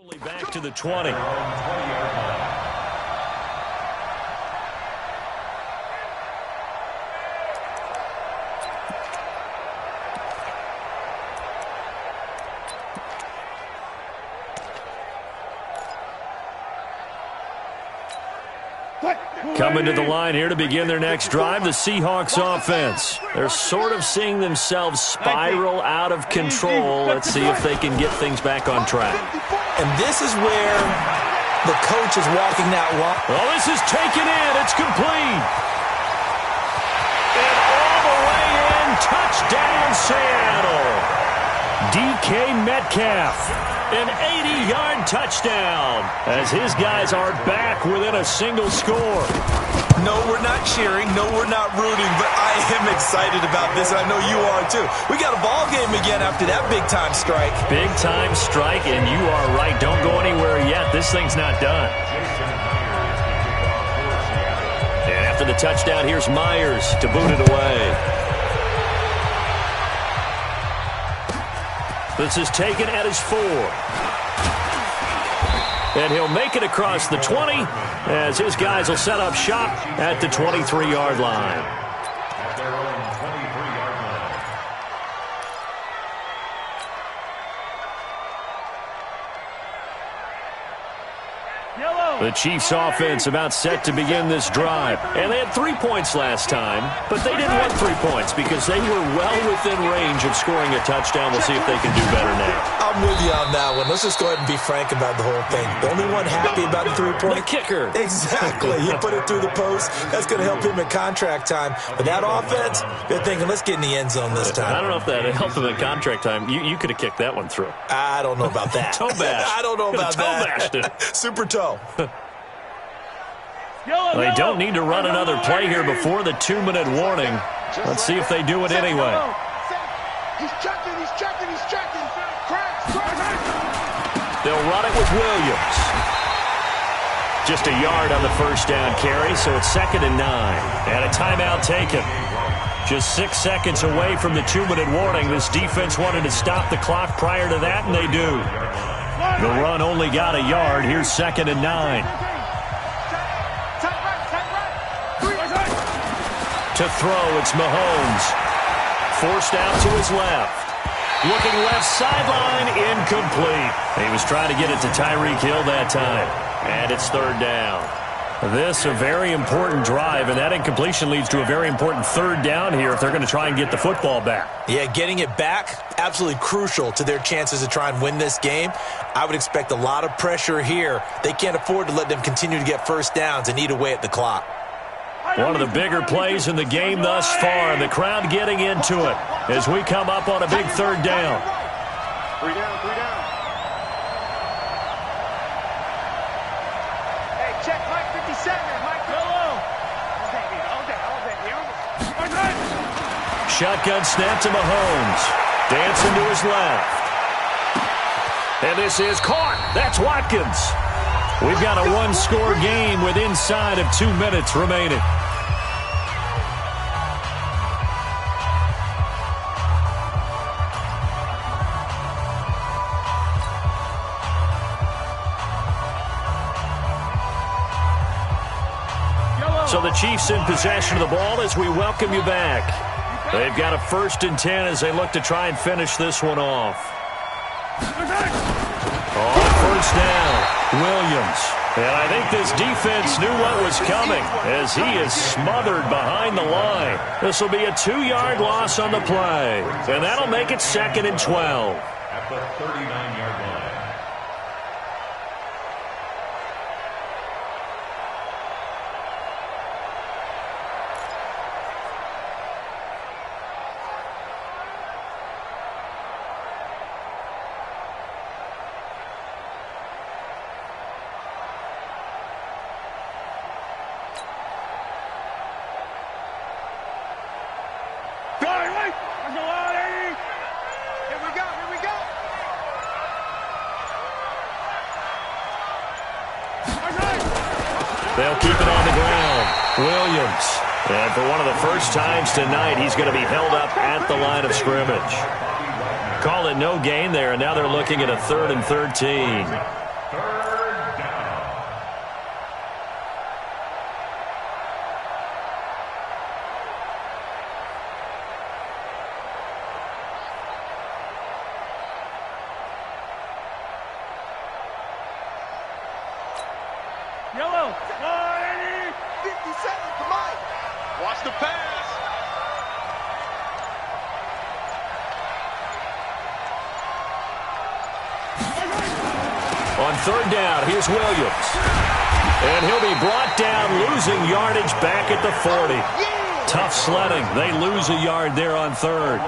Back to the 20. Coming to the line here to begin their next drive, the Seahawks offense. They're sort of seeing themselves spiral out of control. Let's see if they can get things back on track. And this is where the coach is walking that walk. Well, this is taken in. It's complete. And all the way in. Touchdown, Seattle. DK Metcalf. An 80-yard touchdown as his guys are back within a single score. No, we're not cheering. No, we're not rooting, but I am excited about this, and I know you are too. We got a ball game again after that big-time strike. Big-time strike, and you are right. Don't go anywhere yet. This thing's not done. And after the touchdown, here's Myers to boot it away. This is taken at his 4. And he'll make it across the 20 as his guys will set up shop at the 23-yard line. At their own 23-yard line. The Chiefs offense about set to begin this drive. And they had 3 points last time, but they didn't want 3 points because they were well within range of scoring a touchdown. We'll see if they can do better now. I'm with you on that one. Let's just go ahead and be frank about the whole thing. The only one happy about the 3-point. The kicker. Exactly. He put it through the post. That's going to help him in contract time. But that offense, they're thinking, let's get in the end zone this time. I don't know if that helped him in contract time. You could have kicked that one through. I don't know about that. Toe bash. I don't know about that. Toe bashed it. Super toe. They don't need to run another play here before the 2-minute warning. Let's see if they do it anyway. He's checking. They'll run it with Williams. Just a yard on the first down carry, so it's 2nd and 9. And a timeout taken. Just 6 seconds away from the 2-minute warning. This defense wanted to stop the clock prior to that, and they do. The run only got a yard. Here's 2nd and 9. To throw, it's Mahomes. Forced out to his left. Looking left sideline, incomplete. He was trying to get it to Tyreek Hill that time. And it's 3rd down. This a very important drive, and that incompletion leads to a very important 3rd down here if they're going to try and get the football back. Yeah, getting it back, absolutely crucial to their chances to try and win this game. I would expect a lot of pressure here. They can't afford to let them continue to get first downs and eat away at the clock. One of the bigger plays in the game thus far. The crowd getting into it as we come up on a big 3rd down. 3 down. Hey, check Mike 57. Mike Yellow. All day. Shotgun snap to Mahomes. Dancing to his left. And this is caught. That's Watkins. We've got a 1-score game with inside of 2 minutes remaining. So the Chiefs in possession of the ball as we welcome you back. They've got a 1st and 10 as they look to try and finish this one off. On 1st down, Williams. And I think this defense knew what was coming as he is smothered behind the line. This will be a 2-yard loss on the play. And that'll make it 2nd and 12. At the 39-yard line. They'll keep it on the ground. Williams. And for one of the first times tonight, he's going to be held up at the line of scrimmage. Call it no gain there, and now they're looking at a 3rd and 13. Third down. Yellow. 50 seconds to Mike. Watch the pass. On third down, here's Williams. And he'll be brought down, losing yardage back at the 40. Tough sledding. They lose a yard there on third.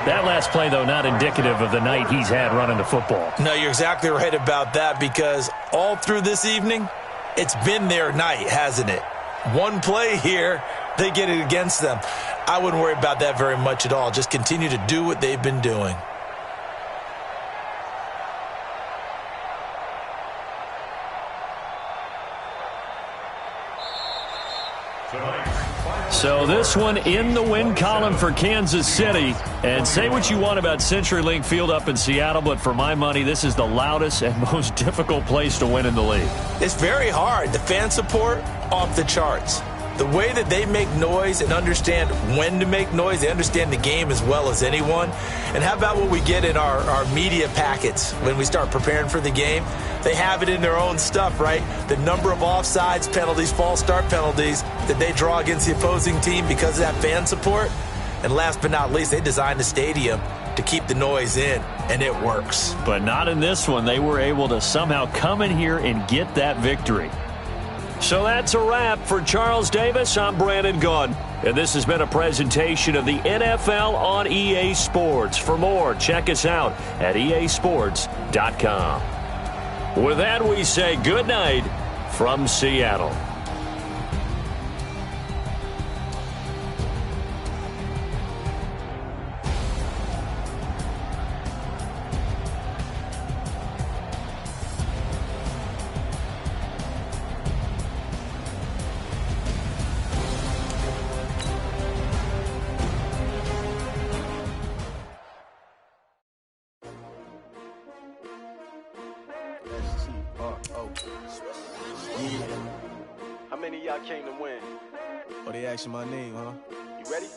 That last play, though, not indicative of the night he's had running the football. No, you're exactly right about that, because all through this evening, it's been their night, hasn't it? One play here, they get it against them. I wouldn't worry about that very much at all. Just continue to do what they've been doing. So this one in the win column for Kansas City. And say what you want about CenturyLink Field up in Seattle, but for my money, this is the loudest and most difficult place to win in the league. It's very hard. The fan support, off the charts. The way that they make noise and understand when to make noise, they understand the game as well as anyone. And how about what we get in our media packets when we start preparing for the game? They have it in their own stuff, right? The number of offsides penalties, false start penalties that they draw against the opposing team because of that fan support. And last but not least, they designed the stadium to keep the noise in, and it works. But not in this one. They were able to somehow come in here and get that victory. So that's a wrap for Charles Davis. I'm Brandon Gunn, and this has been a presentation of the NFL on EA Sports. For more, check us out at easports.com. With that, we say good night from Seattle. How many of y'all came to win? Oh, they asking my name, huh? You ready?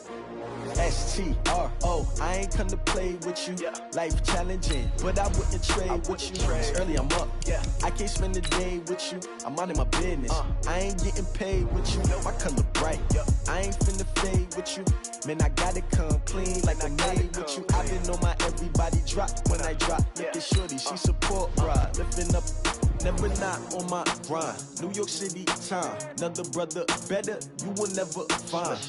S-T-R-O, I ain't come to play with you. Yeah. Life challenging, but I wouldn't trade with you. It's early, I'm up. Yeah. I can't spend the day with you. I'm minding my business. I ain't getting paid with you. My color bright. I ain't finna fade with you. Man, I gotta come clean like I made with you. I've been on my everybody drop when I drop. Look at shorty, she support ride. Lifting up, never not on my grind. New York City time, another brother better, you will never find.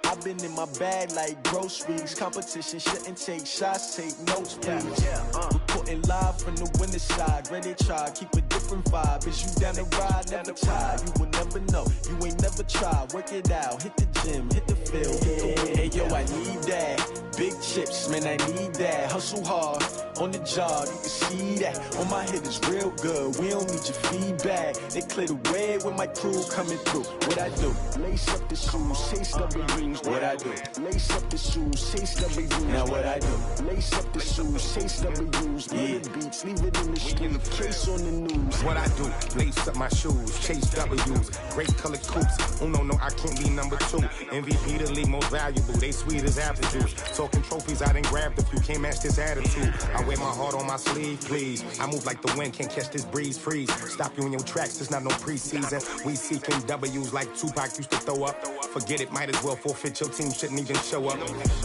I've been in my bag like groceries. Competition shouldn't take shots, take notes, please. Reporting live from the winning side. Ready to try, keep a different vibe. Is you down the ride, never try. You will never know, you ain't never try. Work it out, hit the gym, hit the field, hit the win. Hey yo, I need that. Big chips, man, I need that. Hustle hard, on the job, you can see that. On my head is real good, we don't need your feedback. They clear the way with my crew coming through. What I do? Lace up the shoes, chase W's. What I do? Lace up the shoes, chase W's. Now what I do? Lace up the shoes, chase W's. Bring the beats, leave it in the street, case on the news. What I do, lace up my shoes, chase W's, great colored coops. Oh no, I can't be number 2. MVP the league most valuable, they sweet as apple juice. Talking trophies, I done grabbed a few, can't match this attitude. I wear my heart on my sleeve, please. I move like the wind, can't catch this breeze, freeze. Stop you in your tracks, there's not no preseason. We seeking W's like Tupac used to throw up. Forget it, might as well forfeit, your team shouldn't even show up.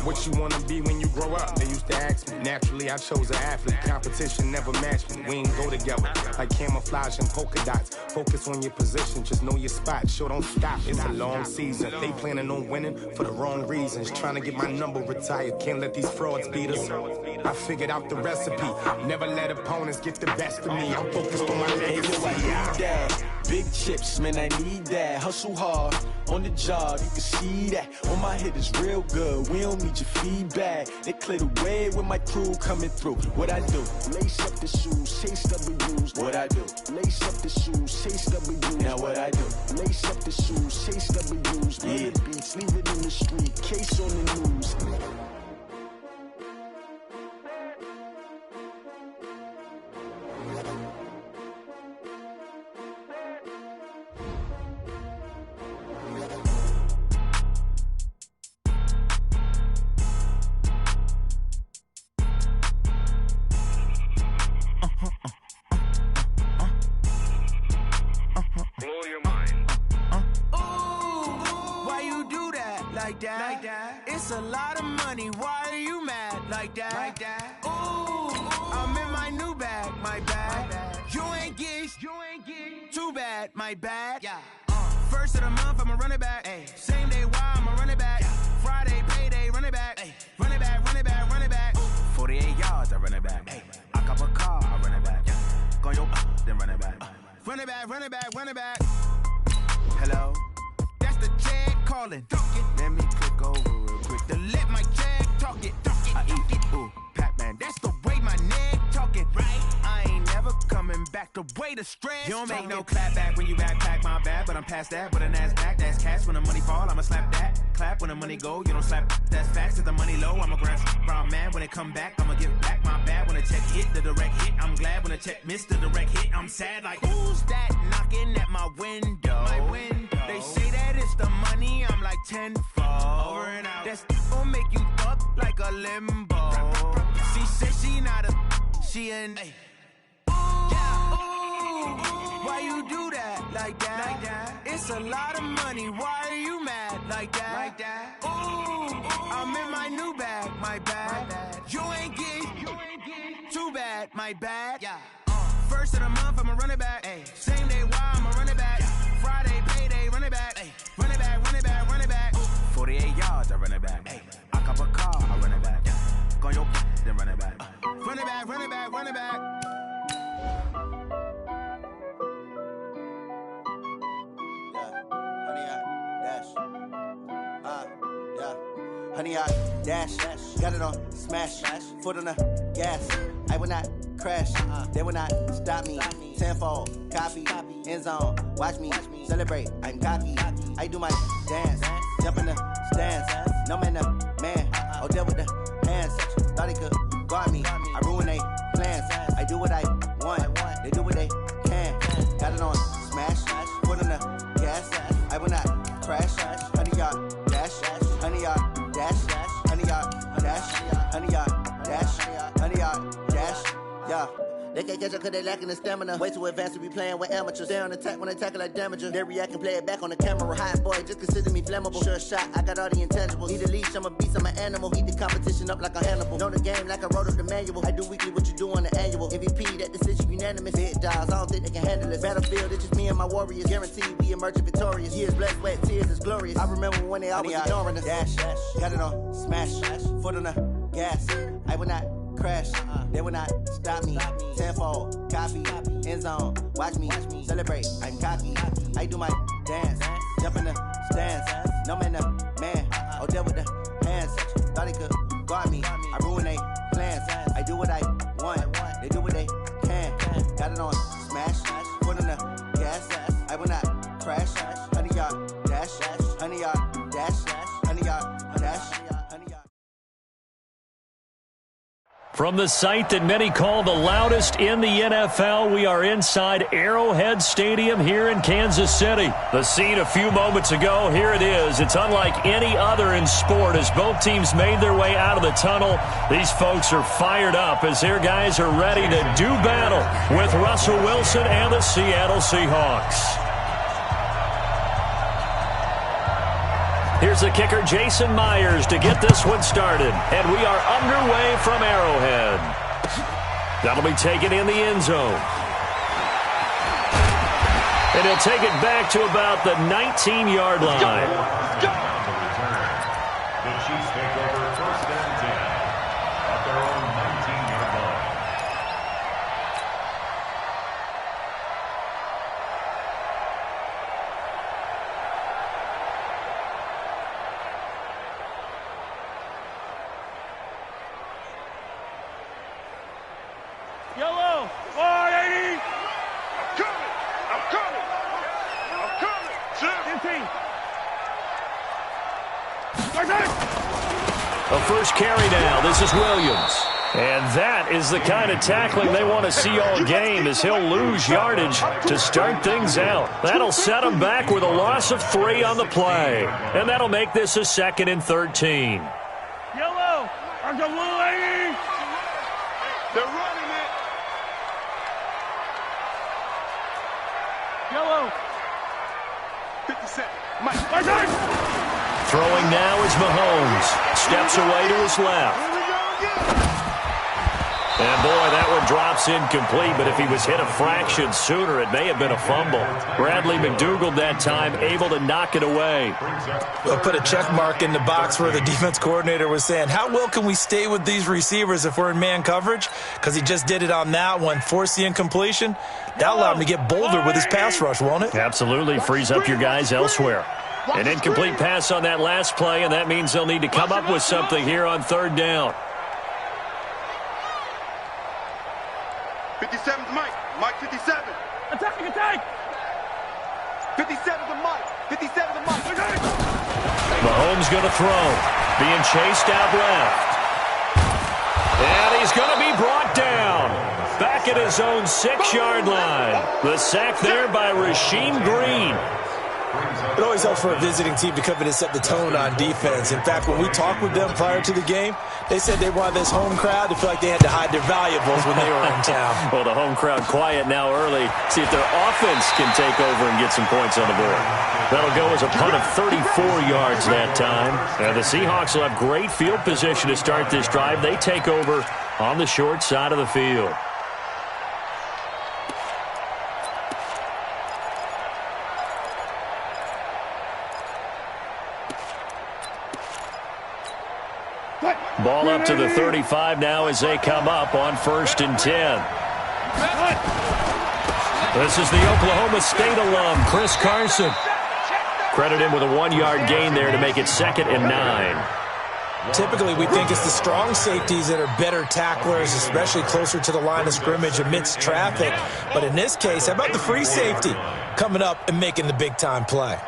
What you wanna be when you grow up? They used to ask me. Naturally, I chose an athlete. Competition never matched me. We ain't go together like camouflage and polka dots. Focus on your position, just know your spot. Sure, don't stop, it's a long season. They planning on winning for the wrong reasons. Trying to get my number retired, can't let these frauds beat us. I figured out the recipe. Never let opponents get the best of me. I'm focused on my legacy. I need that. Big chips, man, I need that. Hustle hard, on the job, you can see that. On my head is real good, we don't need your feedback. They clear the way with my crew coming through. What I do? Lace up the shoes, chase W's. What I do? Lace up the shoes, chase W's. Now what I do? Lace up the shoes, chase W's. Bring the beats, leave it in the street, case on the news. like that? It's a lot of money. Why are you mad like that? Ooh, I'm in my new bag, my bad. You ain't get too bad, my bad. Yeah. First of the month, I'ma run it back. Ay. Same day, why I'ma run it back. Friday, payday, run it back. Ay. Run it back, run it back, run it back. 48 yards, I run it back. Ay. I cop a car, I run it back. Go your then run it back. Run it back, run it back, run it back. Hello, that's the jag calling. Let me click over real quick to let my jag talk it. I eat it, ooh, Pac-Man. That's the way my neck talking, right? I ain't never coming back the way the stress. You don't make no clap back when you backpack, my bad. But I'm past that with an ass back. That's cash when the money fall, I'ma slap that. Clap when the money go, you don't slap. That's facts. If the money low, I'ma grab brown man. When it come back, I'ma give back my bad. When the check hit, the direct hit. I'm glad when the check missed the direct hit. I'm sad like, who's that knocking at my window? My window. They say that it's the money, I'm like tenfold. Over and out. That's gon' make you up like a limbo. She said she not a, she an. Ay. Why you do that like that? It's a lot of money. Why are you mad like that? Ooh, I'm in my new bag, my bad. You ain't get too bad, my bad. Yeah. First of the month, I'ma run it back. Ay. Same day, why I'ma run it back. Friday, payday, run it back. Ay. Run it back, run it back, run it back. 48 yards, I run it back. Ay. I cop a car, I run it back. Go your then run it back. Run it back, run it back, run it back. Honey, I dash, got it on smash, foot on the gas. I will not crash, they will not stop me. Tenfold, copy, end zone, watch me celebrate. I'm cocky, I do my dance, jump in the stands. No man, man, oh there with the hands. Thought he could guard me, I ruin they plans. I do what I want, they do what they can. Got it on smash, foot on the gas. I will not crash, honey, y'all dash, honey, y'all dash, honey, y'all dash, honey, y'all dash, honey, y'all dash, yeah. They can't catch up cause they lacking the stamina. Way too advanced to be playing with amateurs. They on attack when they tackle like damager. They react and play it back on the camera. Hot boy, just consider me flammable. Sure shot, I got all the intangibles. Need a leash, I'm a beast, I'm an animal. Eat the competition up like a Hannibal. Know the game like I wrote up the manual. I do weekly what you do on the annual. MVP, that decision unanimous. Big dogs, I don't think they can handle it. Battlefield, it's just me and my warriors. Guaranteed we emerge victorious. Years, blood, sweat, tears, is glorious. I remember when they always ignoring us. Dash, got it on smash, foot on the gas. I will not crash, they will not stop me. Tenfold, copy, end zone, watch me celebrate. I'm cocky, I do my dance, jump in the stands. No man, man, oh there with the hands. Thought he could guard me, I ruin they plans. I do what I want, they do what they can. Got it on smash, foot on the gas. I will not crash, honey y'all dash, honey y'all dash, honey y'all dash, honey y'all. From the site that many call the loudest in the NFL, we are inside Arrowhead Stadium here in Kansas City. The scene a few moments ago, here it is. It's unlike any other in sport as both teams made their way out of the tunnel. These folks are fired up as their guys are ready to do battle with Russell Wilson and the Seattle Seahawks. Here's the kicker, Jason Myers, to get this one started. And we are underway from Arrowhead. That'll be taken in the end zone. And he'll take it back to about the 19-yard line. The Chiefs take over first and 10 at their own 19-yard line. Yellow, 480. I'm coming. 15. A first carry now. This is Williams. And that is the kind of tackling they want to see all game as he'll lose yardage to start things out. That'll set him back with a loss of 3 on the play. And that'll make this a 2nd and 13. Yellow, I'm the blue 80. They're running it. Yellow. 57. Mike. Throwing now is Mahomes. Steps away to his left. And, boy, that one drops incomplete, but if he was hit a fraction sooner, it may have been a fumble. Bradley McDougald that time able to knock it away. We'll put a check mark in the box where the defense coordinator was saying, how well can we stay with these receivers if we're in man coverage? Because he just did it on that one, forced the incompletion. That'll allow him to get bolder with his pass rush, won't it? Absolutely. Frees up your guys elsewhere. An incomplete pass on that last play, and that means they'll need to come up with something here on third down. 57's Mike. Mike 57. Attacking attack. 57's Mike. 57's Mike. Mahomes going to throw. Being chased out left. And he's going to be brought down. Back at his own 6-yard line. The sack there by Rasheem Green. It always helps for a visiting team to come in and set the tone on defense. In fact, when we talked with them prior to the game, they said they wanted this home crowd to feel like they had to hide their valuables when they were in town. Well, the home crowd quiet now early. See if their offense can take over and get some points on the board. That'll go as a punt of 34 yards that time. And the Seahawks will have great field position to start this drive. They take over on the short side of the field. Ball up to the 35 now as they come up on 1st and 10. This is the Oklahoma State alum, Chris Carson. Credit him with a 1-yard gain there to make it 2nd and 9. Typically, we think it's the strong safeties that are better tacklers, especially closer to the line of scrimmage amidst traffic. But in this case, how about the free safety coming up and making the big-time play?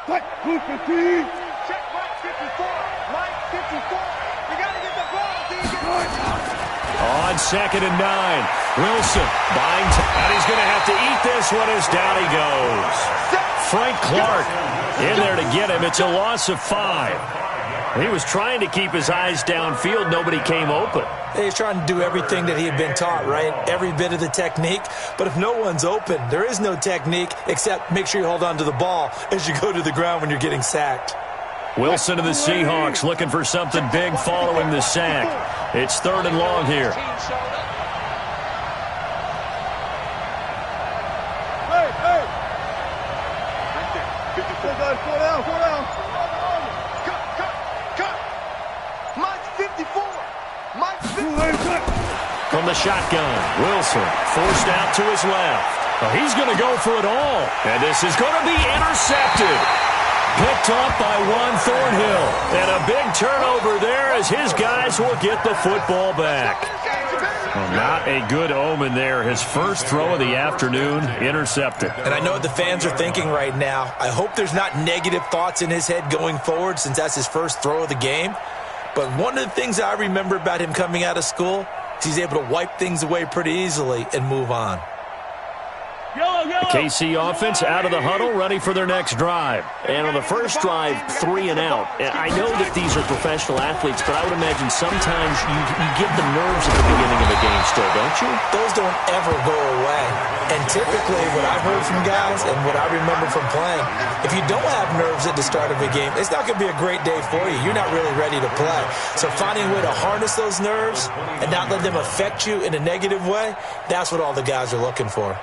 Check Mike 54. Mike 54. We got to get the ball. On 2nd and 9. Wilson buying and he's going to have to eat this one as down he goes. Frank Clark in there to get him. It's a loss of 5. He was trying to keep his eyes downfield. Nobody came open. He's trying to do everything that he had been taught, right? Every bit of the technique. But if no one's open, there is no technique except make sure you hold on to the ball as you go to the ground when you're getting sacked. Wilson of the Seahawks looking for something big following the sack. It's 3rd and long here. From the shotgun, Wilson forced out to his left. Well, he's going to go for it all. And this is going to be intercepted. Picked up by Juan Thornhill. And a big turnover there as his guys will get the football back. Well, not a good omen there. His first throw of the afternoon intercepted. And I know what the fans are thinking right now. I hope there's not negative thoughts in his head going forward since that's his first throw of the game. But one of the things I remember about him coming out of school is he's able to wipe things away pretty easily and move on. The KC offense out of the huddle, ready for their next drive. And on the first drive, 3 and out. And I know that these are professional athletes, but I would imagine sometimes you get the nerves at the beginning of a game still, don't you? Those don't ever go away. And typically what I've heard from guys and what I remember from playing, if you don't have nerves at the start of a game, it's not going to be a great day for you. You're not really ready to play. So finding a way to harness those nerves and not let them affect you in a negative way, that's what all the guys are looking for.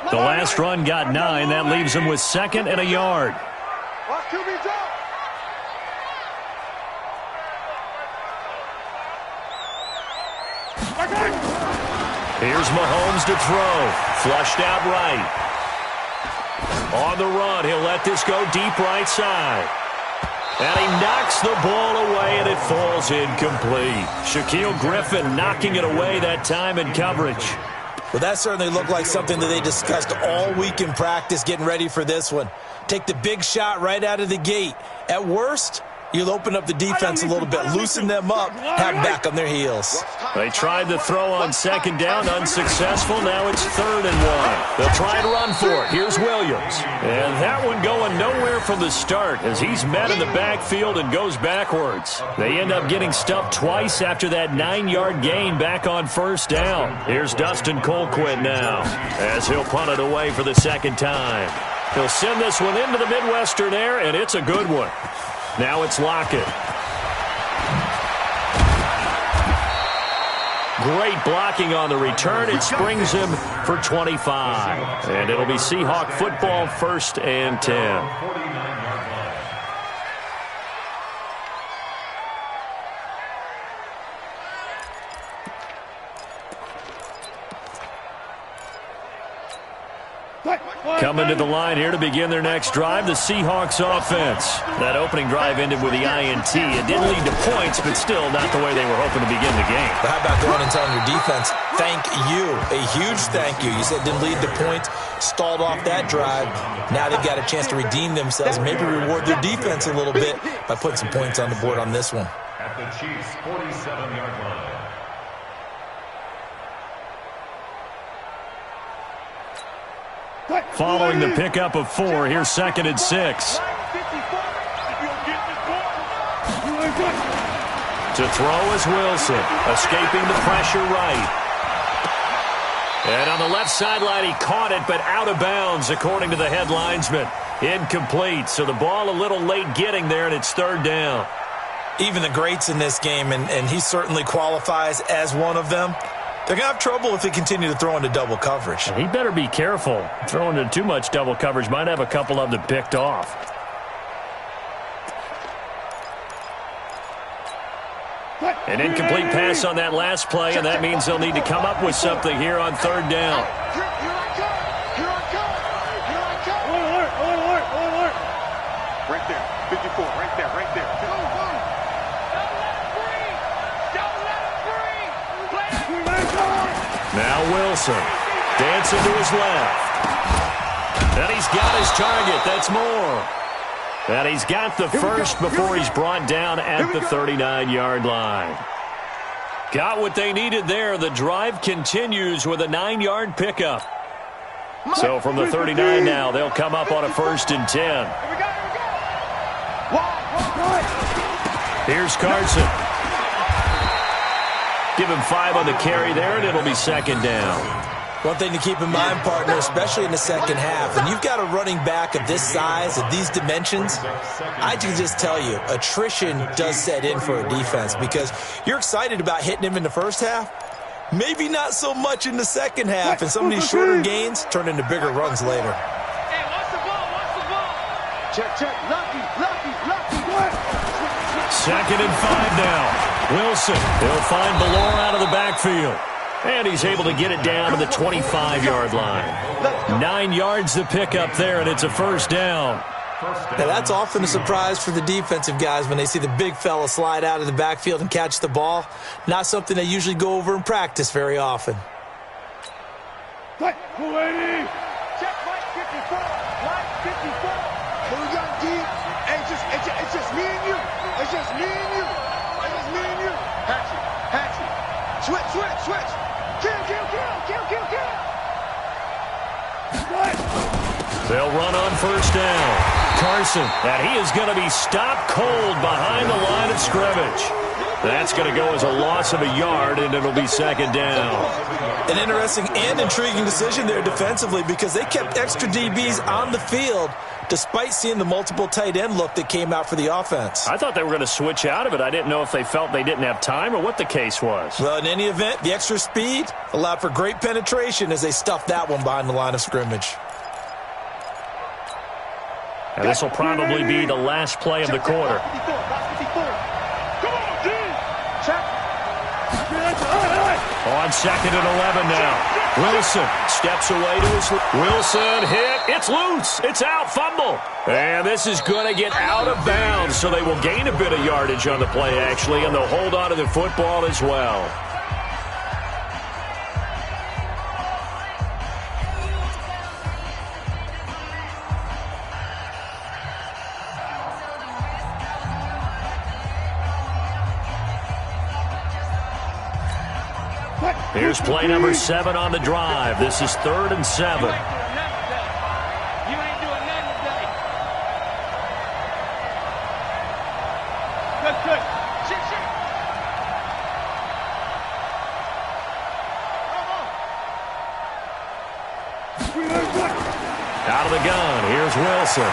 The last run got 9. That leaves him with 2nd and a yard. Here's Mahomes to throw. Flushed out right. On the run, he'll let this go deep right side. And he knocks the ball away, and it falls incomplete. Shaquille Griffin knocking it away that time in coverage. Well, that certainly looked like something that they discussed all week in practice getting ready for this one. Take the big shot right out of the gate. At worst, You'll open up the defense a little bit, loosen them up, have them back on their heels. They tried the throw on second down, unsuccessful. Now it's 3rd and 1. They'll try and run for it. Here's Williams. And that one going nowhere from the start as he's met in the backfield and goes backwards. They end up getting stuffed twice after that 9-yard gain back on 1st down. Here's Dustin Colquitt now as he'll punt it away for the 2nd time. He'll send this one into the Midwestern air, and it's a good one. Now it's Lockett. Great blocking on the return. It springs him for 25. And it'll be Seahawk football, 1st and 10. Coming to the line here to begin their next drive, the Seahawks offense. That opening drive ended with the INT. It didn't lead to points, but still not the way they were hoping to begin the game. But how about going and telling your defense, thank you, a huge thank you. You said it didn't lead to points, stalled off that drive. Now they've got a chance to redeem themselves, maybe reward their defense a little bit by putting some points on the board on this one. At the Chiefs' 47-yard line. Following the pickup of 4, here's 2nd and 6. To throw is Wilson, escaping the pressure right. And on the left sideline, he caught it, but out of bounds, according to the head linesman. Incomplete, so the ball a little late getting there, and it's 3rd down. Even the greats in this game, and he certainly qualifies as one of them, they're going to have trouble if they continue to throw into double coverage. He better be careful. Throwing into too much double coverage might have a couple of them picked off. An incomplete pass on that last play, and that means they'll need to come up with something here on 3rd down. Right there, 54, right there, right there. Now Wilson, dancing to his left. And he's got his target. That's more. And he's got the first before he's brought down at the 39-yard line. Got what they needed there. The drive continues with a 9-yard pickup. So from the 39 now, they'll come up on a 1st and 10. Here's Carson. Give him 5 on the carry there, and it'll be 2nd down. One thing to keep in mind, partner, especially in the second half, when you've got a running back of this size, of these dimensions, I can just tell you, attrition does set in for a defense because you're excited about hitting him in the first half, maybe not so much in the second half, and some of these shorter gains turn into bigger runs later. Hey, what's the ball? What's the ball? Check. Lucky. 2nd and 5 now. Wilson, he'll find Ballore out of the backfield. And he's able to get it down to the 25-yard line. 9 yards to pick up there, and it's a 1st down. Now, that's often a surprise for the defensive guys when they see the big fella slide out of the backfield and catch the ball. Not something they usually go over in practice very often. Check right 54, line 54. Here we go, D. It's just me and you. It's just me and you. Hatchet. Switch. Kill. They'll run on 1st down. Carson, and he is going to be stopped cold behind the line of scrimmage. That's going to go as a loss of a yard, and it'll be 2nd down. An interesting and intriguing decision there defensively because they kept extra DBs on the field despite seeing the multiple tight end look that came out for the offense. I thought they were going to switch out of it. I didn't know if they felt they didn't have time or what the case was. Well, in any event, the extra speed allowed for great penetration as they stuffed that one behind the line of scrimmage. And this will probably be the last play of the quarter. On 2nd and 11 now. Wilson steps away to his... Wilson hit. It's loose. It's out. Fumble. And this is going to get out of bounds, so they will gain a bit of yardage on the play, actually, and they'll hold on to the football as well. Here's play number 7 on the drive. This is 3rd and 7. Out of the gun, here's Wilson.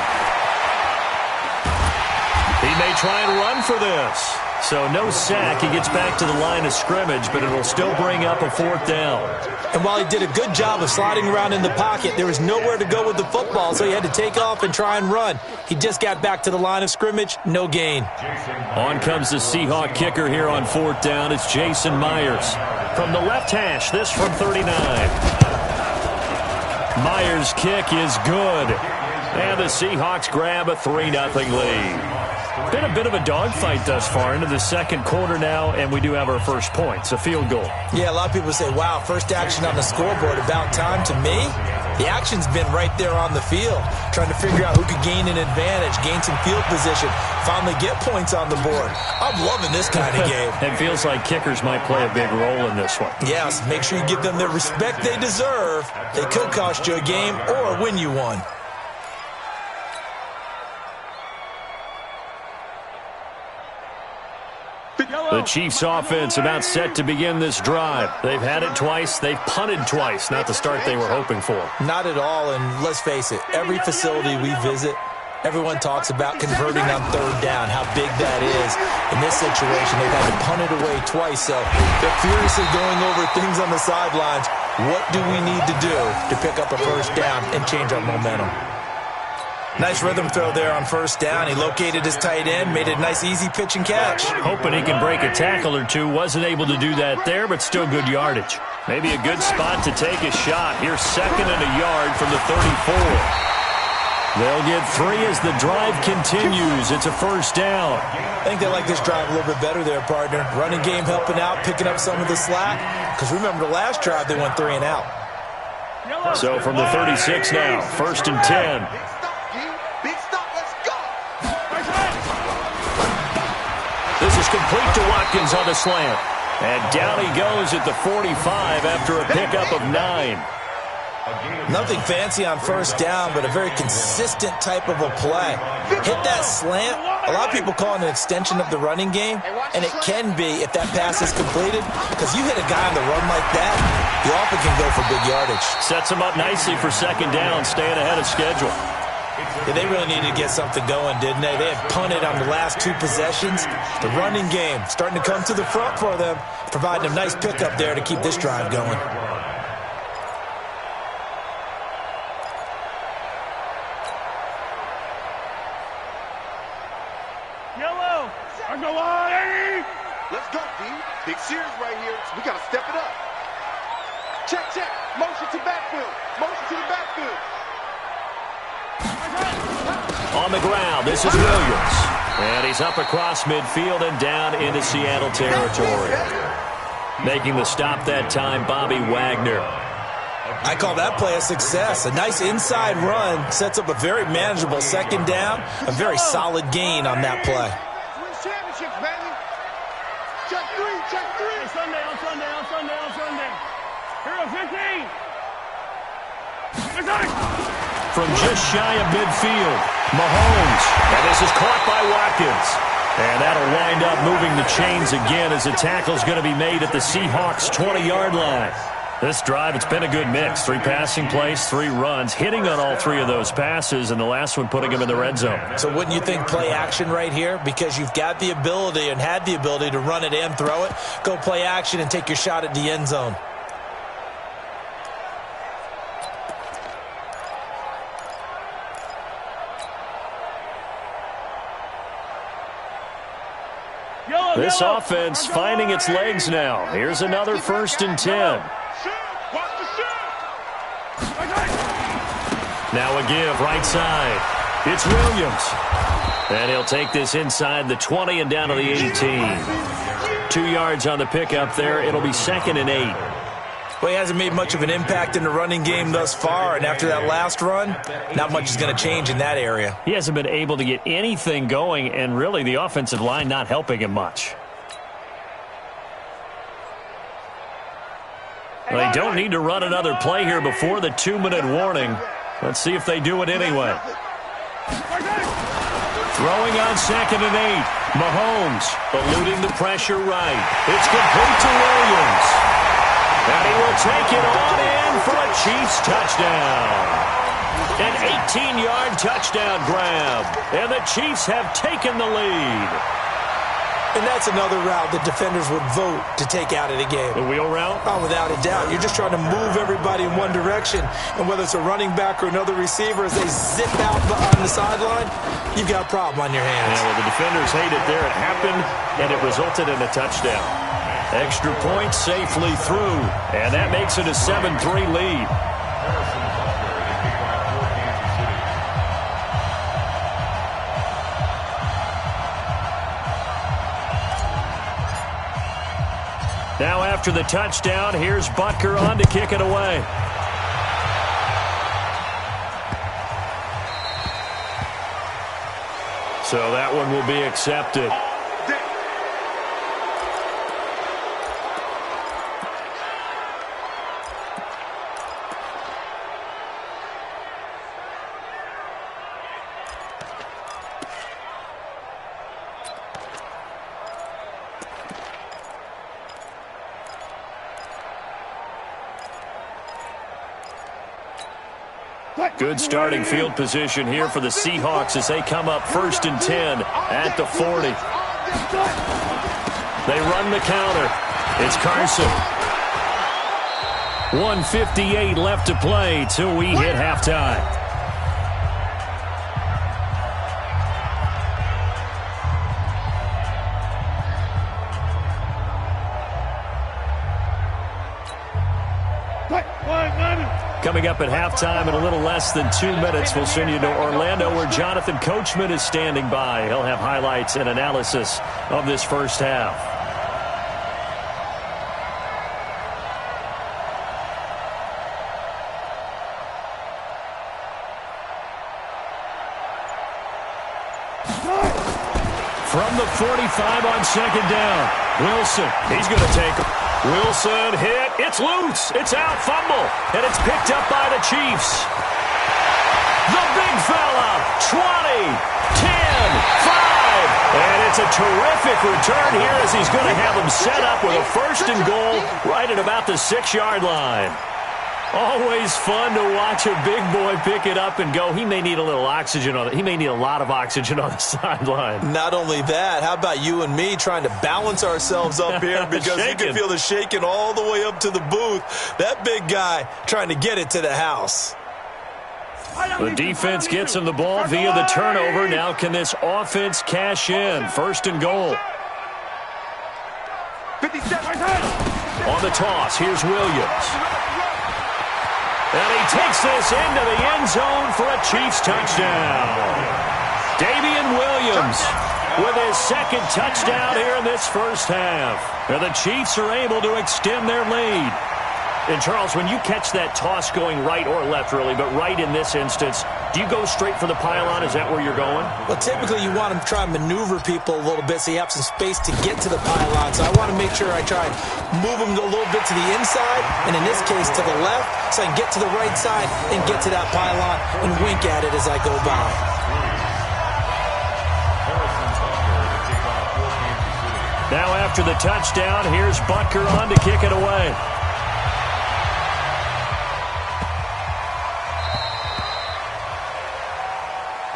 He may try and run for this. So no sack. He gets back to the line of scrimmage, but it'll still bring up a 4th down. And while he did a good job of sliding around in the pocket, there was nowhere to go with the football, so he had to take off and try and run. He just got back to the line of scrimmage, no gain. On comes the Seahawk kicker here on 4th down. It's Jason Myers. From the left hash, this from 39. Myers' kick is good. And the Seahawks grab a 3-0 lead. Been a bit of a dogfight thus far into the second quarter now, and we do have our first point. It's a field goal. Yeah, a lot of people say, wow, first action on the scoreboard, about time. To me, the action's been right there on the field, trying to figure out who could gain an advantage, gain some field position, finally get points on the board. I'm loving this kind of game. It feels like kickers might play a big role in this one. Yes, make sure you give them the respect they deserve. They could cost you a game or win you one. The Chiefs offense about set to begin this drive. They've had it twice. They've punted twice. Not the start they were hoping for. Not at all, and let's face it, every facility we visit, everyone talks about converting on 3rd down, how big that is. In this situation, they've had to punt it away twice, so they're furiously going over things on the sidelines. What do we need to do to pick up a first down and change our momentum? Nice rhythm throw there on 1st down. He located his tight end, made a nice easy pitch and catch. Hoping he can break a tackle or two. Wasn't able to do that there, but still good yardage. Maybe a good spot to take a shot. Here's 2nd and a yard from the 34. They'll get 3 as the drive continues. It's a 1st down. I think they like this drive a little bit better there, partner. Running game helping out, picking up some of the slack. Because remember, the last drive they went 3 and out. So from the 36 now, 1st and 10. This is complete to Watkins on the slant. And down he goes at the 45 after a pickup of 9. Nothing fancy on 1st down, but a very consistent type of a play. Hit that slant. A lot of people call it an extension of the running game, and it can be if that pass is completed, because you hit a guy on the run like that, you often can go for big yardage. Sets him up nicely for 2nd down, staying ahead of schedule. Yeah, they really needed to get something going, didn't they? They had punted on the last 2 possessions. The running game starting to come to the front for them, providing a nice pickup there to keep this drive going. Yellow! Let's go, D. Big series right here. We got to step it up. Check, check. Motion to backfield. Motion to the backfield. On the ground, this is Williams. And he's up across midfield and down into Seattle territory. Making the stop that time, Bobby Wagner. I call that play a success. A nice inside run sets up a very manageable 2nd down. A very solid gain on that play. Win championships, baby. Check 3, check 3. On Sunday. Hero 15. From just shy of midfield, Mahomes. And this is caught by Watkins. And that'll wind up moving the chains again as the tackle's going to be made at the Seahawks' 20-yard line. This drive, it's been a good mix. 3 passing plays, 3 runs, hitting on all 3 of those passes, and the last one putting him in the red zone. So wouldn't you think play action right here? Because you've got the ability and had the ability to run it and throw it. Go play action and take your shot at the end zone. This offense finding its legs now. Here's another 1st and 10. Now a give right side. It's Williams. And he'll take this inside the 20 and down to the 18. 2 yards on the pickup there. It'll be 2nd and 8. Well, he hasn't made much of an impact in the running game thus far, and after that last run, not much is going to change in that area. He hasn't been able to get anything going, and really the offensive line not helping him much. They don't need to run another play here before the 2-minute warning. Let's see if they do it anyway. Throwing on 2nd and 8. Mahomes eluding the pressure right. It's complete to Williams. And he will take it on in for a Chiefs touchdown. An 18-yard touchdown grab. And the Chiefs have taken the lead. And that's another route that defenders would vote to take out of the game. The wheel route? Oh, without a doubt. You're just trying to move everybody in one direction. And whether it's a running back or another receiver, as they zip out on the sideline, you've got a problem on your hands. Yeah, well, the defenders hate it there. It happened, and it resulted in a touchdown. Extra point safely through. And that makes it a 7-3 lead. Now after the touchdown, here's Butker on to kick it away. So that one will be accepted. Good starting field position here for the Seahawks as they come up 1st and 10 at the 40. They run the counter. It's Carson. 1:58 left to play till we hit halftime. Coming up at halftime in a little less than 2 minutes, we'll send you to Orlando where Jonathan Coachman is standing by. He'll have highlights and analysis of this first half. From the 45 on 2nd down, Wilson, he's going to take it. Wilson hit. It's loose. It's out. Fumble. And it's picked up by the Chiefs. The big fella. 20, 10, 5. And it's a terrific return here as he's going to have him set up with a 1st and goal right at about the 6-yard line. Always fun to watch a big boy pick it up and go. He may need a little oxygen on it. He may need a lot of oxygen on the sideline. Not only that, how about you and me trying to balance ourselves up here because you can feel the shaking all the way up to the booth. That big guy trying to get it to the house. The defense gets him the ball via the turnover. Now can this offense cash in? 1st and goal. 57. On the toss, here's Williams. And he takes this into the end zone for a Chiefs touchdown. Damian Williams with his 2nd touchdown here in this first half. And the Chiefs are able to extend their lead. And, Charles, when you catch that toss going right or left, really, but right in this instance, do you go straight for the pylon? Is that where you're going? Well, typically you want to try and maneuver people a little bit so you have some space to get to the pylon. So I want to make sure I try and move them a little bit to the inside, and in this case to the left, so I can get to the right side and get to that pylon and wink at it as I go by. Now after the touchdown, here's Butker on to kick it away.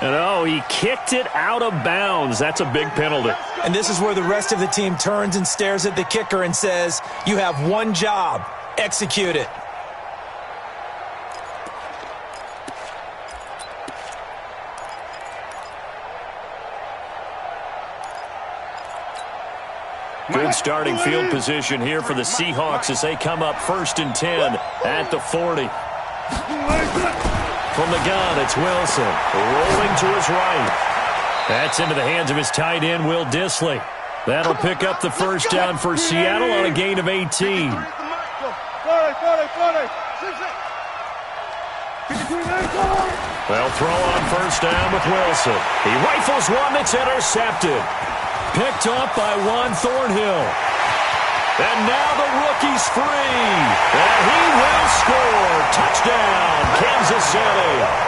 And, oh, he kicked it out of bounds. That's a big penalty. And this is where the rest of the team turns and stares at the kicker and says, you have one job. Execute it. Good starting field position here for the Seahawks as they come up 1st and 10 at the 40. From the gun, it's Wilson, rolling to his right. That's into the hands of his tight end, Will Dissly. That'll pick up the 1st down for Seattle on a gain of 18. Well, throw on 1st down with Wilson. He rifles one that's intercepted. Picked up by Juan Thornhill. And now the rookie's free. And he will score. Touchdown, Kansas City.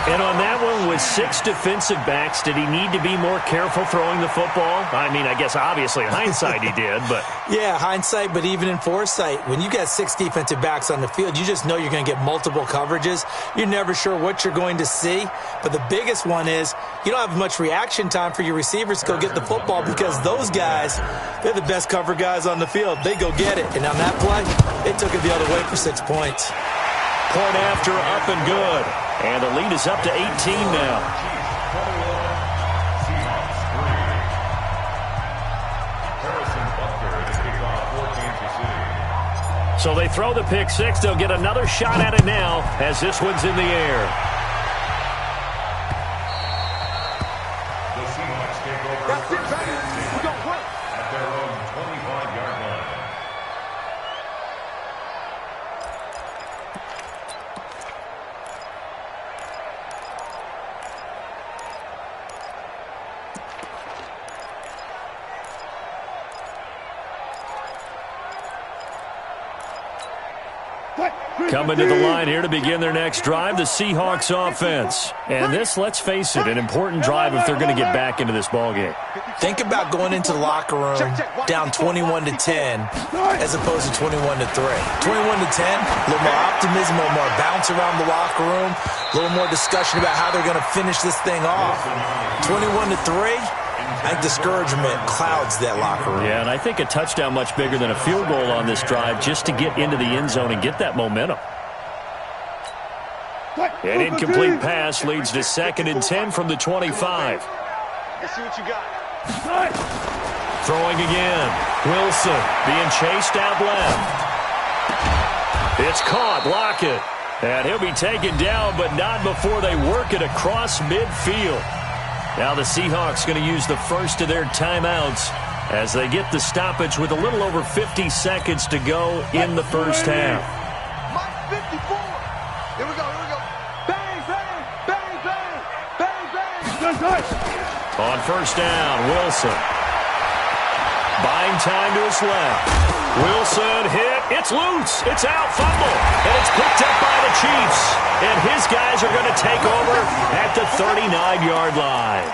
And on that one, with 6 defensive backs, did he need to be more careful throwing the football? I mean, I guess obviously in hindsight he did, but... Yeah, hindsight, but even in foresight, when you got 6 defensive backs on the field, you just know you're going to get multiple coverages. You're never sure what you're going to see. But the biggest one is you don't have much reaction time for your receivers to go get the football because those guys, they're the best cover guys on the field. They go get it. And on that play, they took it the other way for 6 points. Point after, up and good. And the lead is up to 18 now. So they throw the pick 6. They'll get another shot at it now as this one's in the air. The Seahawks take over That's it, baby. We're going to play. at their own 25-yard line. Coming to the line here to begin their next drive, the Seahawks offense. And this, let's face it, an important drive if they're going to get back into this ballgame. Think about going into the locker room down 21-10 as opposed to 21-3. 21-10, a little more optimism, a little more bounce around the locker room, a little more discussion about how they're going to finish this thing off. 21-3. I think discouragement clouds that locker room. Yeah, and I think a touchdown much bigger than a field goal on this drive just to get into the end zone and get that momentum. An incomplete pass leads to 2nd and 10 from the 25. Let's see what you got. Throwing again. Wilson being chased out left. It's caught. Lockett. And he'll be taken down, but not before they work it across midfield. Now the Seahawks going to use the first of their timeouts as they get the stoppage with a little over 50 seconds to go in the first half. Mike 54. Here we go. Bang, bang, bang, bang, bang, bang. On first down, Wilson. Buying time to his left. Wilson hit. It's loose. It's out. Fumble. And it's picked up by the Chiefs. And his guys are going to take over at the 39-yard line.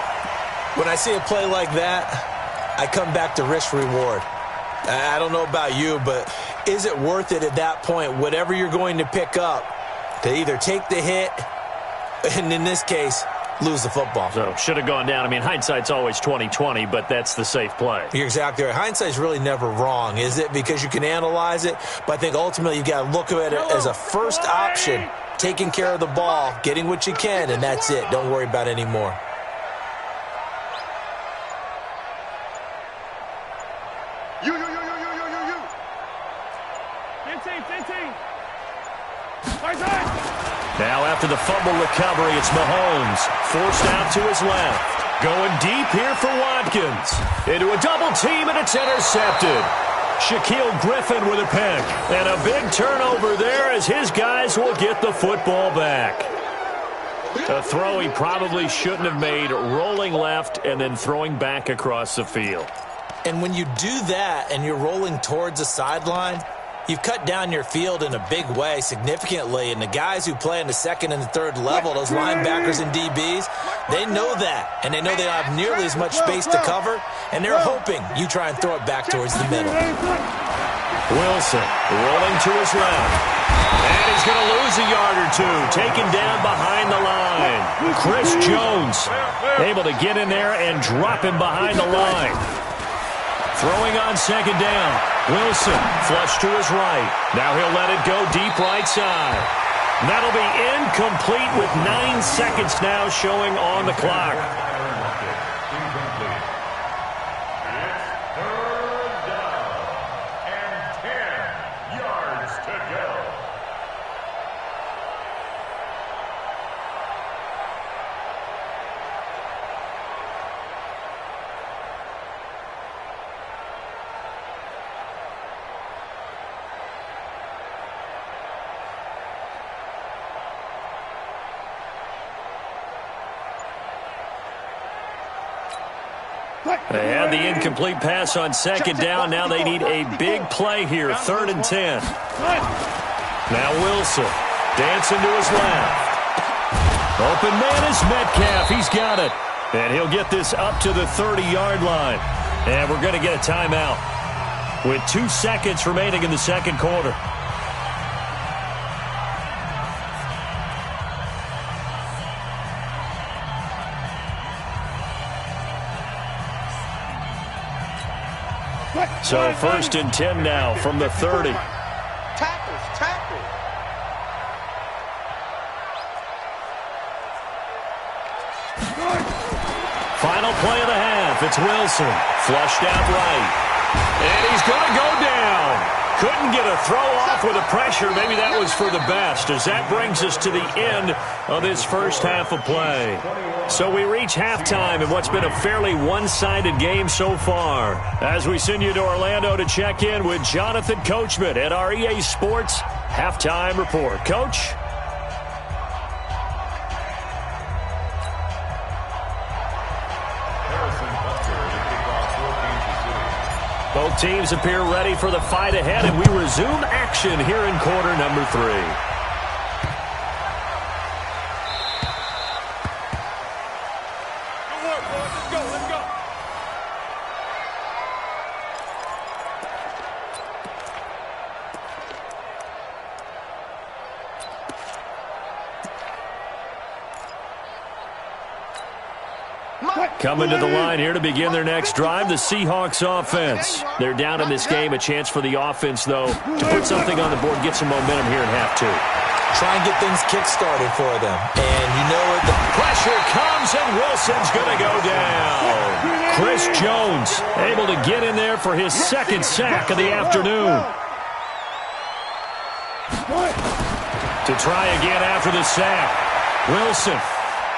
When I see a play like that, I come back to risk-reward. I don't know about you, but is it worth it at that point, whatever you're going to pick up, to either take the hit, and in this case, lose the football? So should have gone down. I mean, hindsight's always 20/20, but that's the safe play. You're exactly right. Hindsight's really never wrong, is it? Because you can analyze it, but I think ultimately you got to look at it as a first option, taking care of the ball, getting what you can, and that's it. Don't worry about any more. You. Now after the fumble recovery, it's Mahomes. Forced out to his left. Going deep here for Watkins. Into a double team, and it's intercepted. Shaquille Griffin with a pick. And a big turnover there as his guys will get the football back. A throw he probably shouldn't have made, rolling left and then throwing back across the field. And when you do that and you're rolling towards the sideline, you've cut down your field in a big way significantly, and the guys who play in the second and the third level, those linebackers and DBs, they know that, and they know they don't have nearly as much space to cover, and they're hoping you try and throw it back towards the middle. Wilson rolling to his left, and he's going to lose a yard or two, taken down behind the line. Chris Jones able to get in there and drop him behind the line. Throwing on second down. Wilson flush to his right. Now he'll let it go deep right side. That'll be incomplete with 9 seconds now showing on the clock. Incomplete. It's 3rd down and 10 yards to go. They had the incomplete pass on second down. Now they need a big play here, 3rd and 10. Now Wilson dancing to his left. Open man is Metcalf. He's got it. And he'll get this up to the 30-yard line. And we're going to get a timeout with 2 seconds remaining in the second quarter. So 1st and 10 now from the 30. Tackle. Final play of the half. It's Wilson. Flushed out right. And he's going to go down. Couldn't get a throw off with the pressure. Maybe that was for the best, as that brings us to the end of this first half of play. So we reach halftime in what's been a fairly one-sided game so far. As we send you to Orlando to check in with Jonathan Coachman at our EA Sports Halftime Report. Coach? Both teams appear ready for the fight ahead, and we resume action here in quarter number 3. Coming to the line here to begin their next drive, the Seahawks offense. They're down in this game. A chance for the offense, though, to put something on the board, get some momentum here in half 2. Try and get things kick-started for them. And you know what? The pressure comes, and Wilson's going to go down. Chris Jones able to get in there for his 2nd sack of the afternoon. To try again after the sack. Wilson.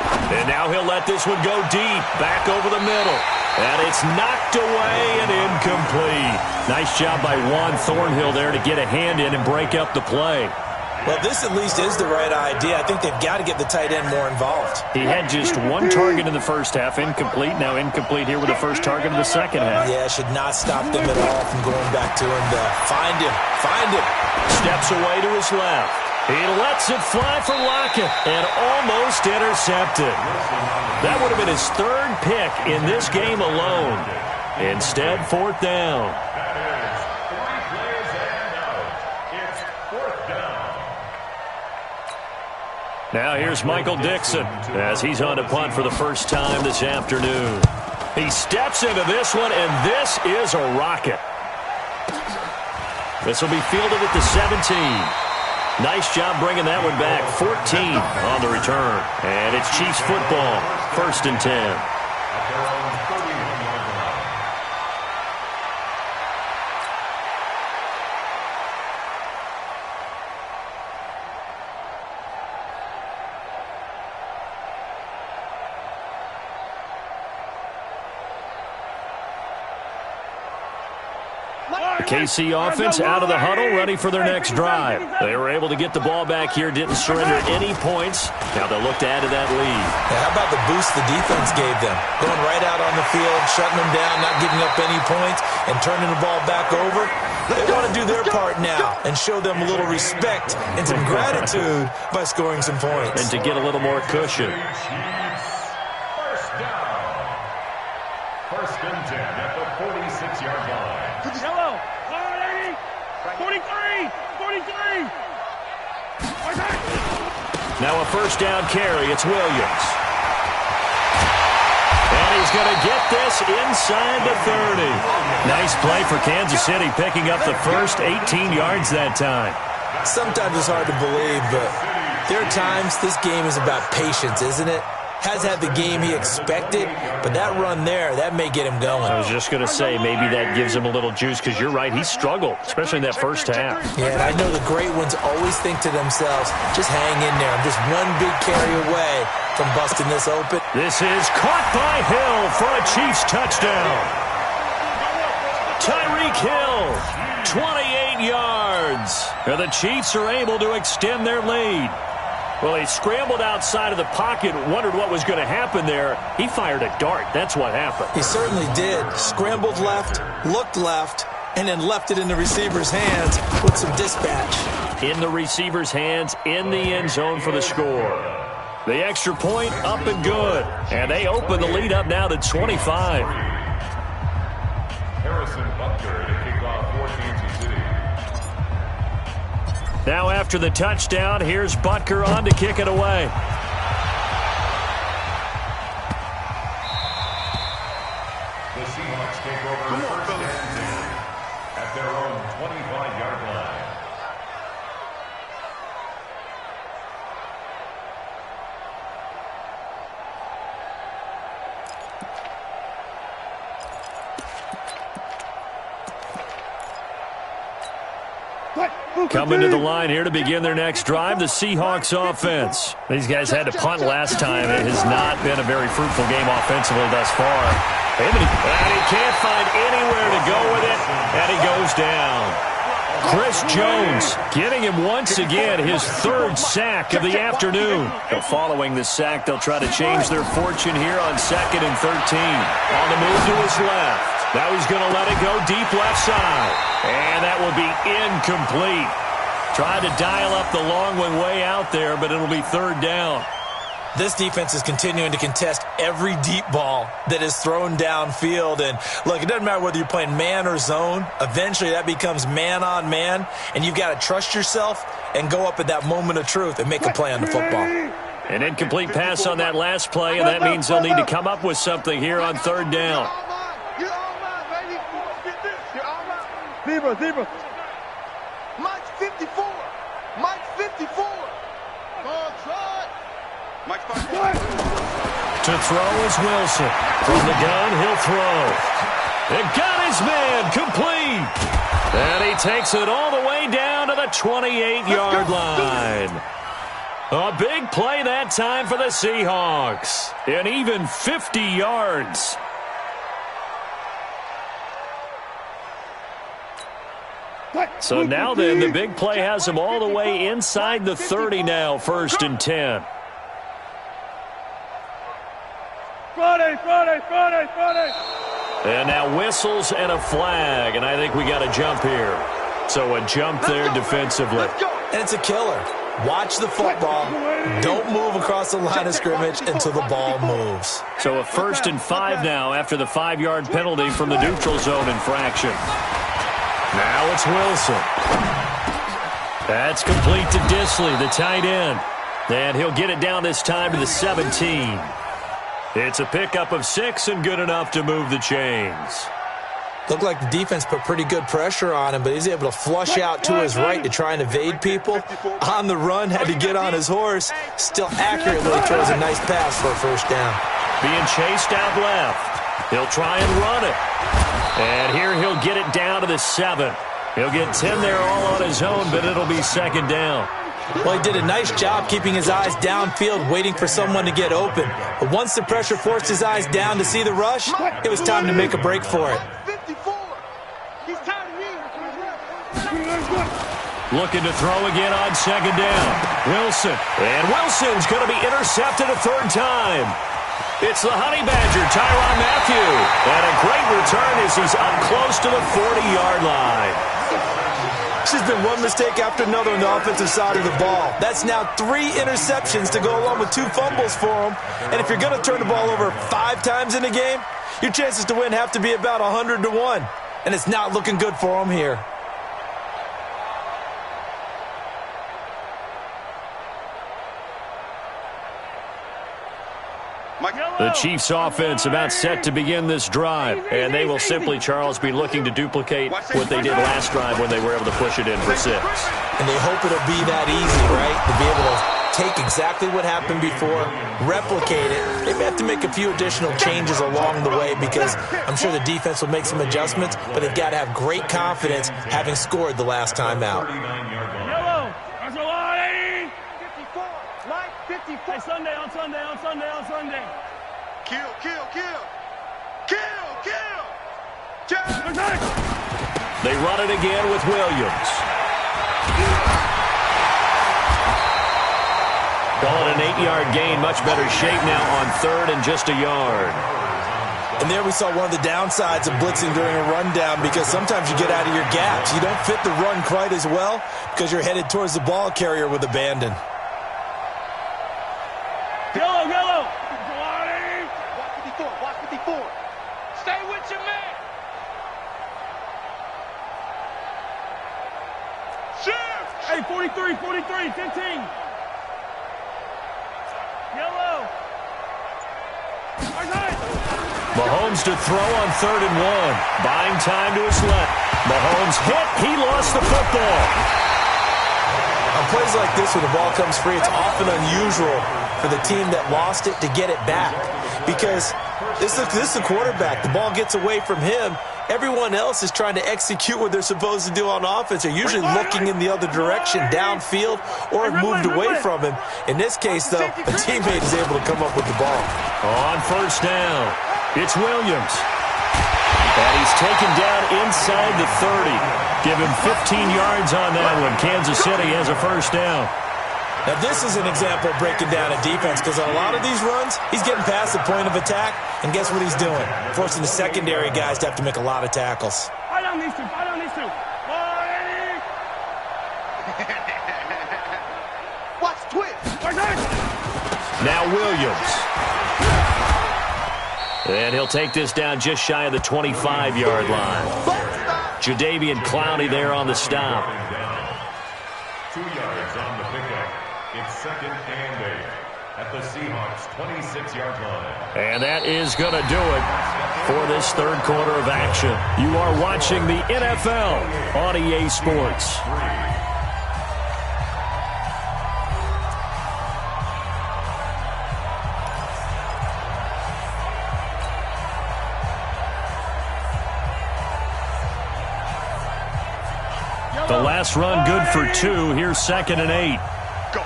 And now he'll let this one go deep, back over the middle. And it's knocked away and incomplete. Nice job by Juan Thornhill there to get a hand in and break up the play. Well, this at least is the right idea. I think they've got to get the tight end more involved. He had just 1 target in the first half, incomplete. Now incomplete here with the first target of the second half. Yeah, should not stop them at all from going back to him to find him. Steps away to his left. He lets it fly for Lockett and almost intercepted. That would have been his 3rd pick in this game alone. Instead, 4th down. That is 3 players and out. It's 4th down. Now here's Michael Dixon as he's on to punt for the first time this afternoon. He steps into this one, and this is a rocket. This will be fielded at the 17. Nice job bringing that one back. 14 on the return. And it's Chiefs football. 1st and 10. At their own 31-yard line. The KC offense out of the huddle, ready for their next drive. They were able to get the ball back here, didn't surrender any points. Now they'll look to add to that lead. Yeah, how about the boost the defense gave them? Going right out on the field, shutting them down, not giving up any points, and turning the ball back over. They want to do their part now and show them a little respect and some gratitude by scoring some points. And to get a little more cushion. First down. 1st and 10 at the 46-yard line. Hello. 43. Now a first down carry. It's Williams. And he's going to get this inside the 30. Nice play for Kansas City, picking up the first 18 yards that time. Sometimes it's hard to believe, but there are times this game is about patience, isn't it? Has had the game he expected, but that run there, that may get him going. I was just going to say, maybe that gives him a little juice, because you're right, he struggled, especially in that first half. Yeah, and I know the great ones always think to themselves, just hang in there. I'm just one big carry away from busting this open. This is caught by Hill for a Chiefs touchdown. Tyreek Hill, 28 yards. And the Chiefs are able to extend their lead. Well, he scrambled outside of the pocket, wondered what was going to happen there. He fired a dart. That's what happened. He certainly did. Scrambled left, looked left, and then left it in the receiver's hands with some dispatch. In the receiver's hands, in the end zone for the score. The extra point up and good. And they open the lead up now to 25. Harrison Butker to kick off for Kansas City. Now after the touchdown, here's Butker on to kick it away. The Seahawks take over first and 10 at their own 25-yard line. Coming to the line here to begin their next drive, the Seahawks offense. These guys had to punt last time. It has not been a very fruitful game offensively thus far. And he can't find anywhere to go with it, and he goes down. Chris Jones getting him once again, his third sack of the afternoon. Following the sack, they'll try to change their fortune here on 2nd and 13. On the move to his left. Now he's going to let it go deep left side. And that will be incomplete. Tried to dial up the long one way out there, but it'll be third down. This defense is continuing to contest every deep ball that is thrown downfield. And, look, it doesn't matter whether you're playing man or zone. Eventually that becomes man on man, and you've got to trust yourself and go up at that moment of truth and make a play on the football. An incomplete pass on that last play, and that means they'll need to come up with something here on third down. Zebra. Mike 54. Mike 54. Mike 54. To throw is Wilson. From the gun, he'll throw. And got his man complete. And he takes it all the way down to the 28-yard line. A big play that time for the Seahawks. And even 50 yards. So now then, the big play has him all the way inside the 30 now, 1st and 10. Friday. And now whistles and a flag, and I think we got a jump here. So a jump there defensively. And it's a killer. Watch the football. Don't move across the line of scrimmage until the ball moves. So a 1st and 5 now after the 5-yard penalty from the neutral zone infraction. Now it's Wilson. That's complete to Disley, the tight end. And he'll get it down this time to the 17. It's a pickup of 6 and good enough to move the chains. Looked like the defense put pretty good pressure on him, but he's able to flush out to his right to try and evade people. On the run, had to get on his horse. Still accurately throws a nice pass for a first down. Being chased out left. He'll try and run it. And here he'll get it down to the 7. He'll get 10 there all on his own, but it'll be 2nd down. Well, he did a nice job keeping his eyes downfield, waiting for someone to get open. But once the pressure forced his eyes down to see the rush, it was time to make a break for it. Looking to throw again on 2nd down. Wilson. And Wilson's going to be intercepted a 3rd time. It's the Honey Badger, Tyrann Mathieu. And a great return as he's up close to the 40-yard line. There's been one mistake after another on the offensive side of the ball. That's now 3 interceptions to go along with 2 fumbles for him. And if you're going to turn the ball over 5 times in a game, your chances to win have to be about 100 to 1. And it's not looking good for him here. The Chiefs offense about set to begin this drive, and they will simply, Charles, be looking to duplicate what they did last drive when they were able to push it in for 6. And they hope it'll be that easy, right? To be able to take exactly what happened before, replicate it. They may have to make a few additional changes along the way because I'm sure the defense will make some adjustments, but they've got to have great confidence having scored the last time out. Yellow. There's a lot, 80. 54. Line 54. Hey, Sunday. Kill. They run it again with Williams. Call it an 8-yard gain. Much better shape now on 3rd and just a yard. And there we saw one of the downsides of blitzing during a rundown, because sometimes you get out of your gaps. You don't fit the run quite as well because you're headed towards the ball carrier with abandon. Yellow, yellow. Watch 54, watch 54. Stay with your man. Shift. Hey, 43, 43, 15. Yellow. Mahomes to throw on 3rd and 1. Buying time to his left. Mahomes hit. He lost the football. On plays like this, when the ball comes free, it's often unusual for the team that lost it to get it back, because this is the quarterback. The ball gets away from him. Everyone else is trying to execute what they're supposed to do on offense. They're usually looking in the other direction, downfield, or have moved away from him. In this case, though, a teammate is able to come up with the ball. On 1st down, it's Williams. And he's taken down inside the 30. Give him 15 yards on that one. Kansas City has a 1st down. Now, this is an example of breaking down a defense, because on a lot of these runs, he's getting past the point of attack, and guess what he's doing? Forcing the secondary guys to have to make a lot of tackles. Fight on these two, fight on these two. Watch twitch. Now Williams. And he'll take this down just shy of the 25-yard line. Jadeveon Clowney there on the stop. 2 yards on the pickup. It's 2nd and 8 at the Seahawks' 26-yard line. And that is going to do it for this 3rd quarter of action. You are watching the NFL on EA Sports. The last run good for 2. Here's 2nd and 8. Go.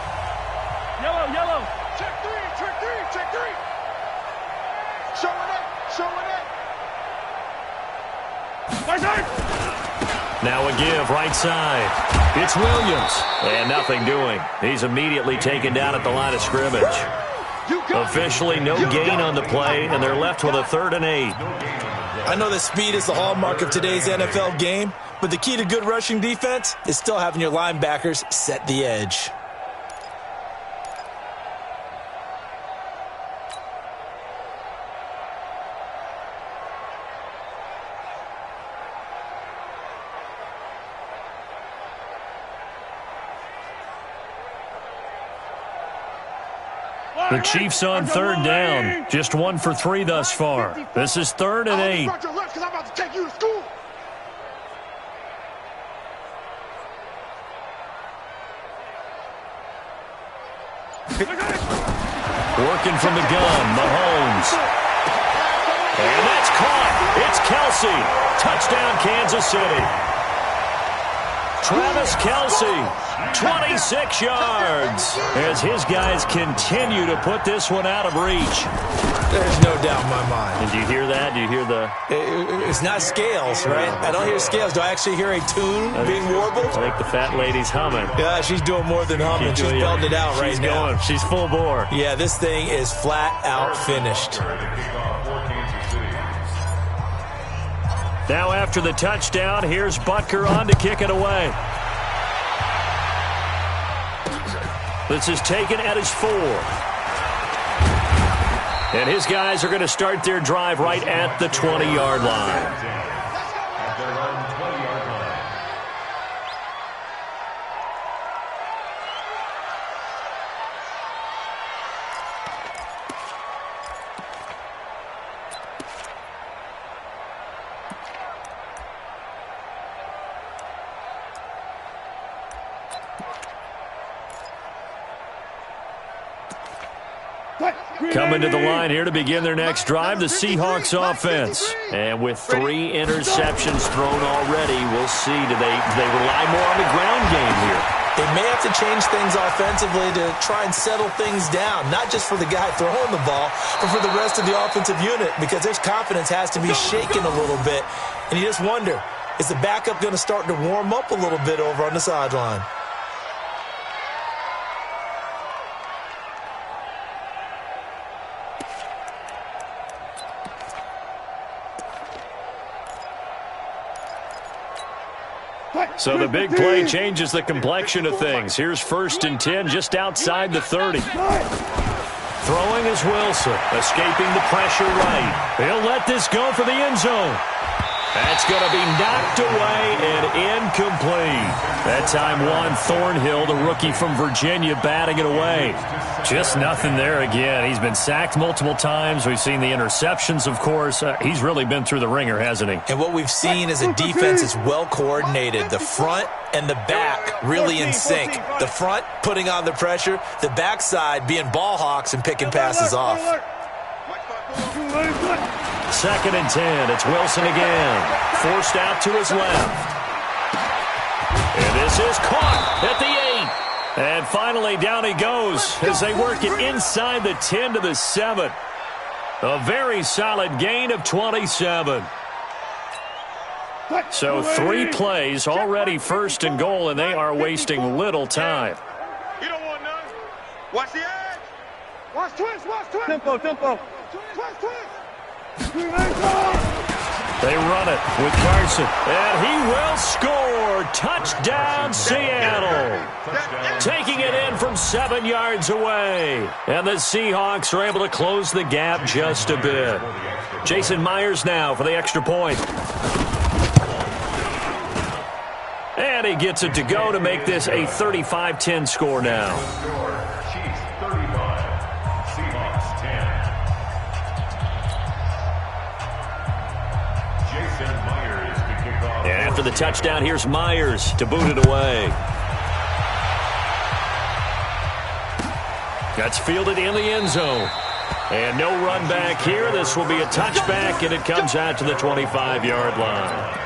Yellow, yellow. Check 3, check 3, check 3. Showing it, showing it. Right side. Now a give, right side. It's Williams. And nothing doing. He's immediately taken down at the line of scrimmage. Officially no gain on the play, and they're left with a 3rd and 8. I know that speed is the hallmark of today's NFL game, but the key to good rushing defense is still having your linebackers set the edge. The Chiefs on 3rd down. Just 1 for 3 thus far. This is 3rd and 8. I'm about to take you to school. Working from the gun, Mahomes. And that's caught. It's Kelsey. Touchdown, Kansas City. Travis Kelsey, 26 yards, as his guys continue to put this one out of reach. There's no doubt in my mind. Did you hear that? Do you hear the... It's not scales, right? I don't hear scales. Do I actually hear a tune being warbled? I think the fat lady's humming. Yeah, she's doing more than humming. She's belting it out right now. Going. She's full bore. Yeah, this thing is flat out finished. Now after the touchdown, here's Butker on to kick it away. This is taken at his 4. And his guys are going to start their drive right at the 20-yard line. Coming to the line here to begin their next drive, the Seahawks offense. And with 3 interceptions thrown already, we'll see. Do they rely more on the ground game here? They may have to change things offensively to try and settle things down, not just for the guy throwing the ball, but for the rest of the offensive unit, because their confidence has to be shaken a little bit. And you just wonder, is the backup going to start to warm up a little bit over on the sideline? So the big play changes the complexion of things. Here's 1st and 10 just outside the 30. Throwing is Wilson, escaping the pressure right. He'll let this go for the end zone. That's going to be knocked away and incomplete. That time Juan Thornhill, the rookie from Virginia, batting it away. Just nothing there again. He's been sacked multiple times. We've seen the interceptions, of course. He's really been through the ringer, hasn't he? And what we've seen is a defense that's well coordinated. The front and the back really in sync. The front putting on the pressure, the backside being ball hawks and picking passes off. 2nd and 10. It's Wilson again. Forced out to his left. And this is caught at the 8. And finally down he goes as they work it inside the 10 to the 7. A very solid gain of 27. So 3 plays already 1st and goal, and they are wasting little time. You don't want none. Watch the edge. Watch twist. Tempo. Twist. They run it with Carson, and he will score. Touchdown, Seattle. Taking it in from 7 yards away. And the Seahawks are able to close the gap just a bit. Jason Myers now for the extra point. And he gets it to go to make this a 35-10 score now. Chiefs 35, Seahawks 10. Jason Myers to kick off. And after the touchdown, here's Myers to boot it away. That's fielded in the end zone. And no run back here. This will be a touchback, and it comes out to the 25-yard line.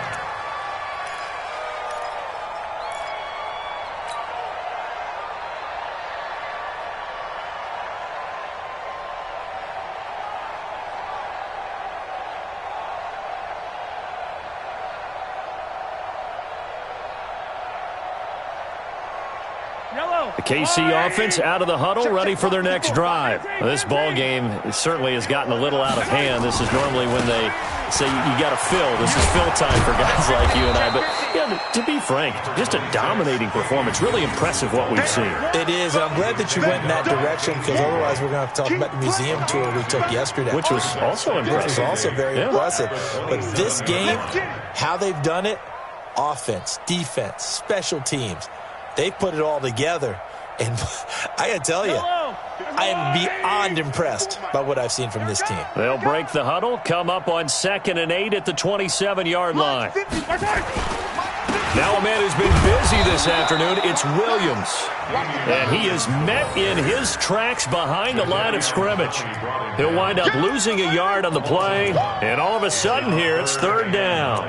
The KC offense out of the huddle, ready for their next drive. This ball game certainly has gotten a little out of hand. This is normally when they say you got to fill. This is fill time for guys like you and I. But yeah, to be frank, just a dominating performance. Really impressive what we've seen. It is. I'm glad that you went in that direction, because otherwise we're going to have to talk about the museum tour we took yesterday. Which was also impressive. Which was also very impressive. But this game, how they've done it, offense, defense, special teams, they put it all together. And I got to tell you, I am beyond impressed by what I've seen from this team. They'll break the huddle, come up on 2nd and 8 at the 27-yard line. Now a man who's been busy this afternoon, it's Williams. And he is met in his tracks behind the line of scrimmage. He'll wind up losing a yard on the play, and all of a sudden here, it's 3rd down.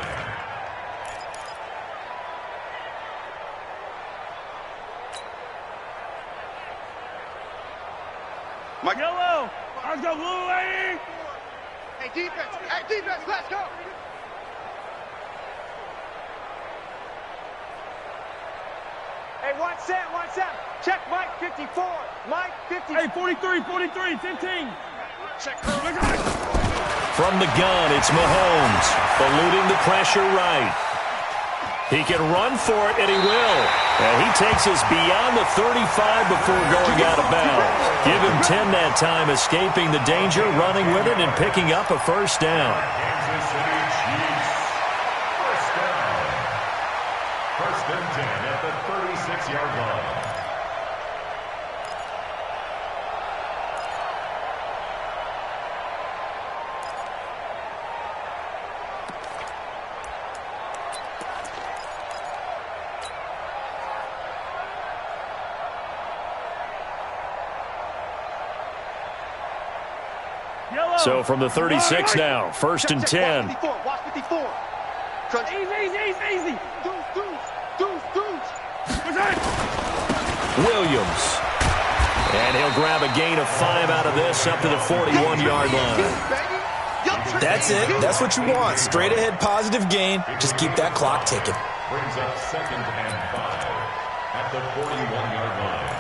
Yellow. Let's go, blue lady. Hey, defense, let's go. Hey, 1-7. Check Mike 54. Mike 50. Hey, 43, 15. Check. From the gun, it's Mahomes, eluding the pressure right. He can run for it, and he will. And he takes us beyond the 35 before going out of bounds. Give him 10 that time, escaping the danger, running with it, and picking up a 1st down. Kansas City Chiefs. 1st down. 1st and 10 at the 36-yard line. So from the 36 now, 1st and 10. Watch 54. Easy. Deuce. Williams. And he'll grab a gain of 5 out of this up to the 41-yard line. That's it. That's what you want. Straight ahead positive gain. Just keep that clock ticking. Brings up 2nd and 5 at the 41-yard line.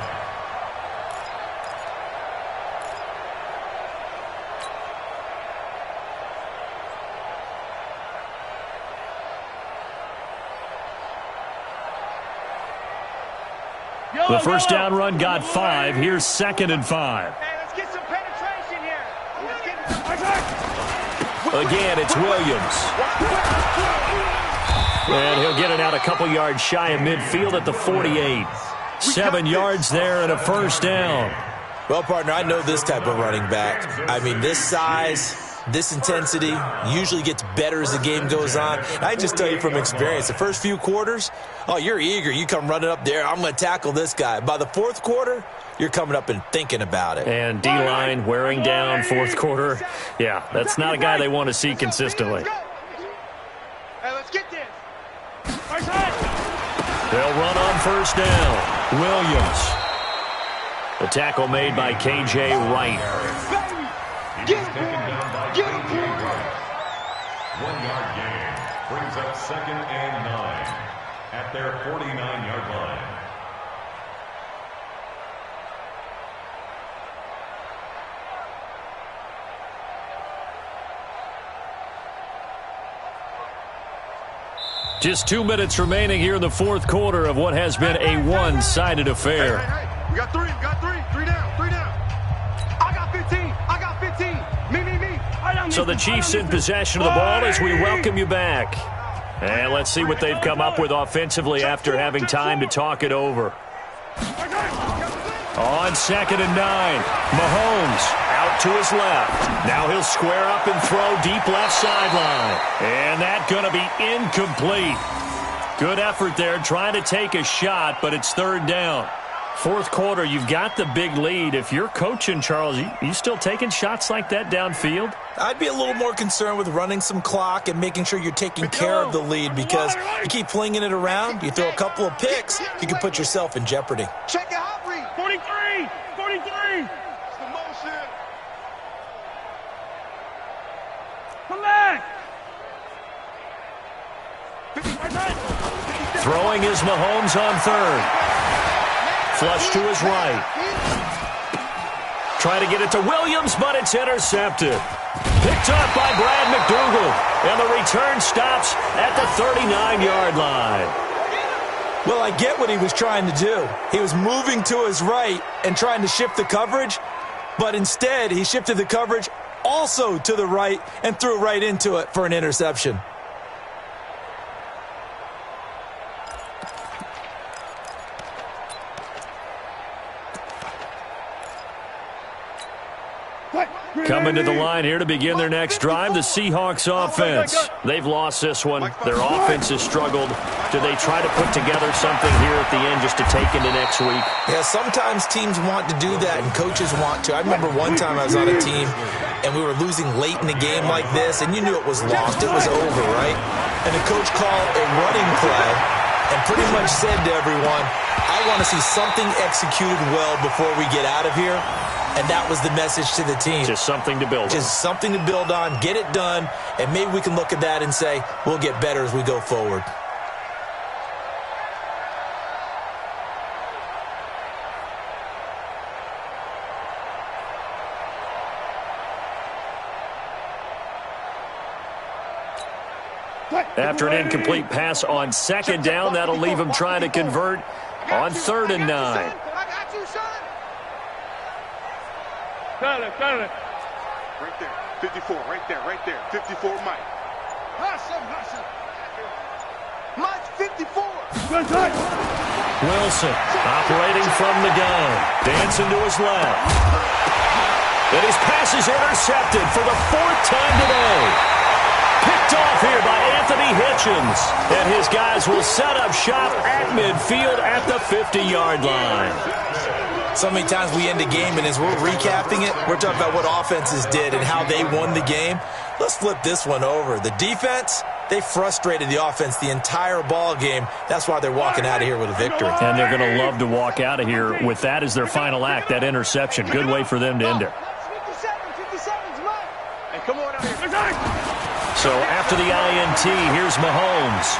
The first down run got 5. Here's 2nd and 5. Hey, let's get some penetration here. Again, it's Williams. And he'll get it out a couple yards shy of midfield at the 48. 7 yards there and a first down. Well, partner, I know this type of running back. I mean, this size, this intensity usually gets better as the game goes on. And I just tell you from experience, the first few quarters, oh, you're eager. You come running up there, I'm going to tackle this guy. By the fourth quarter, you're coming up and thinking about it. And D-line wearing down fourth quarter. Yeah, that's not a guy they want to see consistently. Hey, let's get this. They'll run on first down. Williams. The tackle made by K.J. Wright. He was taken down by K.J. Wright. 1-yard gain brings up 2nd and 9 at their 49-yard line. Just 2 minutes remaining here in the fourth quarter of what has been a one-sided affair. Hey, we got 3, Three down. I got 15. Me. So the Chiefs in possession of the ball as we welcome you back. And let's see what they've come up with offensively after having time to talk it over. On 2nd and 9, Mahomes out to his left. Now he'll square up and throw deep left sideline. And that's going to be incomplete. Good effort there trying to take a shot, but it's 3rd down. Fourth quarter, you've got the big lead. If you're coaching, Charles, you still taking shots like that downfield? I'd be a little more concerned with running some clock and making sure you're taking care of the lead, because you keep flinging it around, you throw a couple of picks, you can put yourself in jeopardy. Check it out, read. 43. It's the motion. Come back. Throwing is Mahomes on 3rd. Flush to his right. Try to get it to Williams, but it's intercepted. Picked up by Brad McDougal. And the return stops at the 39-yard line. Well, I get what he was trying to do. He was moving to his right and trying to shift the coverage, but instead he shifted the coverage also to the right and threw right into it for an interception. Coming to the line here to begin their next drive, the Seahawks offense. They've lost this one. Their offense has struggled. Do they try to put together something here at the end just to take into next week? Yeah, sometimes teams want to do that and coaches want to. I remember one time I was on a team and we were losing late in the game like this, and you knew it was lost. It was over, right? And the coach called a running play and pretty much said to everyone, I want to see something executed well before we get out of here. And that was the message to the team. Just something to build on. Just something to build on, get it done, and maybe we can look at that and say, we'll get better as we go forward. After an incomplete pass on 2nd down, that'll leave him trying to convert on 3rd and 9. I got you, son. Got it. Right there. 54, right there. 54, Mike. Hustle. Mike, 54. Wilson operating from the gun. Dancing to his left. And his pass is intercepted for the 4th time today. Picked off here by Anthony Hitchens. And his guys will set up shop at midfield at the 50-yard line. So many times we end a game, and as we're recapping it, we're talking about what offenses did and how they won the game. Let's flip this one over. The defense, they frustrated the offense the entire ball game. That's why they're walking out of here with a victory. And they're going to love to walk out of here with that as their final act, that interception. Good way for them to end it. 57's Mike. Hey, come on out here. So after the INT, here's Mahomes.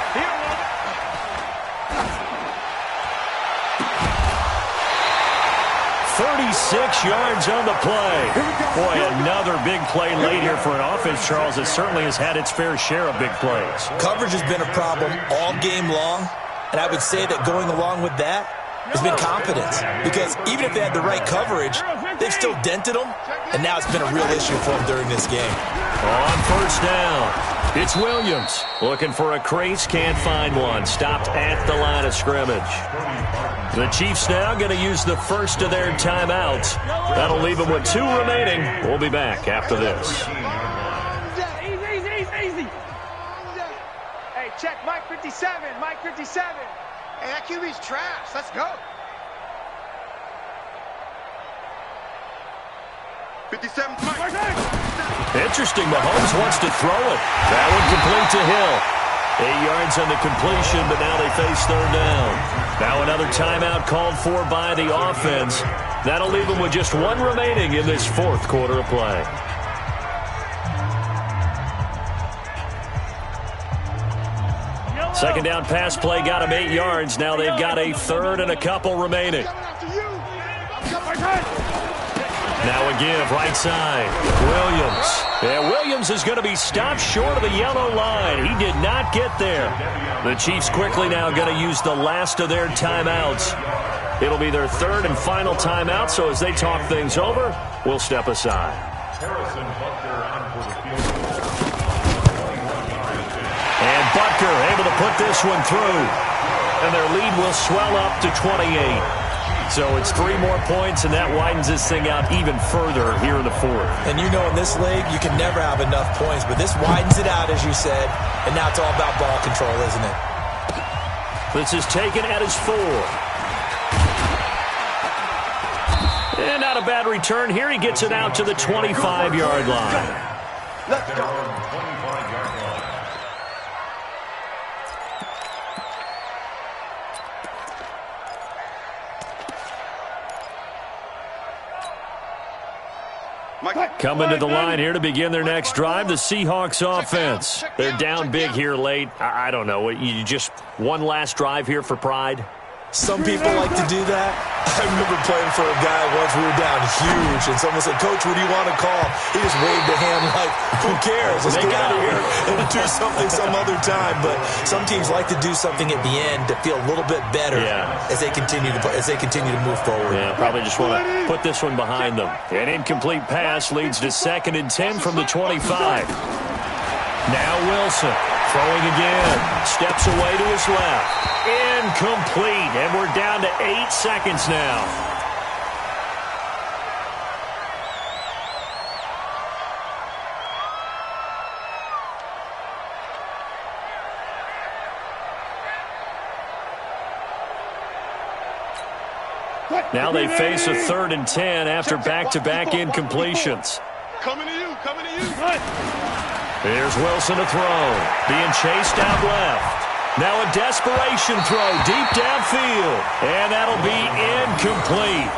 36 yards on the play. Boy, another big play late here for an offense, Charles, that certainly has had its fair share of big plays. Coverage has been a problem all game long, and I would say that going along with that, has been confidence. Because even if they had the right coverage, they've still dented them, and now it's been a real issue for them during this game. On first down, it's Williams. Looking for a crease, can't find one. Stopped at the line of scrimmage. The Chiefs now going to use the first of their timeouts. That'll leave them with 2 remaining. We'll be back after this. Easy. Hey, check Mike 57. Mike 57. Hey, that QB's trash. Let's go. 57. Interesting. Mahomes wants to throw it. That one complete to Hill. 8 yards on the completion, but now they face third down. Now another timeout called for by the offense. That'll leave them with just 1 remaining in this fourth quarter of play. Second down pass play got them 8 yards. Now they've got a third and a couple remaining. Now a give, right side. Williams. Yeah, Williams is going to be stopped short of the yellow line. He did not get there. The Chiefs quickly now going to use the last of their timeouts. It'll be their third and final timeout, so as they talk things over, we'll step aside. And Butker able to put this one through. And their lead will swell up to 28. So it's 3 more points, and that widens this thing out even further here in the fourth. And you know in this league, you can never have enough points, but this widens it out, as you said, and now it's all about ball control, isn't it? This is taken at his 4. And not a bad return here. He gets it out to the 25-yard line. Let's go. Coming to the line here to begin their next drive, the Seahawks offense. They're down big here late. I don't know. You just one last drive here for pride? Some people like to do that. I remember playing for a guy once. We were down huge, and someone said, "Coach, what do you want to call?" He just waved a hand like, "Who cares? Let's get out of here and do something some other time." But some teams like to do something at the end to feel a little bit better as they continue to move forward. Yeah, probably just want to put this one behind them. An incomplete pass leads to 2nd and 10 from the 25. Now Wilson throwing again. Steps away to his left. Incomplete, and we're down to 8 seconds now. Now they face a 3rd and 10 after back-to-back incompletions. Coming to you. Here's Wilson to throw. Being chased out left. Now a desperation throw deep downfield. And that'll be incomplete.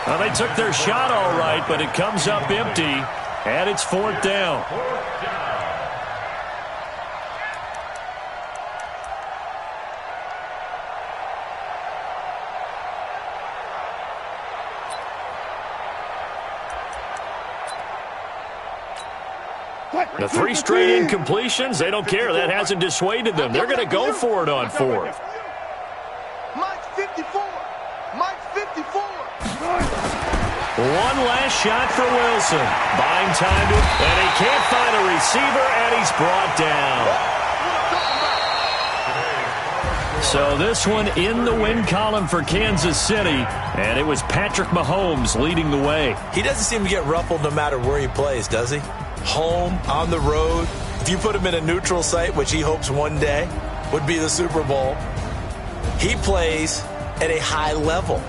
Well, they took their shot all right, but it comes up empty. And it's 4th down. The 3 straight incompletions, they don't care. That hasn't dissuaded them. They're going to go for it on 4th. Mike 54. One last shot for Wilson. Buying time to, and he can't find a receiver, and he's brought down. So this one in the win column for Kansas City, and it was Patrick Mahomes leading the way. He doesn't seem to get ruffled no matter where he plays, does he? Home, on the road. If you put him in a neutral site, which he hopes one day would be the Super Bowl, he plays at a high level.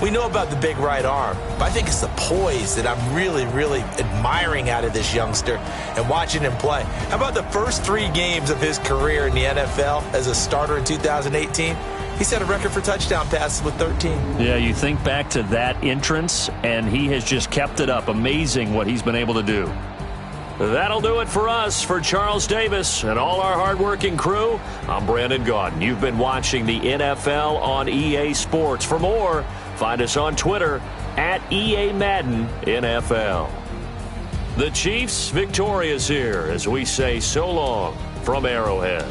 We know about the big right arm, but I think it's the poise that I'm really, really admiring out of this youngster and watching him play. How about the first 3 games of his career in the NFL as a starter in 2018? He set a record for touchdown passes with 13. Yeah, you think back to that entrance, and he has just kept it up. Amazing what he's been able to do. That'll do it for us. For Charles Davis and all our hardworking crew, I'm Brandon Gaudin. You've been watching the NFL on EA Sports. For more, find us on Twitter at EA Madden NFL. The Chiefs victorious here as we say so long from Arrowhead.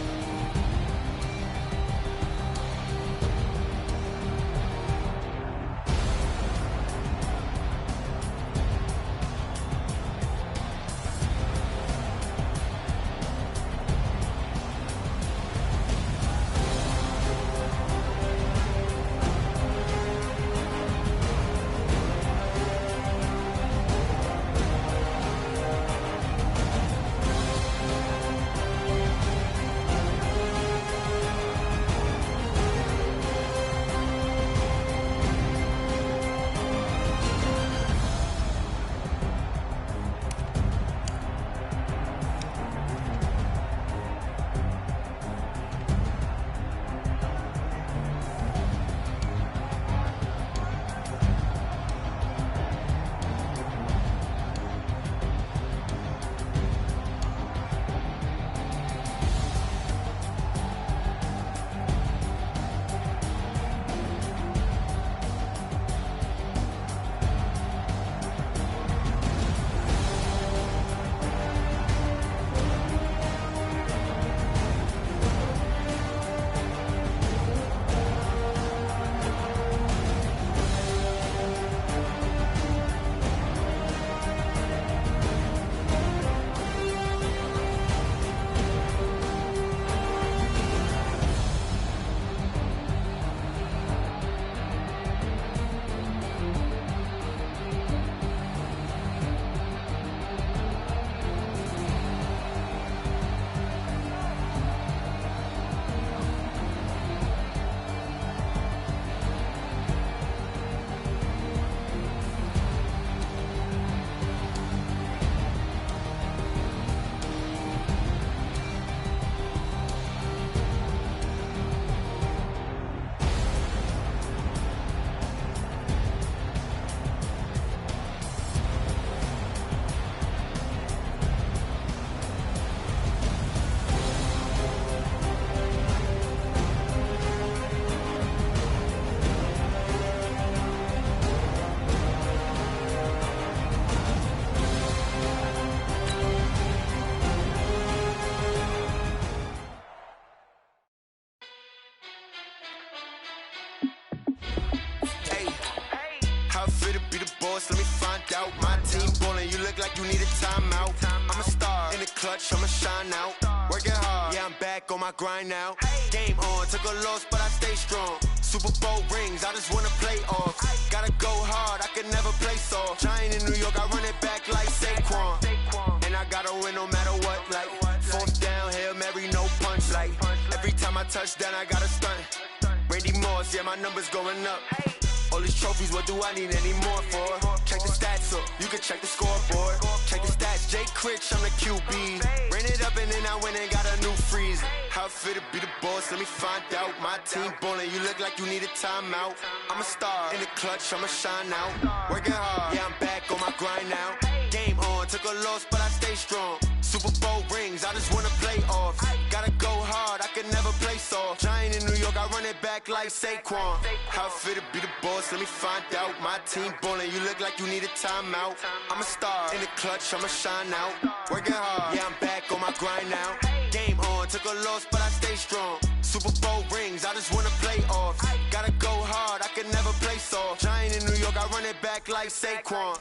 be the boss, let me find out. My team ballin', you look like you need a timeout. I'm a star, in the clutch, I'ma shine out. Working hard, yeah, I'm back on my grind now. Game on, took a loss, but I stay strong. Super Bowl rings, I just wanna play off. Gotta go hard, I can never play soft. Giant in New York, I run it back like Saquon. And I gotta win no matter what, like fourth down, Hail Mary, no punch. Like every time I touch down, I gotta stunt. Randy Moss, yeah, my numbers going up. All these trophies, what do I need any more for? Check the stats up, you can check the scoreboard. Check the stats, Jay Critch, I'm the QB. Ran it up and then I went and got a new freeze. How it feel to be the boss, let me find out. My team ballin', you look like you need a timeout. I'm a star, in the clutch, I'ma shine out. Working hard, yeah, I'm back on my grind now. Game on, took a loss, but I stay strong. Super Bowl rings, I just wanna play off. Gotta go hard, I can never play soft. Giant in New York, I run it back like Saquon. How it feel to be the boss, let me find out. My team ballin', you look like you need a timeout. I'm a star, in the clutch, I'ma shine out. Working hard, yeah, I'm back on my grind now. Game on, took a loss, but I stay strong. Super Bowl rings, I just wanna play off. Gotta go hard, I can never play soft. Giant in New York, I run it back like Saquon.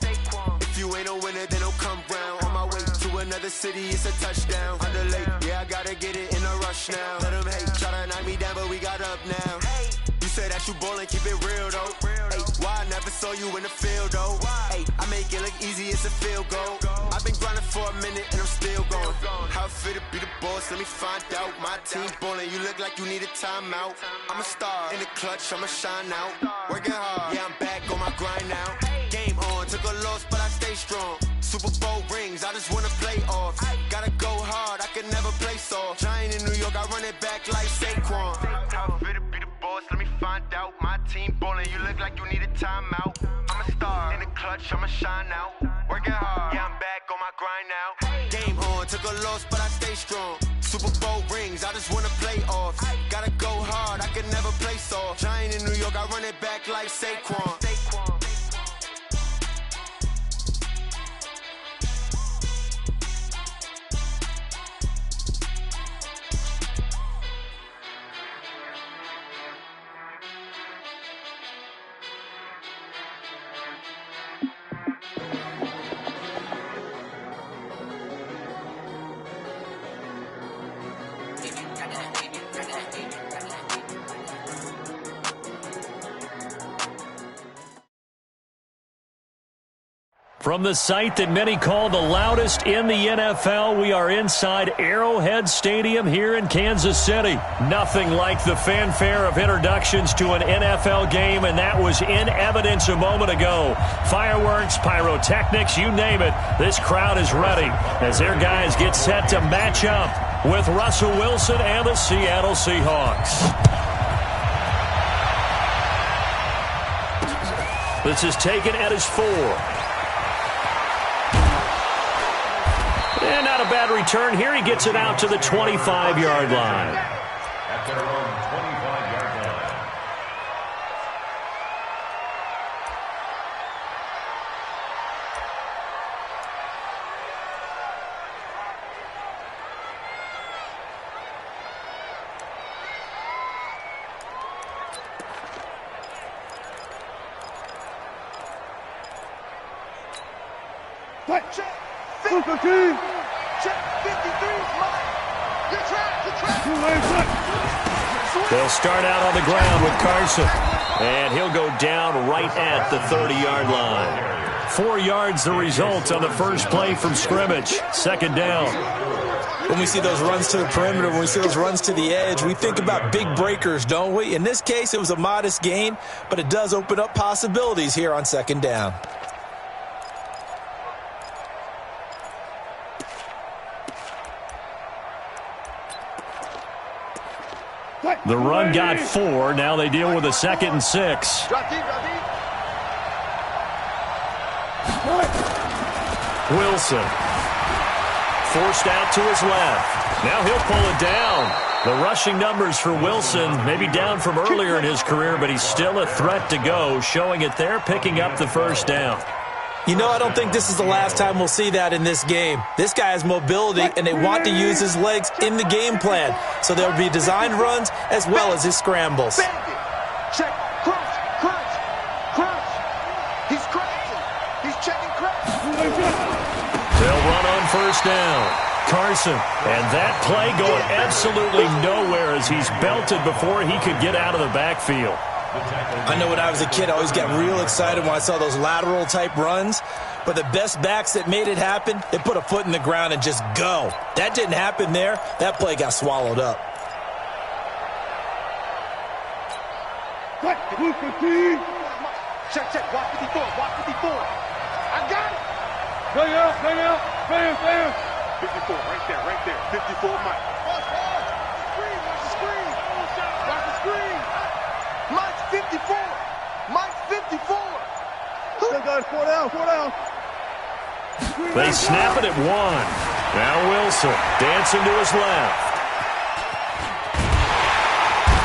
If you ain't a winner, then don't come round. On my way to another city, it's a touchdown. Underlay, yeah, I gotta get it in a rush now. Let them hate, try to knock me down, but we got up now. You say that you ballin', keep it real though. Hey, why I never saw you in the field though? Hey, I make it look easy, it's a field goal. I've been grinding for a minute and I'm still going. How it feel to be the boss, let me find out. My team ballin', you look like you need a timeout. I'm a star, in the clutch, I'ma shine out. Working hard, yeah, I'm back on my grind now. Game on, took a loss, but I stay strong. Super Bowl rings, I just wanna play off. Gotta go hard, I can never play soft. Giant in New York, I run it back like Saquon. How it feel to be the boss, let me find out. My team ballin', you look like you need a timeout. I'm a star, in the clutch, I'ma shine out. Working hard, yeah, I'm back on my grind now. Game on, took a loss, but I stay strong. Super Bowl rings, I just wanna play off. Gotta go hard, I can never play soft. Giant in New York, I run it back like Saquon. From the site that many call the loudest in the NFL, we are inside Arrowhead Stadium here in Kansas City. Nothing like the fanfare of introductions to an NFL game, and that was in evidence a moment ago. Fireworks, pyrotechnics, you name it. This crowd is ready as their guys get set to match up with Russell Wilson and the Seattle Seahawks. This is taken at his 4. And not a bad return here. He gets it out to the 25-yard line. At their own 25-yard line. They'll start out on the ground with Carson. And he'll go down right at the 30-yard line. 4 yards the result on the first play from scrimmage. Second down. When we see those runs to the perimeter, when we see those runs to the edge, we think about big breakers, don't we? In this case, it was a modest gain, but it does open up possibilities here on second down. The run got 4. Now they deal with a 2nd and 6. Wilson. Forced out to his left. Now he'll pull it down. The rushing numbers for Wilson maybe down from earlier in his career, but he's still a threat to go, showing it there, picking up the first down. You know, I don't think this is the last time we'll see that in this game. This guy has mobility, and they want to use his legs in the game plan. So there will be designed runs as well as his scrambles. Check, crunch. He's crazy. on first down. Carson. And that play going absolutely nowhere as he's belted before he could get out of the backfield. I know when I was a kid, I always got real excited when I saw those lateral type runs. But the best backs that made it happen, they put a foot in the ground and just go. That didn't happen there. That play got swallowed up. Check, check. Watch 54. Watch 54. I got it. Bam. 54, right there. 54, Mike. Watch the screen. Watch the screen. Mike's 54. Mike's 54. Still got 4 down. They snap it at 1. Now Wilson dancing to his left.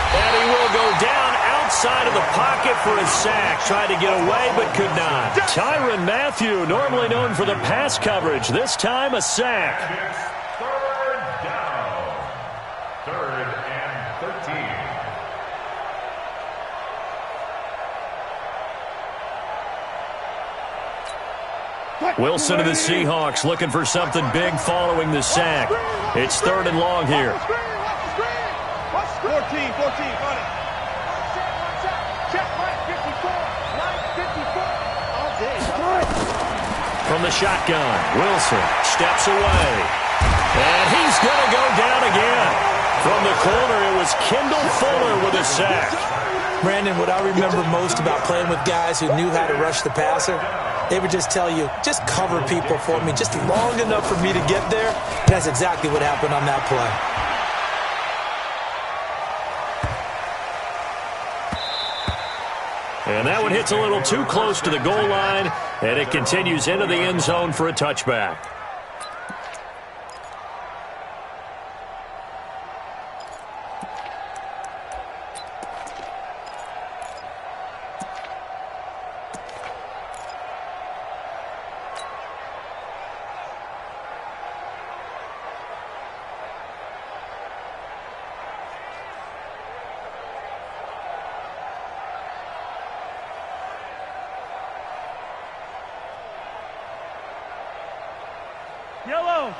And he will go down outside of the pocket for a sack. Tried to get away, but could not. Tyrann Mathieu, normally known for the pass coverage. This time, a sack. Third down. 3rd and 13. Wilson of the Seahawks looking for something big following the sack. It's 3rd and long here. 14, on it. Check, Mike 54. Mike 54. All day. From the shotgun, Wilson steps away. And he's going to go down again. From the corner, it was Kendall Fuller with a sack. Brandon, what I remember most about playing with guys who knew how to rush the passer, they would just tell you, just cover people for me, just long enough for me to get there. That's exactly what happened on that play. And that one hits a little too close to the goal line, and it continues into the end zone for a touchback.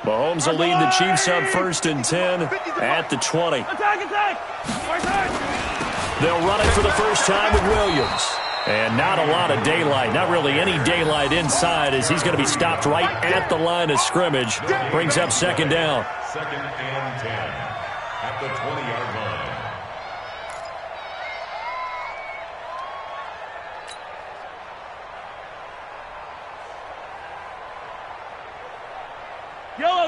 Mahomes will lead the Chiefs up 1st and 10 at the 20. They'll run it for the first time with Williams. And not a lot of daylight, not really any daylight inside as he's going to be stopped right at the line of scrimmage. Brings up 2nd down. 2nd and 10 at the 20-yard line.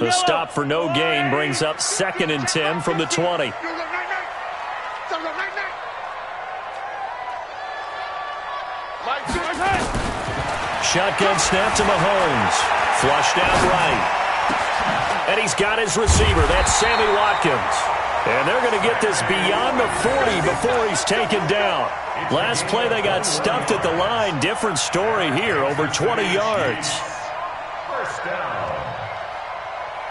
The stop for no gain brings up 2nd and 10 from the 20. Shotgun snap to Mahomes. Flushed out right. And he's got his receiver. That's Sammy Watkins. And they're going to get this beyond the 40 before he's taken down. Last play they got stuffed at the line. Different story here, over 20 yards. First down.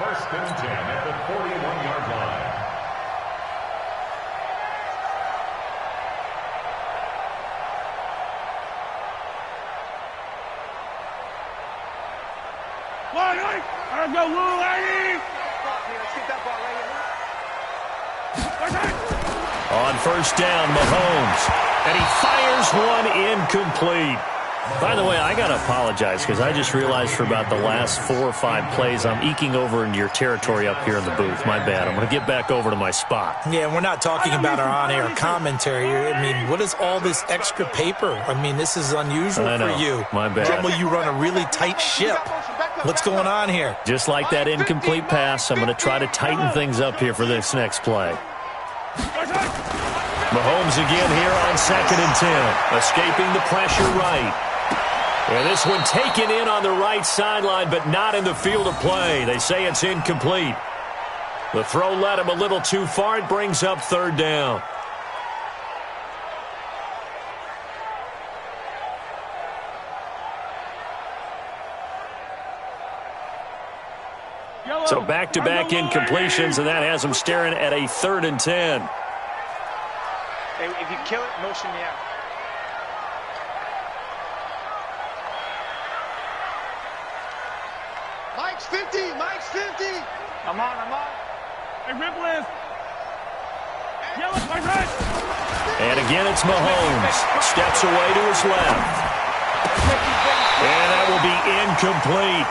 1st and 10 at the 41-yard line. Let's go, Lou, lady! On 1st down, Mahomes. And he fires one incomplete. By the way, I got to apologize because I just realized for about the last 4 or 5 plays, I'm eking over into your territory up here in the booth. My bad. I'm going to get back over to my spot. Yeah, we're not talking about our on-air commentary here. I mean, what is all this extra paper? I mean, this is unusual for you. My bad. Normally you run a really tight ship. What's going on here? Just like that incomplete pass, I'm going to try to tighten things up here for this next play. Mahomes again here on 2nd and 10. Escaping the pressure right. And this one taken in on the right sideline, but not in the field of play. They say it's incomplete. The throw led him a little too far. It brings up 3rd down. So back-to-back incompletions, and that has him staring at a 3rd and 10. Hey, if you kill it, motion me out. Mike's 50. Mike's 50. I'm on. Hey, Ripley. Yellow, my right. And again, it's Mahomes. Steps away to his left. And that will be incomplete.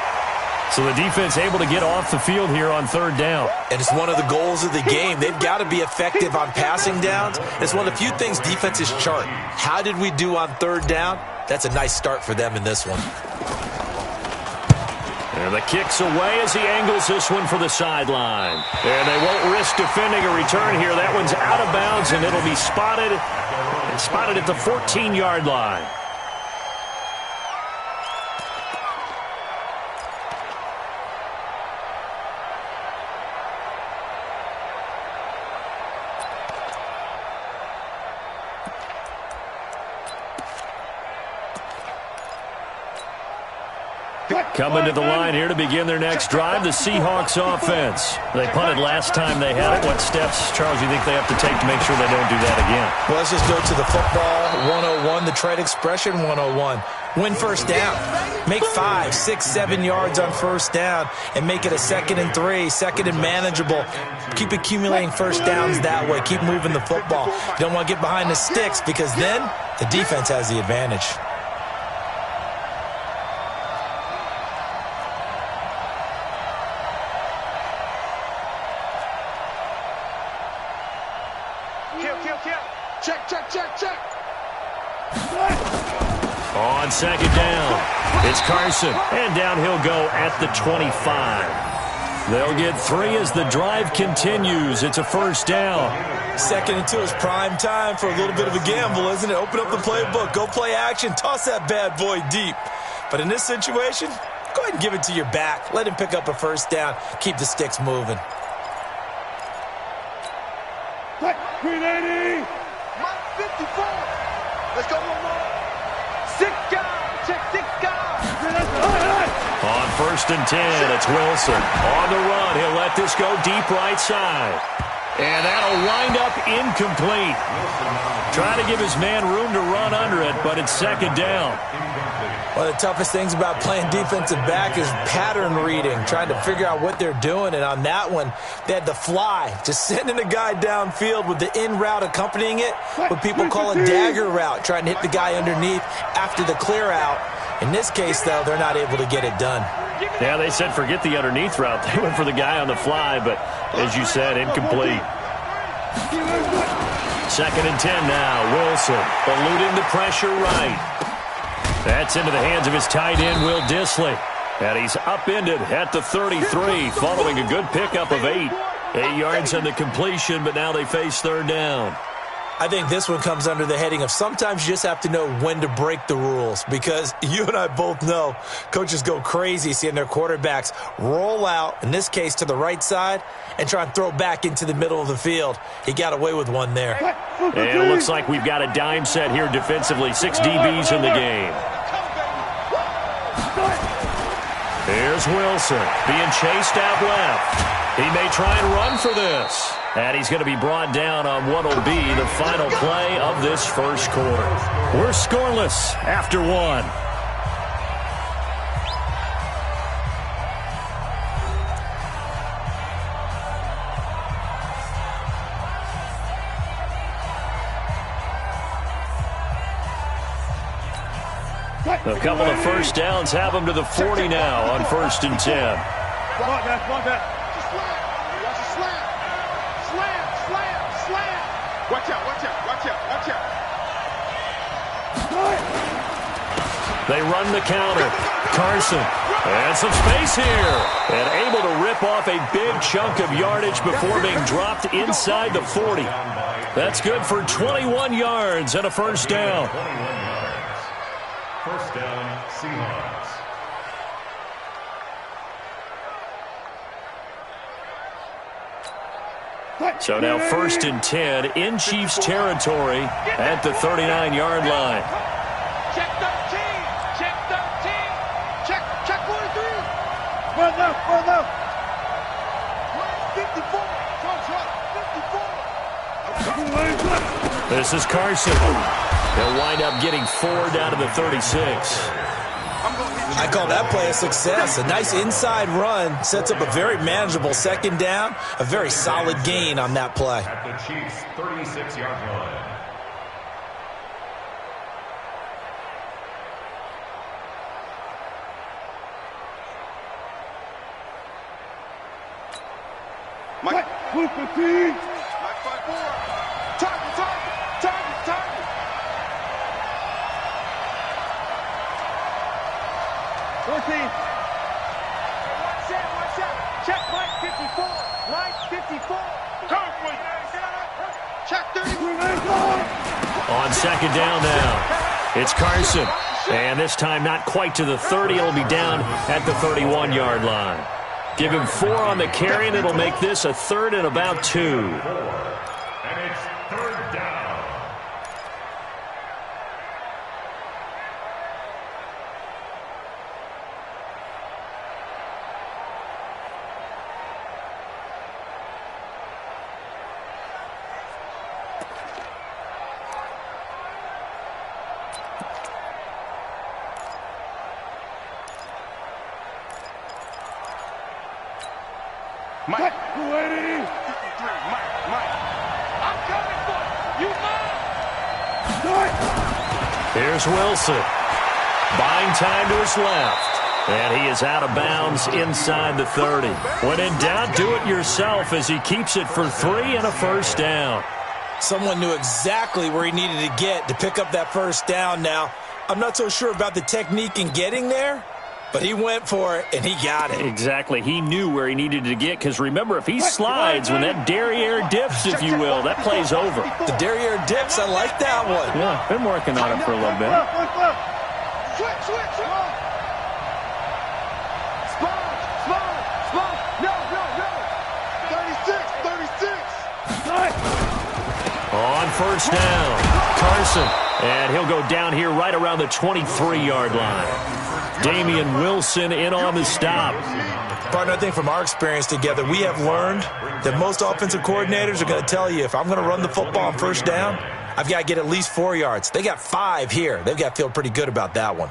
So the defense able to get off the field here on third down. And it's one of the goals of the game. They've got to be effective on passing downs. It's one of the few things defenses chart. How did we do on third down? That's a nice start for them in this one. And the kick's away as he angles this one for the sideline. And they won't risk defending a return here. That one's out of bounds, and it'll be spotted at the 14-yard line. Coming to the line here to begin their next drive, the Seahawks offense. They punted last time they had it. What steps, Charles, you think they have to take to make sure they don't do that again? Well, let's just go to the football 101, the trade expression 101. Win first down. Make 5, 6, 7 yards on first down and make it a 2nd and 3, 2nd and manageable. Keep accumulating first downs that way. Keep moving the football. You don't want to get behind the sticks because then the defense has the advantage. Check. On second down, it's Carson, and down he'll go at the 25. They'll get 3 as the drive continues. It's a first down. 2nd and 2 is prime time for a little bit of a gamble, isn't it? Open up the playbook, go play action, toss that bad boy deep. But in this situation, go ahead and give it to your back. Let him pick up a first down. Keep the sticks moving. 380. Mike 54. Let's go one more. 6 guys. Check 6 guys. On first and 10, it's Wilson. On the run, he'll let this go deep right side. And that'll wind up incomplete. Trying to give his man room to run under it, but it's second down. One of the toughest things about playing defensive back is pattern reading, trying to figure out what they're doing. And on that one, they had the fly, just sending a guy downfield with the in route accompanying it, what people call a dagger route, trying to hit the guy underneath after the clear out. In this case, though, they're not able to get it done. Yeah, they said forget the underneath route. They went for the guy on the fly, but as you said, incomplete. 2nd and 10 now. Wilson eluding the pressure right. That's into the hands of his tight end, Will Dissly. And he's upended at the 33, following a good pickup of 8. 8 yards on the completion, but now they face third down. I think this one comes under the heading of sometimes you just have to know when to break the rules, because you and I both know coaches go crazy seeing their quarterbacks roll out, in this case to the right side, and try and throw back into the middle of the field. He got away with one there. And it looks like we've got a dime set here defensively. 6 DBs in the game. Here's Wilson being chased out left. He may try and run for this. And he's going to be brought down on what will be the final play of this first quarter. We're scoreless after 1. A couple of first downs have them to the 40 now on 1st and 10. Come on, man. Watch a slam. Watch out. They run the counter. Carson. And some space here. And able to rip off a big chunk of yardage before being dropped inside the 40. That's good for 21 yards and a first down. First down, Seahawks. So now 1st and 10 in Chiefs territory at the 39-yard line. Check 13. Check 43. One left. 54. Front, 54. This is Carson. They'll wind up getting 4 down to the 36. I call that play a success. A nice inside run sets up a very manageable second down, a very solid gain on that play. At the Chiefs' 36-yard line. Mike, blue 15. Mike 5-4. Target, target, target, target. 14. Watch out. Check Mike 54. Mike 54. Come for you. Check 30. On second down now, it's Carson. And this time not quite to the 30. It'll be down at the 31-yard line. Give him 4 on the carry, and it'll make this a 3rd and about 2. And it's 3rd down. Mike, 280. 53, Mike. I'm coming for you. You mine. Here's Wilson. Buying time to his left. And he is out of bounds inside the 30. When in doubt, do it yourself as he keeps it for 3 and a first down. Someone knew exactly where he needed to get to pick up that first down now. I'm not so sure about the technique in getting there, but he went for it, and he got it. Exactly. He knew where he needed to get, because remember, if he slides, when that derriere dips, if you will, that play's over. The derriere dips, I like that one. Yeah, been working on it for a little bit. Switch. Spawn. No. 36. On first down, Carson. And he'll go down here right around the 23-yard line. Damian Wilson in on the stop. Partner, I think from our experience together, we have learned that most offensive coordinators are going to tell you, if I'm going to run the football on first down, I've got to get at least 4 yards. They got 5 here. They've got to feel pretty good about that one.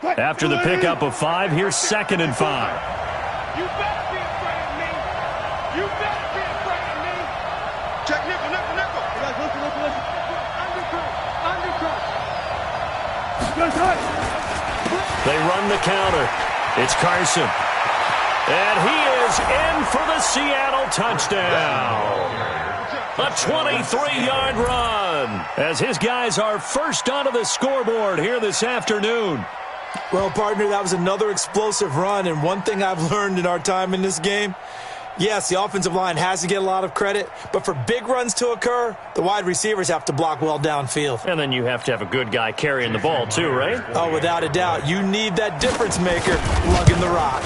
After the pickup of 5, here's 2nd and 5. You better be afraid of me. You better be afraid of me. Check nickel. Listen. Undercut. They run the counter. It's Carson. And he is in for the Seattle touchdown. A 23-yard run as his guys are first onto the scoreboard here this afternoon. Well, partner, that was another explosive run, and one thing I've learned in our time in this game, yes, the offensive line has to get a lot of credit, but for big runs to occur, the wide receivers have to block well downfield. And then you have to have a good guy carrying the ball too, right? Oh, without a doubt. You need that difference maker lugging the rock.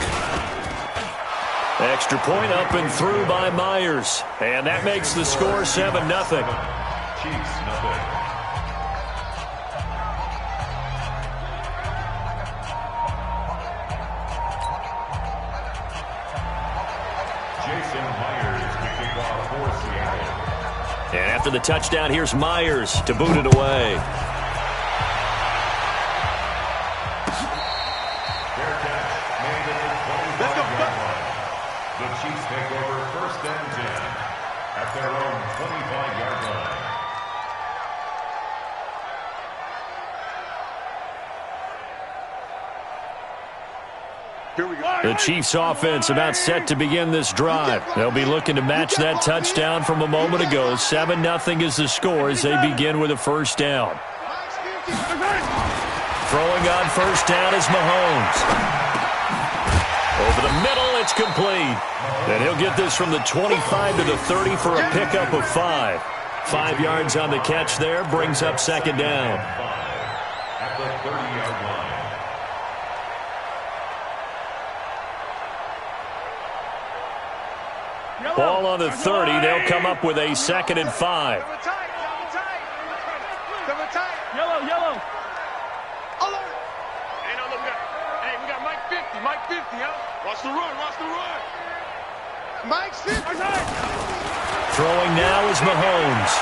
Extra point up and through by Myers. And that makes the score 7-0. Chiefs, nothing. And after the touchdown, here's Myers to boot it away. Fair catch made at the 25-yard line. The Chiefs take over 1st and 10 at their own 25-yard line. Here we go. The Chiefs offense about set to begin this drive. They'll be looking to match that touchdown from a moment ago. 7-0 is the score as they begin with a first down. Throwing on first down is Mahomes. Over the middle, it's complete. And he'll get this from the 25 to the 30 for a pickup of 5. 5 yards on the catch there, brings up second down. At the 30-yard line. Ball on the 30. They'll come up with a 2nd and 5. Double tight. Yellow. Alert. Hey, no, look, we got Mike 50, huh? Watch the run. Mike's 50. Throwing now is Mahomes.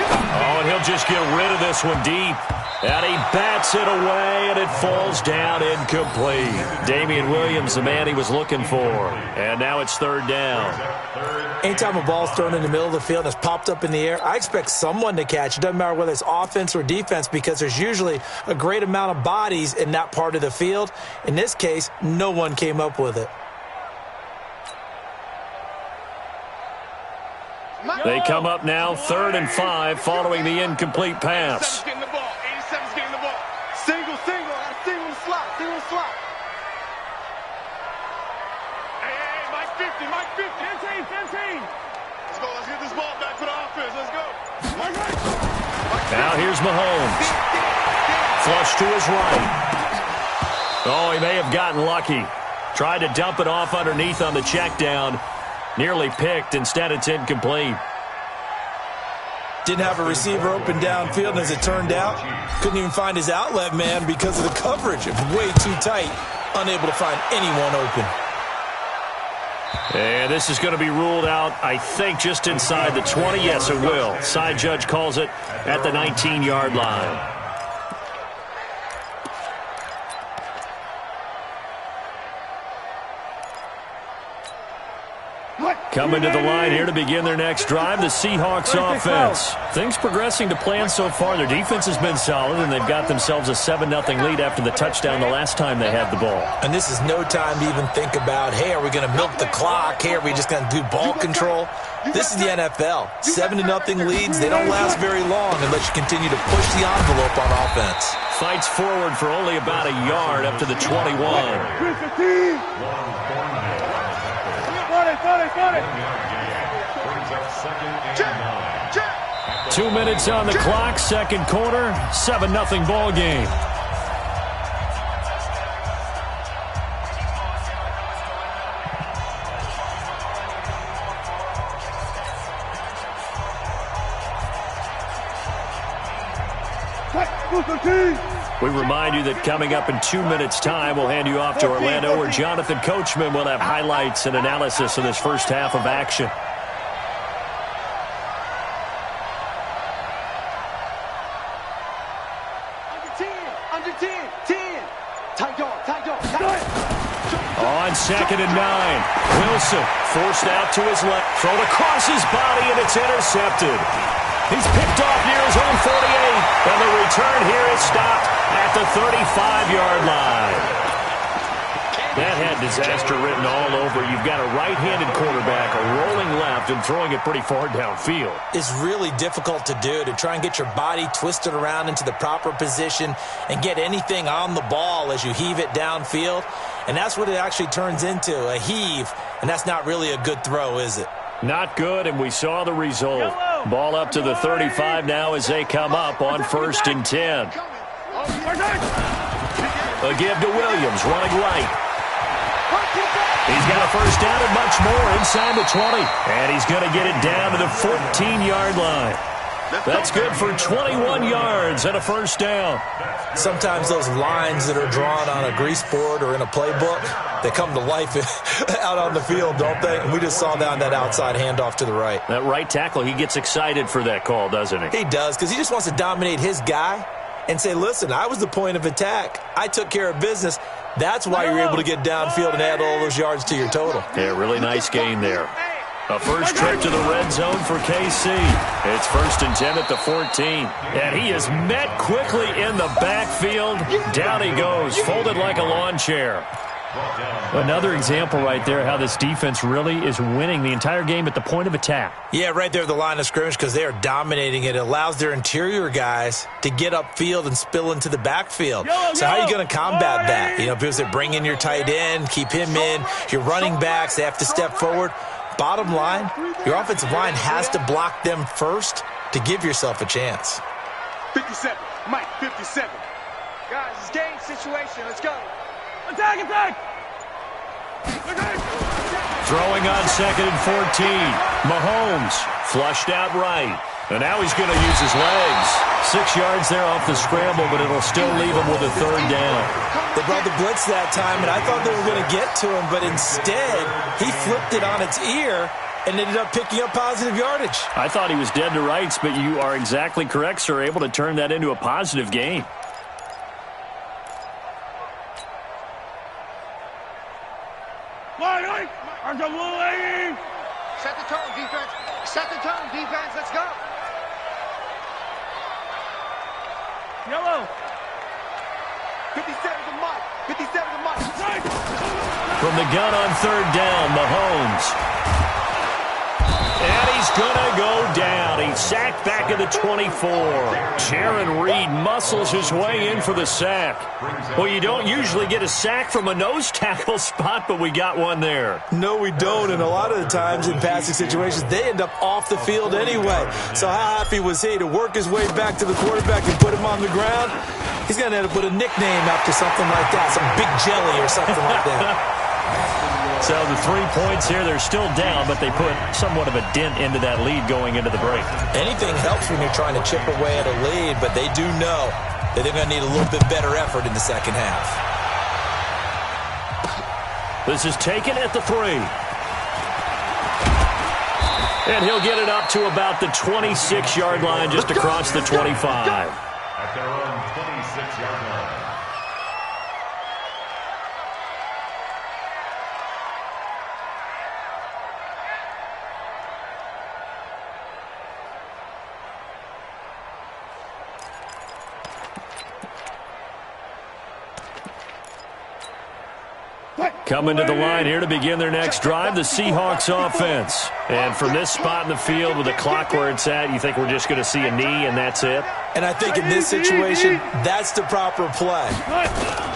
Oh, and he'll just get rid of this one deep. And he bats it away, and it falls down incomplete. Damian Williams, the man he was looking for. And now it's third down. Anytime a ball's thrown in the middle of the field and it's popped up in the air, I expect someone to catch. It doesn't matter whether it's offense or defense because there's usually a great amount of bodies in that part of the field. In this case, no one came up with it. They come up now 3rd and 5 following the incomplete pass. 87's getting the ball. 87's getting the ball. Single. Got a single slot. Hey, Mike 50. 15. Let's go. Let's get this ball back for the offense. Let's go. Now here's Mahomes. Flush to his right. Oh, he may have gotten lucky. Tried to dump it off underneath on the check down. Nearly picked. Instead, it's incomplete. Didn't have a receiver open downfield, and as it turned out, couldn't even find his outlet man because of the coverage. It was way too tight. Unable to find anyone open. And this is going to be ruled out, I think, just inside the 20. Yes, it will. Side judge calls it at the 19-yard line. Coming to the line here to begin their next drive, the Seahawks offense. Things progressing to plan so far. Their defense has been solid, and they've got themselves a 7-0 lead after the touchdown the last time they had the ball. And this is no time to even think about, hey, are we going to milk the clock? Hey, are we just going to do ball control? This is the NFL. 7-0 leads, they don't last very long unless you continue to push the envelope on offense. Fights forward for only about a yard up to the 21. Got it. 2 minutes on the clock, second quarter, 7-0 ball game. We remind you that coming up in 2 minutes' time, we'll hand you off to Orlando, where Jonathan Coachman will have highlights and analysis of this first half of action. Under 10. Tight dog. On 2nd and 9, Wilson forced out to his left, thrown across his body, and it's intercepted. He's picked off near his own 48, and the return here is stopped at the 35-yard line. That had disaster written all over. You've got a right-handed quarterback, a rolling left, and throwing it pretty far downfield. It's really difficult to do, to try and get your body twisted around into the proper position and get anything on the ball as you heave it downfield. And that's what it actually turns into, a heave. And that's not really a good throw, is it? Not good, and we saw the result. Ball up to the 35 now as they come up on 1st and 10. A give to Williams, running right. He's got a first down and much more inside the 20. And he's going to get it down to the 14-yard line. That's good for 21 yards and a first down. Sometimes those lines that are drawn on a grease board or in a playbook, they come to life out on the field, don't they? And we just saw that on that outside handoff to the right. That right tackle, he gets excited for that call, doesn't he? He does, because he just wants to dominate his guy and say, listen, I was the point of attack. I took care of business. That's why you're able to get downfield and add all those yards to your total. Yeah, really nice gain there. A first trip to the red zone for KC. It's 1st and 10 at the 14. And he is met quickly in the backfield. Down he goes, folded like a lawn chair. Another example right there how this defense really is winning the entire game at the point of attack. Yeah, right there at the line of scrimmage because they are dominating it. It allows their interior guys to get upfield and spill into the backfield. So how are you going to combat that? You know, because they bring in your tight end, keep him in. Your running backs, they have to step forward. Bottom line, your offensive line has to block them first to give yourself a chance. 57. Mike, 57. Guys, it's game situation. Let's go. Attack! Throwing on 2nd and 14. Mahomes flushed out right. And now he's going to use his legs. 6 yards there off the scramble, but it'll still leave him with a third down. They brought the blitz that time, and I thought they were going to get to him, but instead, he flipped it on its ear and ended up picking up positive yardage. I thought he was dead to rights, but you are exactly correct, sir. Able to turn that into a positive gain. Set the tone, defense. Set the tone, defense. Let's go. Yellow. 57 to Mike. 57 to Mike. From the gun on third down, Mahomes. And he's going to go down. He's sacked back at the 24. Jaron Reed muscles his way in for the sack. Well, you don't usually get a sack from a nose tackle spot, but we got one there. No, we don't, and a lot of the times in passing situations, they end up off the field anyway. So how happy was he to work his way back to the quarterback and put him on the ground? He's going to end up with a nickname after something like that, some Big Jelly or something like that. So the 3 points here, they're still down, but they put somewhat of a dent into that lead going into the break. Anything helps when you're trying to chip away at a lead, but they do know that they're going to need a little bit better effort in the second half. This is taken at the 3. And he'll get it up to about the 26-yard line, just across the 25. At their own 26-yard line. Coming to the line here to begin their next drive, the Seahawks offense. And from this spot in the field with the clock where it's at, you think we're just going to see a knee and that's it? And I think in this situation, that's the proper play.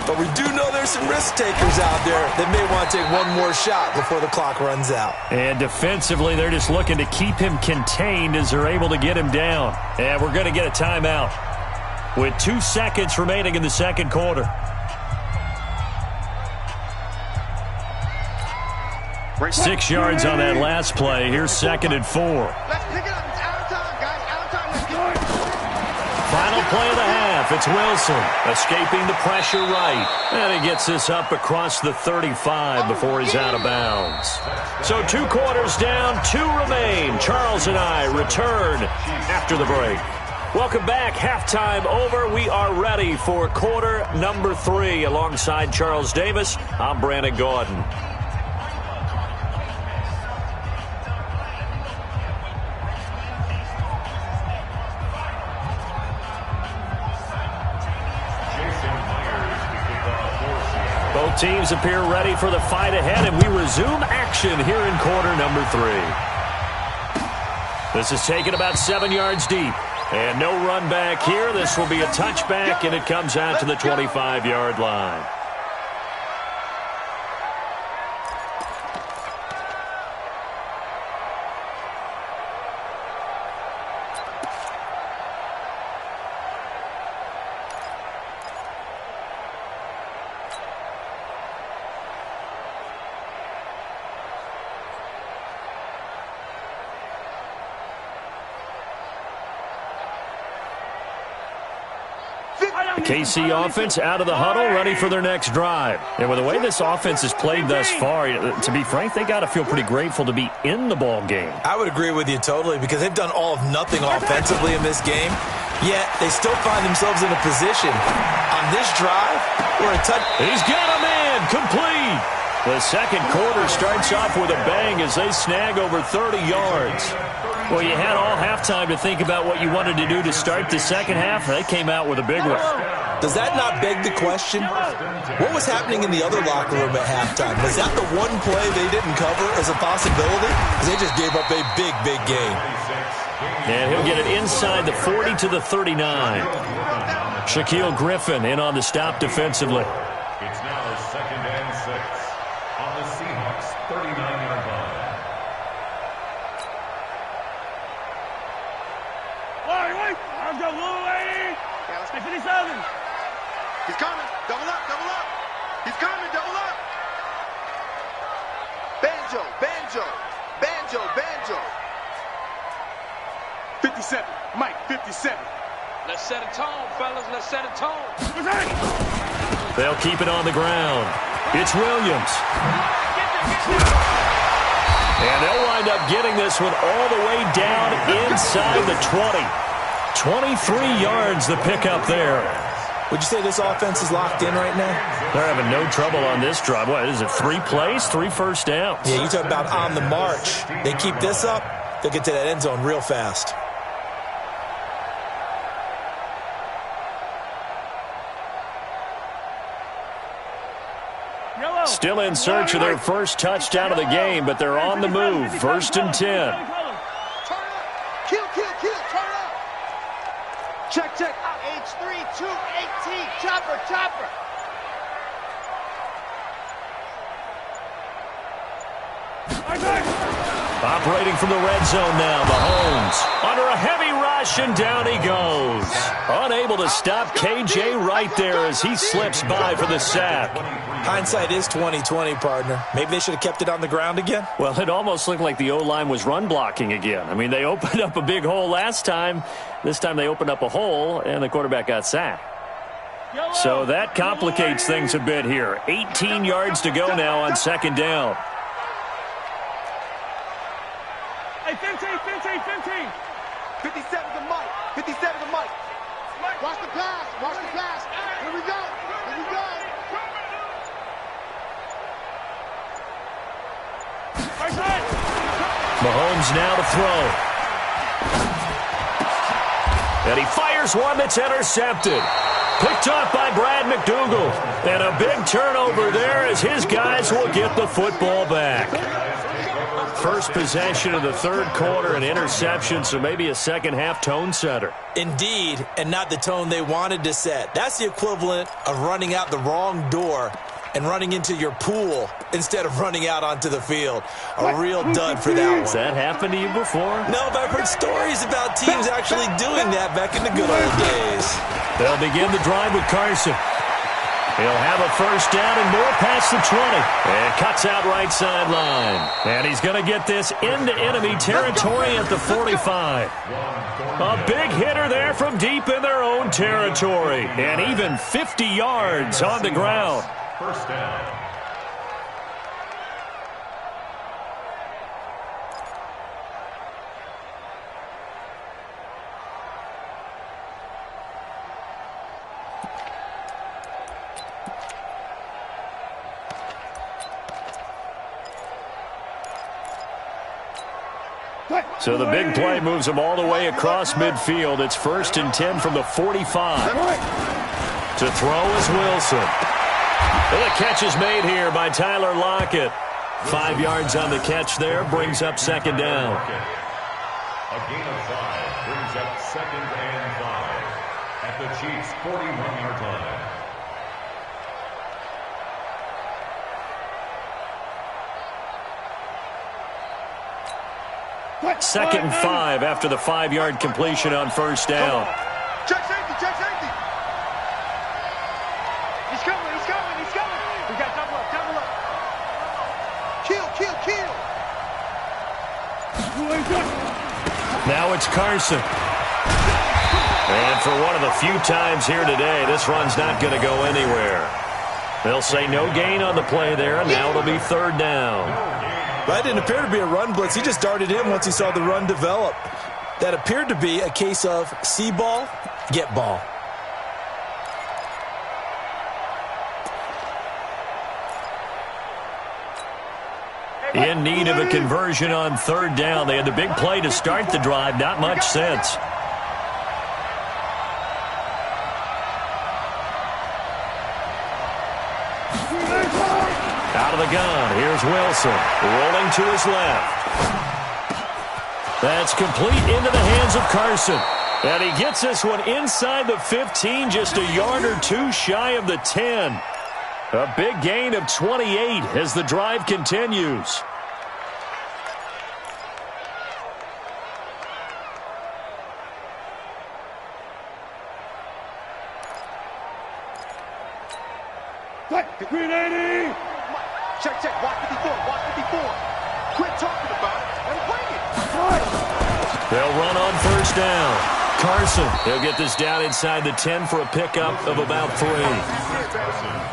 But we do know there's some risk takers out there that may want to take one more shot before the clock runs out. And defensively, they're just looking to keep him contained as they're able to get him down. And we're going to get a timeout with 2 seconds remaining in the second quarter. 6 yards on that last play. Here's 2nd and 4. Let's pick it up. It's out of time, guys. Out of time. Let's get it. Final play of the half. It's Wilson escaping the pressure right. And he gets this up across the 35 before he's out of bounds. So 2 quarters down, 2 remain. Charles and I return after the break. Welcome back. Halftime over. We are ready for quarter number 3. Alongside Charles Davis, I'm Brandon Gordon. Both teams appear ready for the fight ahead, and we resume action here in quarter number 3. This is taken about 7 yards deep. And no run back here. This will be a touchback, and it comes out to the 25-yard line. KC offense out of the huddle, ready for their next drive. And with the way this offense has played thus far, to be frank, they got to feel pretty grateful to be in the ball game. I would agree with you totally because they've done all of nothing offensively in this game, yet they still find themselves in a position on this drive where a touch. He's got a man, complete. The second quarter starts off with a bang as they snag over 30 yards. Well, you had all halftime to think about what you wanted to do to start the second half. They came out with a big one. Does that not beg the question? What was happening in the other locker room at halftime? Was that the one play they didn't cover as a possibility? Because they just gave up a big, big game. And he'll get it inside the 40 to the 39. Shaquille Griffin in on the stop defensively. It's now 2nd and 6 on the Seahawks 39-yard line. Yeah, let's 57. He's coming. Double up, double up. He's coming, double up. Banjo, banjo, banjo, banjo. 57. Mike, 57. Let's set a tone, fellas. Let's set a tone. They'll keep it on the ground. It's Williams. And they'll wind up getting this one all the way down inside the 20. 23 yards the pickup there. Would you say this offense is locked in right now? They're having no trouble on this drive. What is it, 3 plays, 3 first downs? Yeah, you talk about on the march. They keep this up, they'll get to that end zone real fast. Still in search of their first touchdown of the game, but they're on the move. 1st and 10. Turn up. Kill, turn up. Check. H3, 218. Chopper. Operating from the red zone now, Mahomes. Under a heavy rush, and down he goes. Unable to stop KJ right there as he slips by for the sack. Hindsight is 20/20, partner. Maybe they should have kept it on the ground again. Well, it almost looked like the O-line was run blocking again. I mean, they opened up a big hole last time. This time they opened up a hole, and the quarterback got sacked. So that complicates things a bit here. 18 yards to go now on 2nd down. Hey, 15. 57 to Mike. Watch the pass. Here we go. Mahomes now to throw. And he fires one that's intercepted. Picked off by Brad McDougal. And a big turnover there as his guys will get the football back. First possession of the 3rd quarter, an interception, so maybe a second-half tone setter. Indeed, and not the tone they wanted to set. That's the equivalent of running out the wrong door and running into your pool instead of running out onto the field. A real dud for that one. Has that happened to you before? No, but I've heard stories about teams actually doing that back in the good old days. They'll begin the drive with Carson. He'll have a first down and more past the 20. And cuts out right sideline. And he's going to get this into enemy territory at the 45. A big hitter there from deep in their own territory. And even 50 yards on the ground. First down. So the big play moves them all the way across midfield. It's 1st and 10 from the 45. To throw is Wilson. And the catch is made here by Tyler Lockett. 5 yards on the catch there, brings up 2nd down. A gain of 5 brings up 2nd and 5 at the Chiefs' 41-yard line. Second and 5 after the 5-yard completion on 1st down. Check safety. He's coming. We got double up. Kill. Now it's Carson. And for one of the few times here today, this run's not going to go anywhere. They'll say no gain on the play there, and now it'll be 3rd down. That didn't appear to be a run blitz. He just darted in once he saw the run develop. That appeared to be a case of see ball, get ball. In need of a conversion on 3rd down. They had the big play to start the drive. Not much sense. Out of the gun, here's Wilson, rolling to his left. That's complete into the hands of Carson. And he gets this one inside the 15, just a yard or two shy of the 10. A big gain of 28 as the drive continues. Green 80. Check. Watch 54. Quit talking about it and bring it. They'll run on 1st down. Carson. He'll get this down inside the 10 for a pickup of about 3.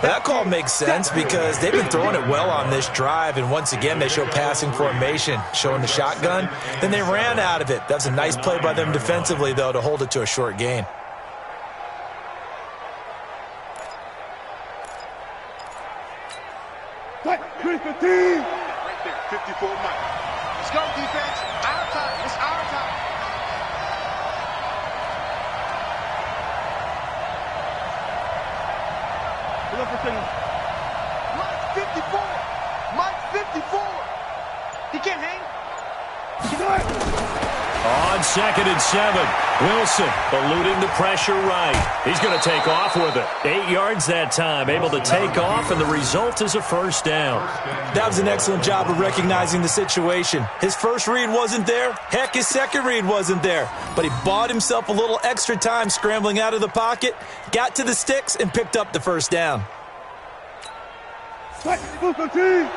That call makes sense because they've been throwing it well on this drive, and once again they show passing formation, showing the shotgun. Then they ran out of it. That's a nice play by them defensively, though, to hold it to a short gain. Right there, 54 Mike. Let's go, defense. Our time. It's our time. Mike 54. Mike 54. He can't hang. On 2nd and 7, Wilson eluding the pressure right. He's going to take off with it. 8 yards that time, able to take off, and the result is a first down. That was an excellent job of recognizing the situation. His first read wasn't there. Heck, his second read wasn't there. But he bought himself a little extra time scrambling out of the pocket, got to the sticks, and picked up the first down. Check 53. You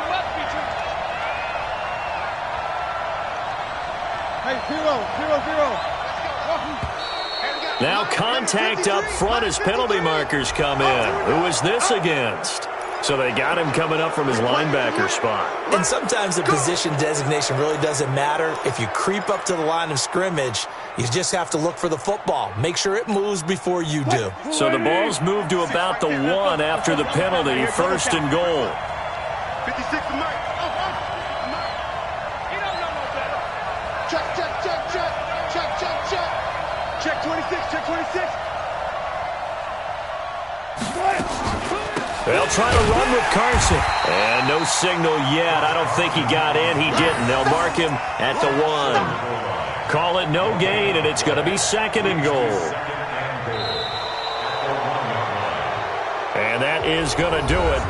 must be true. Hey, 0-0-0. Now contact up front as penalty markers come in. Who is this against? So they got him coming up from his linebacker spot. And sometimes the position designation really doesn't matter. If you creep up to the line of scrimmage, you just have to look for the football. Make sure it moves before you do. So the ball's moved to about the 1 after the penalty, 1st and goal. 56 to Mike. You don't know no better. Check. Check 26, check 26. They'll try to run with Carson. And no signal yet. I don't think he got in. He didn't. They'll mark him at the 1. Call it no gain, and it's going to be 2nd and goal. And that is going to do it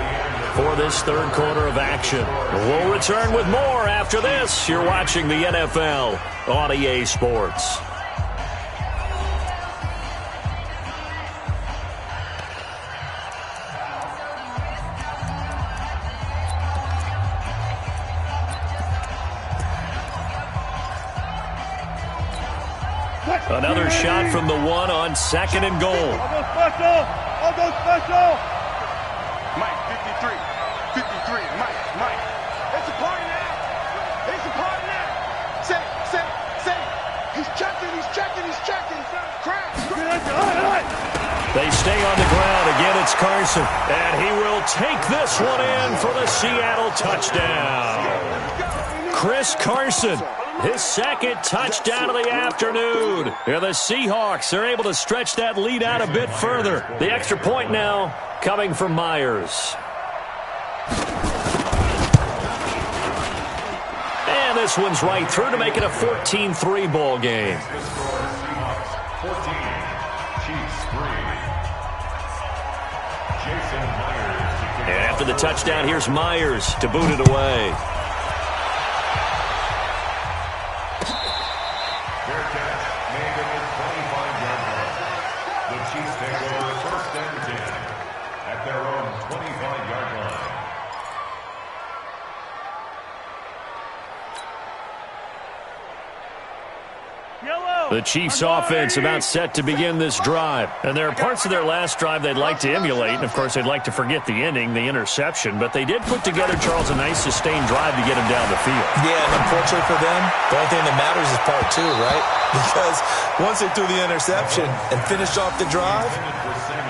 for this third quarter of action. We'll return with more after this. You're watching the NFL on EA Sports. Another shot from the 1 on 2nd and goal. I'll go special. Mike, 53. 53. Mike. It's a party now. Say. He's checking. Crash. They stay on the ground. Again, it's Carson. And he will take this one in for the Seattle touchdown. Chris Carson. His 2nd touchdown of the afternoon. Here the Seahawks are able to stretch that lead out a bit further. The extra point now coming from Myers. And this one's right through to make it a 14-3 ball game. 14, Chiefs 3. Jason Myers. And after the touchdown, here's Myers to boot it away. The Chiefs offense about set to begin this drive. And there are parts of their last drive they'd like to emulate. And, of course, they'd like to forget the ending, the interception. But they did put together, Charles, a nice sustained drive to get him down the field. Yeah, and unfortunately for them, the only thing that matters is part 2, right? Because once they threw the interception and finished off the drive,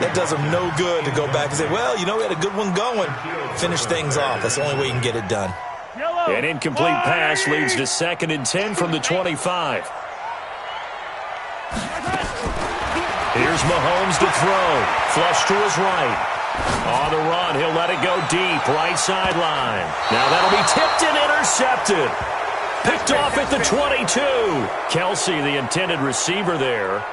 that does them no good to go back and say, well, we had a good one going. Finish things off. That's the only way you can get it done. An incomplete pass leads to 2nd and 10 from the 25. Here's Mahomes to throw. Flush to his right. On the run, he'll let it go deep. Right sideline. Now that'll be tipped and intercepted. Picked off at the 22. Kelsey, the intended receiver there.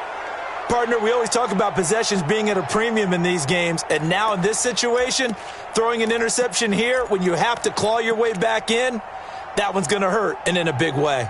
Partner, we always talk about possessions being at a premium in these games. And now in this situation, throwing an interception here when you have to claw your way back in, that one's going to hurt, and in a big way.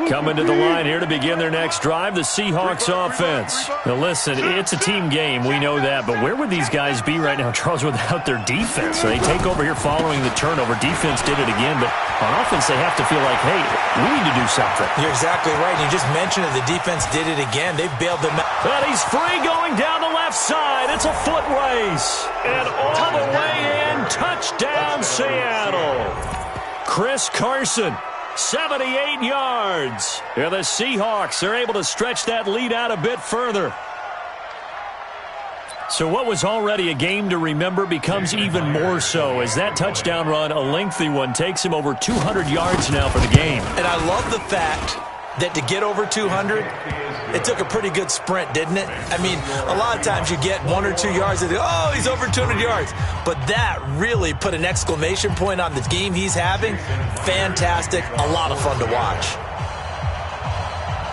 Coming to the line here to begin their next drive, the Seahawks offense. Now listen, it's a team game, we know that, but where would these guys be right now, Charles, without their defense? So they take over here following the turnover. Defense did it again, but on offense they have to feel like, hey, we need to do something. You're exactly right. You just mentioned it. The defense did it again. They bailed them out. And he's free going down the left side. It's a foot race. And all the way in, touchdown Seattle. Chris Carson, 78 yards. And the Seahawks are able to stretch that lead out a bit further. So what was already a game to remember becomes even more so as that touchdown run, a lengthy one, takes him over 200 yards now for the game. And I love the fact that to get over 200, it took a pretty good sprint, didn't it? I mean, a lot of times you get 1 or 2 yards and oh, he's over 200 yards. But that really put an exclamation point on the game he's having. Fantastic. A lot of fun to watch.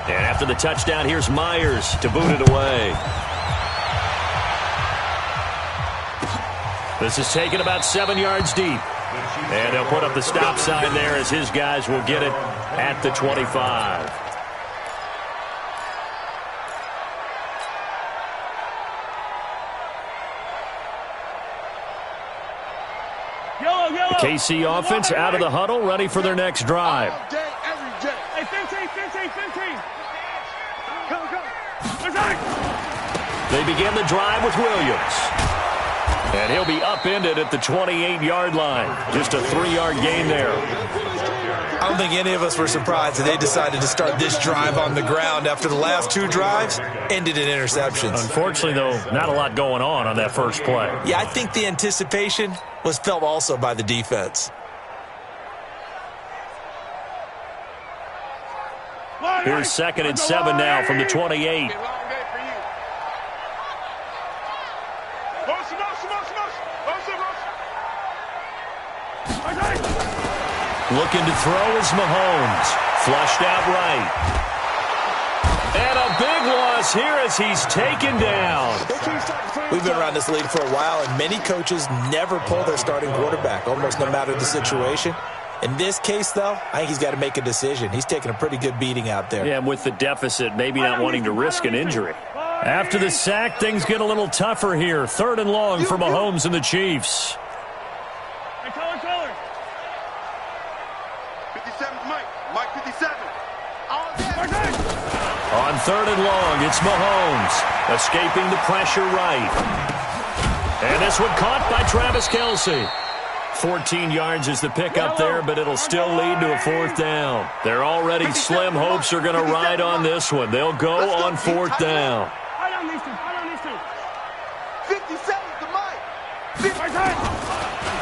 And after the touchdown, here's Myers to boot it away. This is taken about 7 yards deep. And they'll put up the stop sign there as his guys will get it at the 25. The KC offense out of the huddle, ready for their next drive. Hey, 15. Come. They begin the drive with Williams. And he'll be upended at the 28-yard line. Just a 3-yard gain there. I don't think any of us were surprised that they decided to start this drive on the ground after the last 2 drives ended in interceptions. Unfortunately, though, not a lot going on that first play. Yeah, I think the anticipation was felt also by the defense. Here's 2nd and 7 now from the 28. Looking to throw is Mahomes. Flushed out right. And a big loss here as he's taken down. We've been around this league for a while, and many coaches never pull their starting quarterback, almost no matter the situation. In this case, though, I think he's got to make a decision. He's taking a pretty good beating out there. Yeah, and with the deficit, maybe not wanting to risk an injury. After the sack, things get a little tougher here. 3rd and long for Mahomes and the Chiefs. 57's Mike 57. On 3rd and long, it's Mahomes. Escaping the pressure right. And this one caught by Travis Kelce. 14 yards is the pickup there, but it'll still lead to a 4th down. They're already slim hopes are going to ride on this one. They'll go on 4th down. 57's the Mike.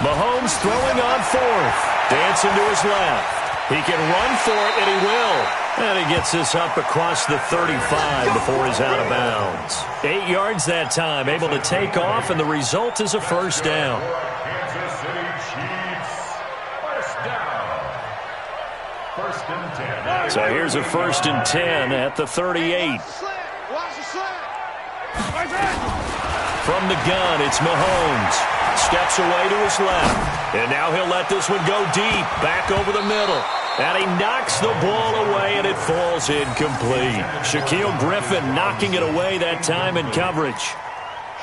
Mahomes throwing on 4th. Dancing to his left. He can run for it, and he will. And he gets this up across the 35 before he's out of bounds. 8 yards that time, able to take off, and the result is a 1st down. Kansas City Chiefs, 1st down. 1st and 10. So here's a 1st and 10 at the 38. From the gun, it's Mahomes. Steps away to his left. And now he'll let this one go deep, back over the middle. And he knocks the ball away, and it falls incomplete. Shaquille Griffin knocking it away that time in coverage.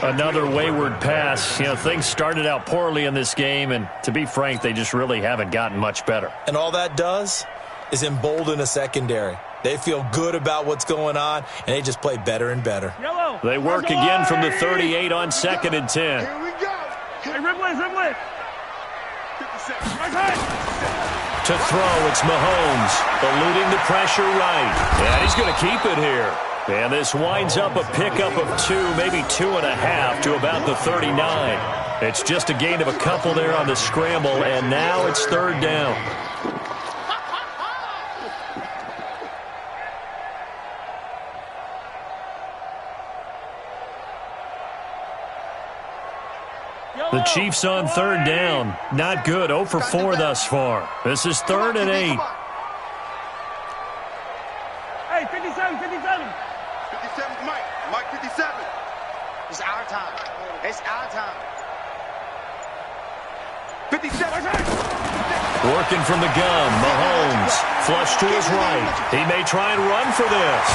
Another wayward pass. You know, things started out poorly in this game, and to be frank, they just really haven't gotten much better. And all that does is embolden a secondary. They feel good about what's going on, and they just play better and better. They work again from the 38 on 2nd and 10. Here we go. Hey, ribble it. 57. To throw, it's Mahomes, eluding the pressure right. And he's going to keep it here. And this winds up a pickup of 2, maybe 2.5 to about the 39. It's just a gain of a couple there on the scramble, and now it's 3rd down. The Chiefs on 3rd down. Not good. 0 for 4 thus far. This is 3rd and 8. Hey, 57. 57's Mike 57. It's our time. It's our time. 57. Working from the gun, Mahomes. Flush to his right. He may try and run for this.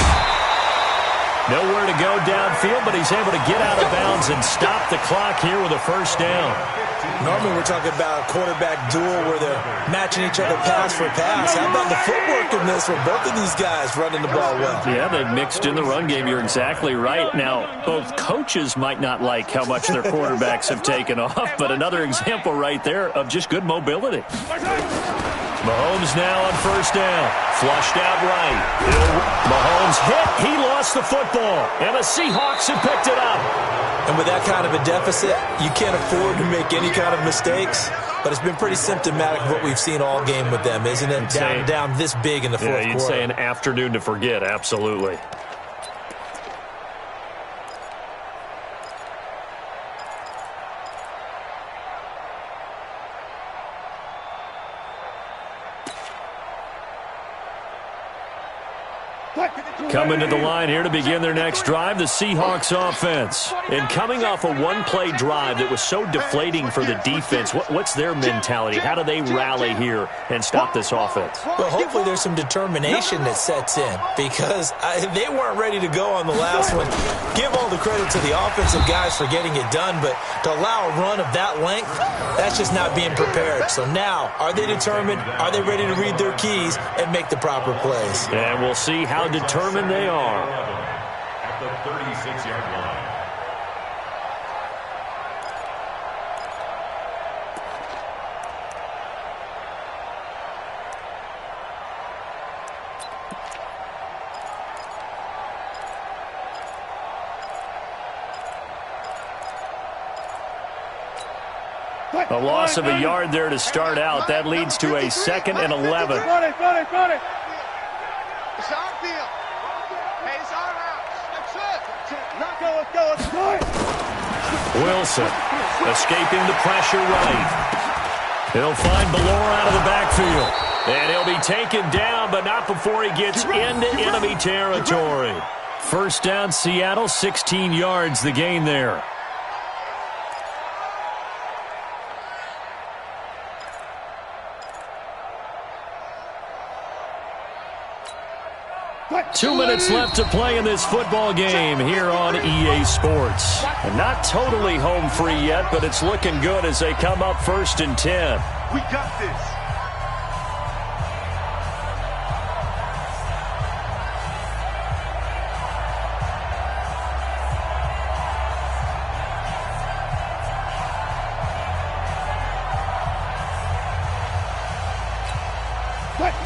Nowhere to go downfield, but he's able to get out of bounds and stop the clock here with a first down. Normally we're talking about a quarterback duel where they're matching each other pass for pass. How about the footwork in this with both of these guys running the ball well? Yeah, they've mixed in the run game. You're exactly right. Now, both coaches might not like how much their quarterbacks have taken off, but another example right there of just good mobility. Mahomes now on first down. Flushed out right. Mahomes hit. He lost the football. And the Seahawks have picked it up. And with that kind of a deficit, you can't afford to make any kind of mistakes. But it's been pretty symptomatic of what we've seen all game with them, isn't it? Down this big in the fourth quarter. Yeah, you'd say an afternoon to forget. Absolutely. Coming to the line here to begin their next drive, the Seahawks offense. And coming off a one-play drive that was so deflating for the defense, what's their mentality? How do they rally here and stop this offense? Well, hopefully there's some determination that sets in because they weren't ready to go on the last one. Give all the credit to the offensive guys for getting it done, but to allow a run of that length, that's just not being prepared. So now, are they determined? Are they ready to read their keys and make the proper plays? And we'll see how determined they are. At the 36-yard line. A loss of a yard there to start out. That leads to a 2nd and 11. It's our field. Hey, it's our house. Let's go. Wilson escaping the pressure right. He'll find Ballore out of the backfield. And he'll be taken down, but not before he gets into enemy territory. First down, Seattle, 16 yards the gain there. Two minutes left to play in this football game here on EA Sports. And not totally home free yet, but it's looking good as they come up 1st and 10. We got this.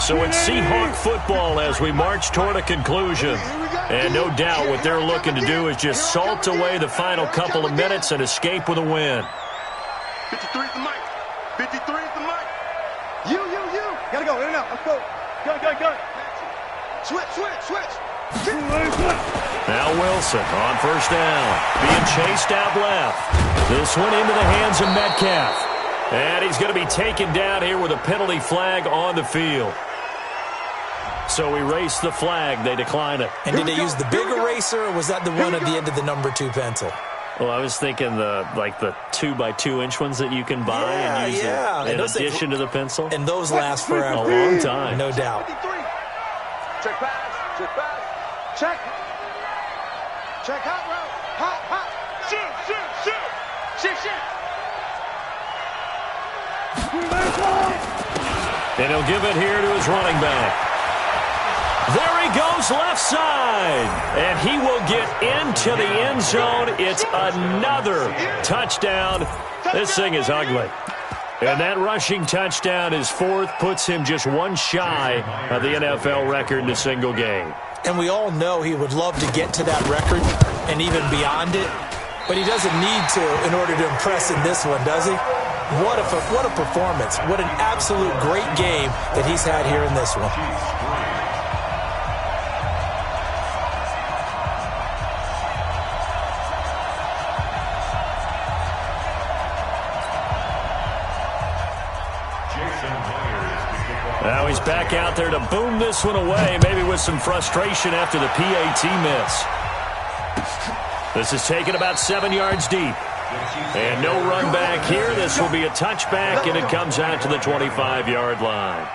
So it's Seahawk football as we march toward a conclusion. And no doubt what they're looking to do is just salt away the final couple of minutes and escape with a win. 53 is the mic. 53 is the mic. You. Gotta go. In and out. Let's go. Go. Switch. Now Wilson on first down. Being chased out left. This one into the hands of Metcalf. And he's going to be taken down here with a penalty flag on the field. So erase the flag. They decline it. And did they use the big eraser, or was that the one at the end of the number 2 pencil? Well, I was thinking the 2x2-inch ones that you can buy and use in addition to the pencil. And those last forever. A long time. No doubt. Check pass. Check. Check hot route. Shoot. And he'll give it here to his running back. There he goes left side. And he will get into the end zone. It's another touchdown. This thing is ugly. And that rushing touchdown is 4th, puts him just one shy of the NFL record in a single game. And we all know he would love to get to that record and even beyond it. But he doesn't need to in order to impress in this one, does he? What a performance. What an absolute great game that he's had here in this one. Now he's back out there to boom this one away, maybe with some frustration after the PAT miss. This is taken about 7 yards deep. And no run back here. This will be a touchback, and it comes out to the 25-yard line.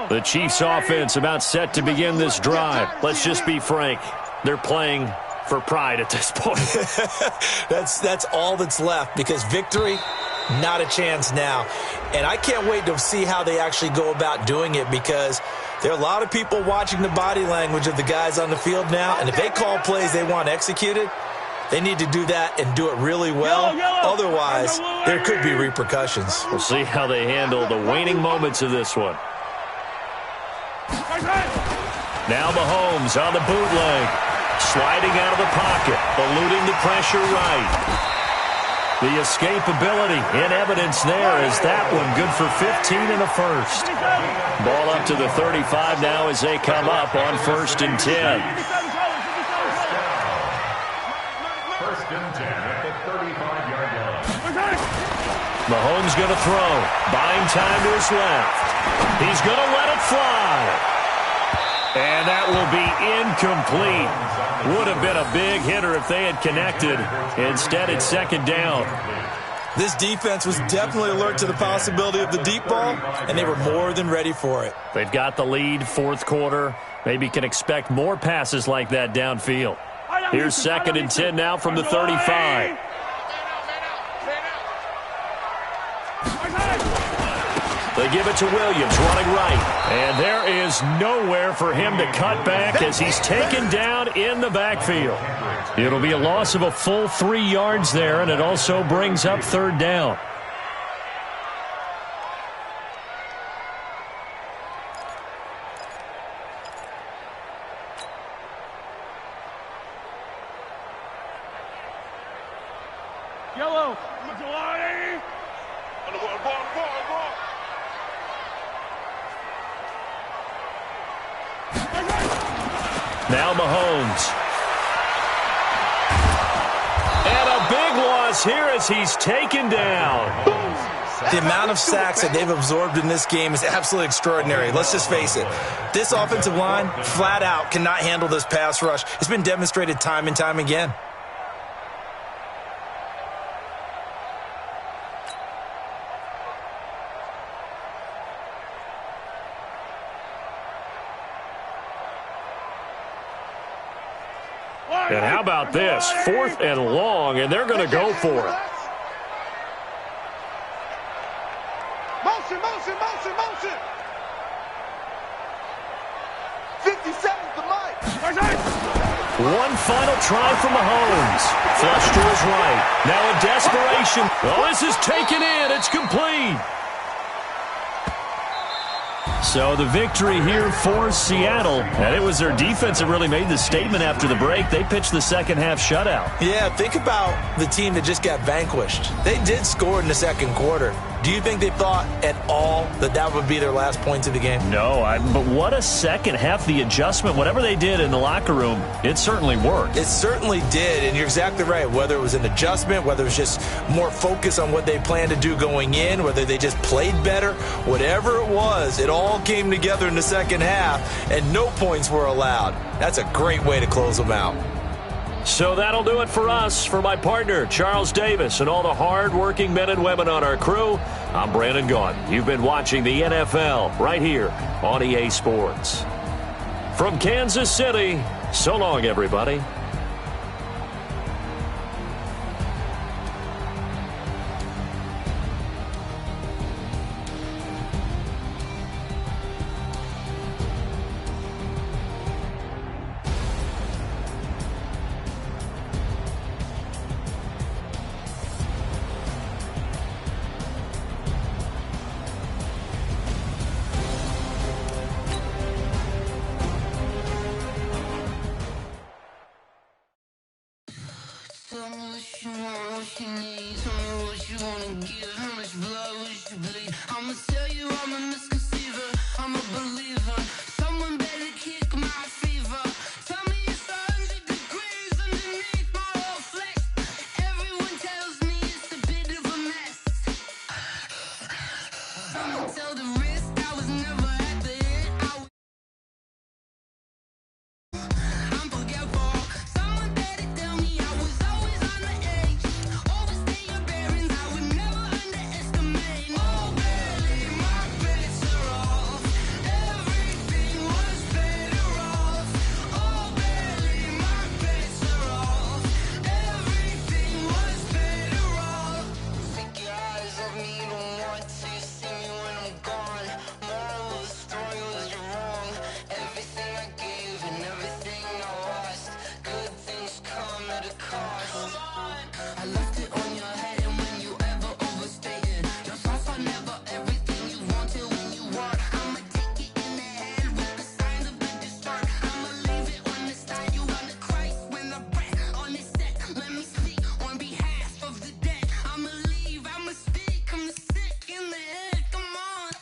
The Chiefs offense about set to begin this drive. Let's just be frank. They're playing for pride at this point. That's all that's left, because victory, not a chance now. And I can't wait to see how they actually go about doing it, because there are a lot of people watching the body language of the guys on the field now. And if they call plays they want executed, they need to do that and do it really well. Otherwise, there could be repercussions. We'll see how they handle the waning moments of this one. Now Mahomes on the bootleg. Sliding out of the pocket. Eluding the pressure right. The escapability in evidence there as that one good for 15 in the first. Ball up to the 35 now as they come up on 1st and 10. First and 10 at the 35-yard line. Mahomes going to throw. Buying time to his left. He's going to let it fly. And that will be incomplete. Would have been a big hitter if they had connected. Instead, it's 2nd down. This defense was definitely alert to the possibility of the deep ball, and they were more than ready for it. They've got the lead, 4th quarter. Maybe can expect more passes like that downfield. Here's 2nd and 10 now from the 35. They give it to Williams, running right. And there is nowhere for him to cut back as he's taken down in the backfield. It'll be a loss of a full 3 yards there, and it also brings up 3rd down. Yellow. Now Mahomes. And a big loss here as he's taken down. The amount of sacks that they've absorbed in this game is absolutely extraordinary. Let's just face it. This offensive line, flat out, cannot handle this pass rush. It's been demonstrated time and time again. And how about this? 4th and long, and they're going to go for it. Motion, motion, motion, motion. 57's the mic. One final try for Mahomes. Flush to his right. Now in desperation. Oh, this is taken in. It's complete. So the victory here for Seattle. And it was their defense that really made the statement after the break. They pitched the second-half shutout. Yeah, think about the team that just got vanquished. They did score in the 2nd quarter. Do you think they thought at all that that would be their last points of the game? No, but what a second half. The adjustment, whatever they did in the locker room, it certainly worked. It certainly did, and you're exactly right. Whether it was an adjustment, whether it was just more focus on what they planned to do going in, whether they just played better, whatever it was, it all came together in the 2nd half, and no points were allowed. That's a great way to close them out. So that'll do it for us. For my partner, Charles Davis, and all the hard-working men and women on our crew, I'm Brandon Gaudin. You've been watching the NFL right here on EA Sports. From Kansas City, so long, everybody. else you need. Tell me what you wanna give. How much blood would you bleed? I'ma tell you I'm a misconceiver. I'm a believer. Someone better kick my fever. Tell me it's 100 degrees underneath my whole flesh. Everyone tells me it's a bit of a mess. I'ma tell the risk I was never at the end. I'm forgetful. Someone better tell me I was always on the edge. Overstay your bearings, I would never underestimate. Oh, barely, my bets are off. Everything was better off. Oh, barely, my bets are off. Everything was better off. Take your eyes off me, don't want to see me when I'm gone. Moral of the story was you're wrong. Everything I gave and everything I lost. Good things come at a cost. I left it on your head, and when you ever overstay it, your thoughts are never everything you wanted when you want. I'ma take it in the head with the signs of the distort. I'ma leave it on the side. You on the Christ when the breath on this set. Let me speak on behalf of the dead. I'ma leave, I'ma speak. I'm sick in the head. Come on,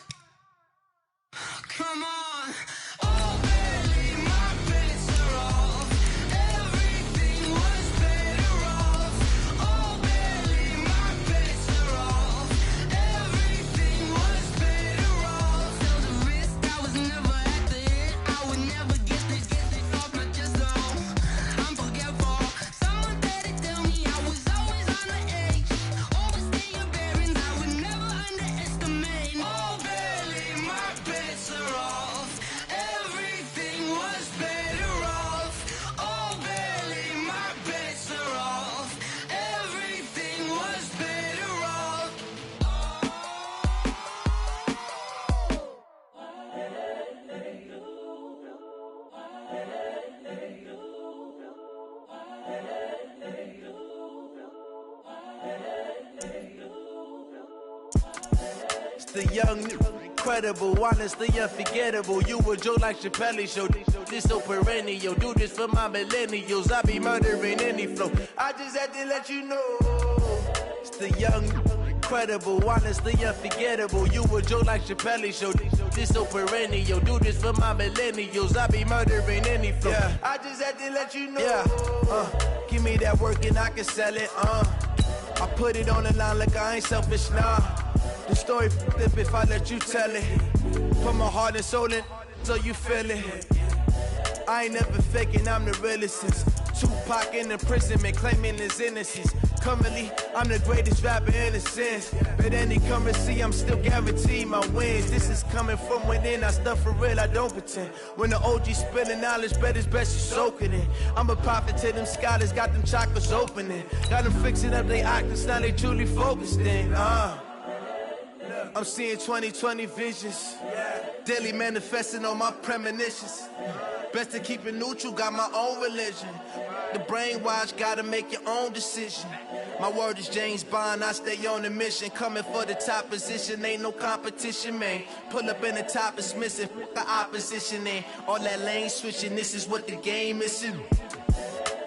come on. Oh, barely, my bets are off. Everything was better off. Oh, barely, my bets are off. Everything was better off. Tell the risk I was never at the end. I would never get this off my chest though. I'm forgetful. Someone better tell me I was always on the edge. Overstay your bearings, I would never underestimate. Oh, barely, my bets are off. Everything was better off. Oh, barely, my bets are off. Everything was better off. It's the young, incredible, honestly unforgettable. You a joke like Chappelle show. This so perennial. Do this for my millennials. I be murdering any flow. I just had to let you know. It's the young, incredible, honestly unforgettable. You a joke like Chappelle show. This so perennial. Do this for my millennials. I be murdering any flow. Yeah. I just had to let you know. Yeah. Give me that work and I can sell it. I put it on the line like I ain't selfish, nah. The story flip if I let you tell it. Put my heart and soul in so you feel it. I ain't never faking, I'm the realest since Tupac in imprisonment, claiming his innocence. Currently, I'm the greatest rapper in a sense. But any currency, I'm still guaranteed my wins. This is coming from within, I stuff for real, I don't pretend. When the OG spilling knowledge, bet it's best you soak it in. I'm a prophet to them scholars, got them chakras opening. Got them fixing up they octaves, now they truly focused in. I'm seeing 2020 visions. Daily manifesting on my premonitions. Best to keep it neutral, got my own religion. The brainwash, gotta make your own decision. My word is James Bond, I stay on a mission. Coming for the top position, ain't no competition, man. Pull up in the top, it's missing, the opposition, ain't all that lane switching, this is what the game is.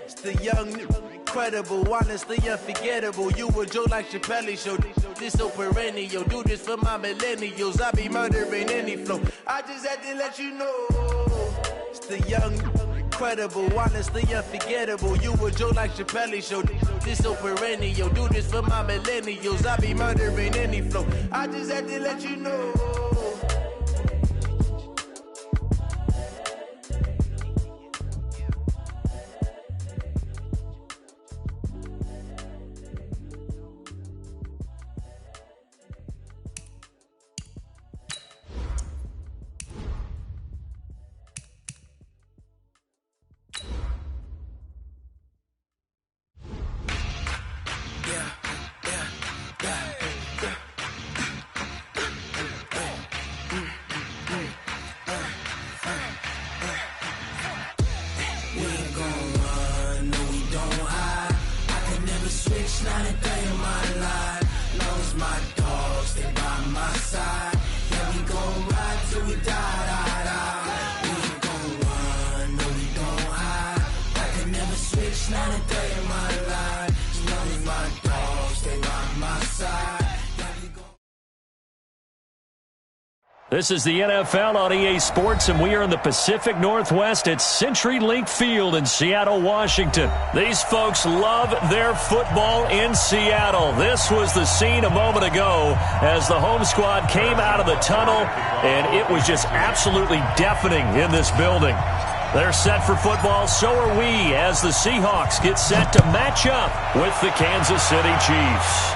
It's the young, incredible, honestly unforgettable. You a joke like Chappelle show. This so perennial. Do this for my millennials. I be murdering any flow. I just had to let you know. It's the young, incredible, honestly unforgettable. You a joke like Chappelle show. This so perennial. Do this for my millennials. I be murdering any flow. I just had to let you know. Not a day in my life. Long as my dogs, they by my side. Yeah, we gon' ride till we die. We ain't gon' run, no we don't hide. I can never switch, not a day in my life. As long as my dogs This is the NFL on EA Sports, and we are in the Pacific Northwest at CenturyLink Field in Seattle, Washington. These folks love their football in Seattle. This was the scene a moment ago as the home squad came out of the tunnel, and it was just absolutely deafening in this building. They're set for football, so are we, as the Seahawks get set to match up with the Kansas City Chiefs.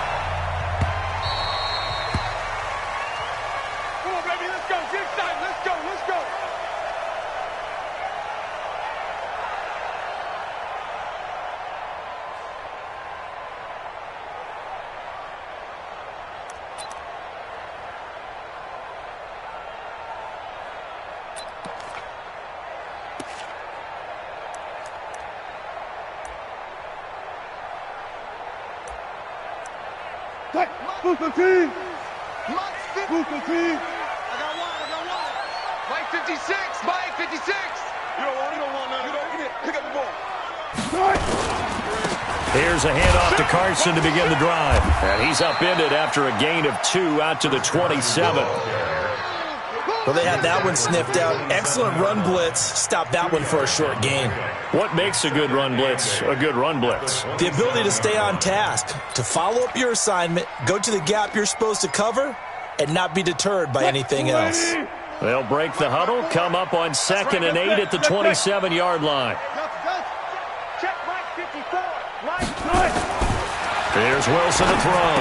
Boost the team! Boost the team! I got one. Mike 56! Mike 56! You don't want none. Pick up the ball. Here's a handoff to Carson to begin the drive. And he's upended after a gain of 2 out to the 27. Well, they had that one sniffed out. Excellent run blitz. Stopped that one for a short gain. What makes a good run blitz a good run blitz? The ability to stay on task, to follow up your assignment, go to the gap you're supposed to cover, and not be deterred by anything else. They'll break the huddle, come up on 2nd and 8 at the 27-yard line. Check Mike 54. Here's Wilson to throw.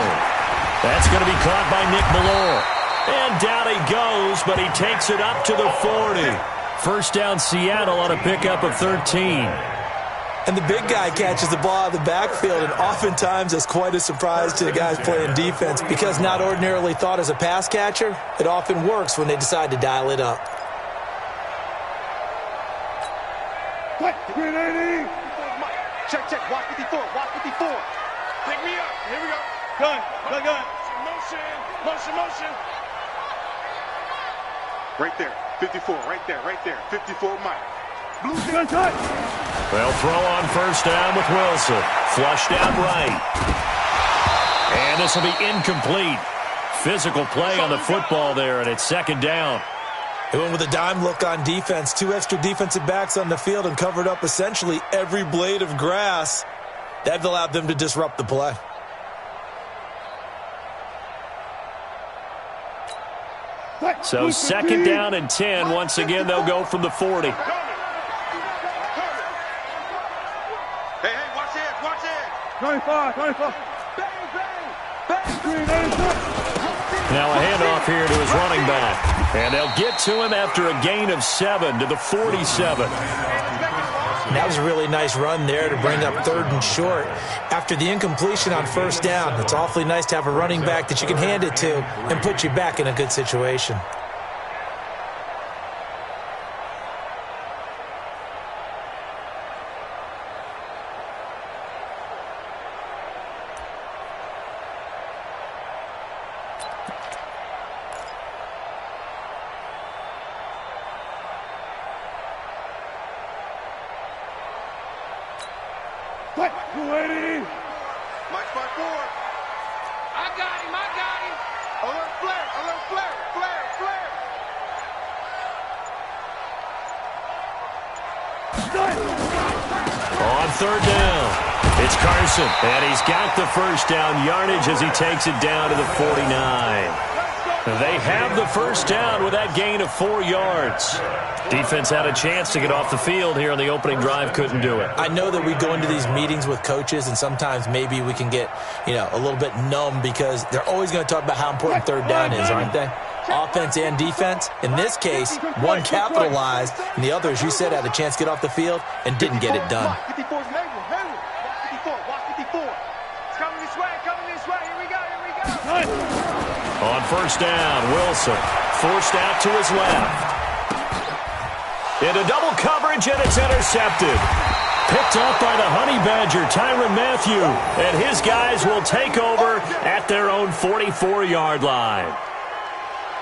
That's going to be caught by Nick Ballore. And down he goes, but he takes it up to the 40. First down Seattle on a pickup of 13. And the big guy catches the ball out of the backfield, and oftentimes it's quite a surprise to the guys playing defense because not ordinarily thought as a pass catcher, it often works when they decide to dial it up. Green 80. Check. Watch 54. Pick me up. Here we go. Gun. Motion. Right there. 54. Right there. 54 Mike. Blue gun touch. They'll throw on first down with Wilson. Flushed out right. And this will be incomplete. Physical play on the football there, and it's 2nd down. They went with a dime look on defense. 2 extra defensive backs on the field and covered up essentially every blade of grass. That allowed them to disrupt the play. So 2nd down and 10. Once again, they'll go from the 40. Hey, watch it. 25. Bang. Now a handoff here to his running back. And they'll get to him after a gain of 7 to the 47. And that was a really nice run there to bring up 3rd and short. After the incompletion on first down, it's awfully nice to have a running back that you can hand it to and put you back in a good situation. Mike 54. I got him. Alert flare. On 3rd down, it's Carson. And he's got the first down yardage as he takes it down to the 49. They have the first down with that gain of 4 yards. Defense had a chance to get off the field here on the opening drive, couldn't do it. I know that we go into these meetings with coaches, and sometimes maybe we can get, a little bit numb because they're always going to talk about how important 3rd down is, aren't they? Offense and defense. In this case, one capitalized, and the other, as you said, had a chance to get off the field and didn't get it done. 54's Watch 54. It's coming this way. Here we go. On first down, Wilson forced out to his left. Into double coverage, and it's intercepted. Picked off by the Honey Badger, Tyrann Mathieu. And his guys will take over at their own 44-yard line.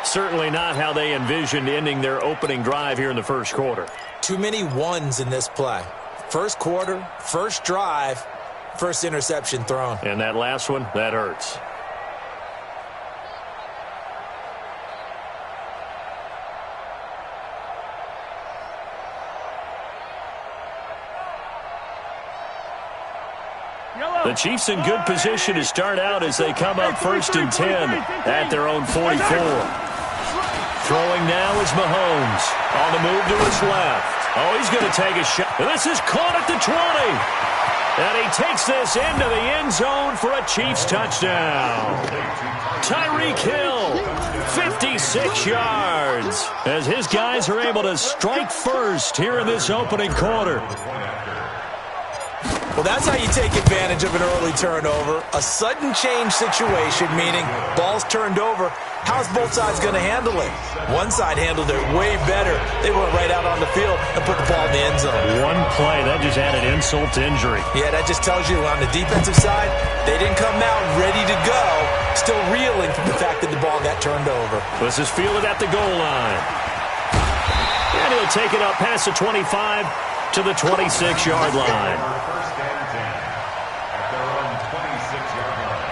Certainly not how they envisioned ending their opening drive here in the first quarter. Too many ones in this play. First quarter, first drive, first interception thrown. And that last one, that hurts. The Chiefs in good position to start out as they come up 1st and 10 at their own 44. Throwing now is Mahomes. On the move to his left. Oh, he's going to take a shot. This is caught at the 20. And he takes this into the end zone for a Chiefs touchdown. Tyreek Hill, 56 yards, as his guys are able to strike first here in this opening quarter. Well, that's how you take advantage of an early turnover. A sudden change situation, meaning ball's turned over. How's both sides going to handle it? One side handled it way better. They went right out on the field and put the ball in the end zone. One play, that just added insult to injury. Yeah, that just tells you on the defensive side, they didn't come out ready to go, still reeling from the fact that the ball got turned over. This is fielded at the goal line. And he'll take it up past the 25 to the 26-yard line. First and 10 at their own 26-yard line.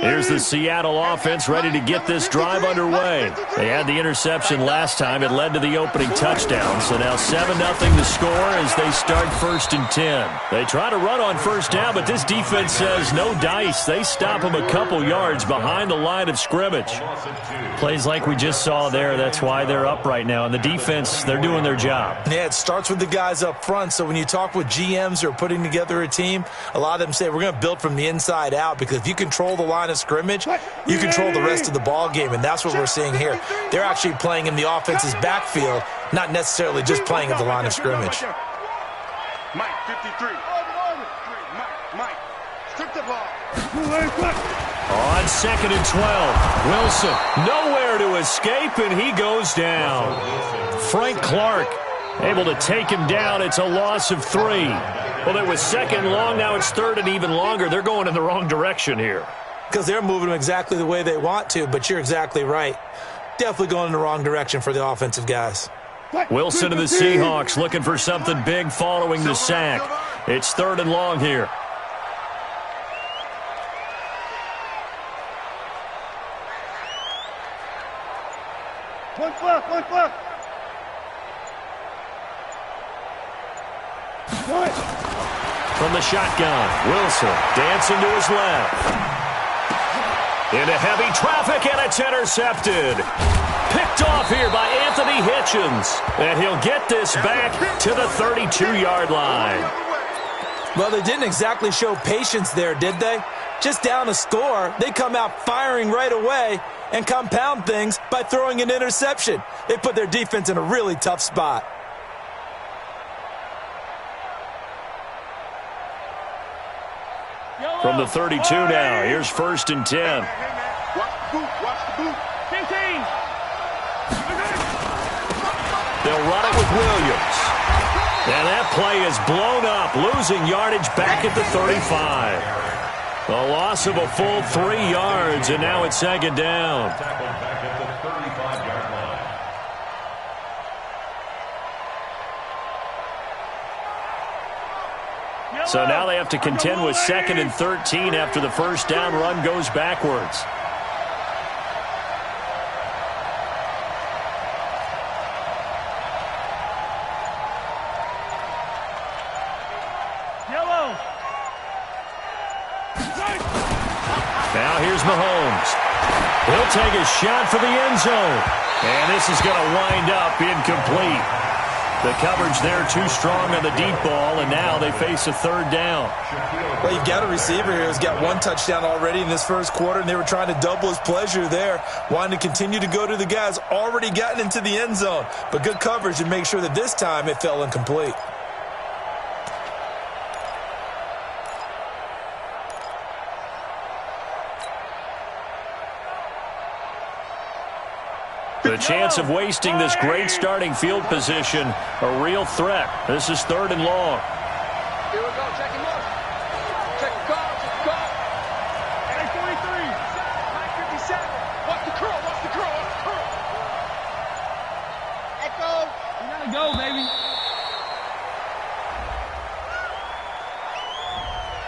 Here's the Seattle offense ready to get this drive underway. They had the interception last time. It led to the opening touchdown. So now 7-0 to score as they start 1st and 10. They try to run on 1st down, but this defense says no dice. They stop them a couple yards behind the line of scrimmage. Plays like we just saw there. That's why they're up right now. And the defense, they're doing their job. Yeah, it starts with the guys up front. So when you talk with GMs who are putting together a team, a lot of them say we're going to build from the inside out, because if you control the line of scrimmage, you control the rest of the ball game, and that's what we're seeing here. They're actually playing in the offense's backfield, not necessarily just playing at the line of scrimmage. Mike, 53. Mike, strip the ball. On 2nd and 12, Wilson nowhere to escape, and he goes down. Frank Clark able to take him down. It's a loss of 3. Well, it was 2nd long. Now it's 3rd and even longer. They're going in the wrong direction here. Because they're moving them exactly the way they want to, but you're exactly right. Definitely going in the wrong direction for the offensive guys. Wilson and the Seahawks looking for something big following the sack. It's 3rd and long here. One fluff. From the shotgun, Wilson dancing to his left. Into heavy traffic, and it's intercepted. Picked off here by Anthony Hitchens. And he'll get this back to the 32-yard line. Well, they didn't exactly show patience there, did they? Just down a score, they come out firing right away and compound things by throwing an interception. They put their defense in a really tough spot. From the 32 now, here's 1st and 10. Watch the boot. 15. They'll run it with Williams. And that play is blown up, losing yardage back at the 35. A loss of a full 3 yards, and now it's 2nd down. Tackled back at the 35-yard line. So now they have to contend with 2nd and 13 after the 1st down run goes backwards. Now here's Mahomes. He'll take a shot for the end zone. And this is going to wind up incomplete. The coverage there too strong on the deep ball, and now they face a 3rd down. Well, you've got a receiver here who's got 1 touchdown already in this 1st quarter, and they were trying to double his pleasure there, wanting to continue to go to the guys already gotten into the end zone. But good coverage to make sure that this time it fell incomplete. The chance of wasting this great starting field position, a real threat. This is 3rd and long. Here we go. Check him out. Check the call. Hey, 43. 957. Watch the curl. Echo. We gotta go, baby.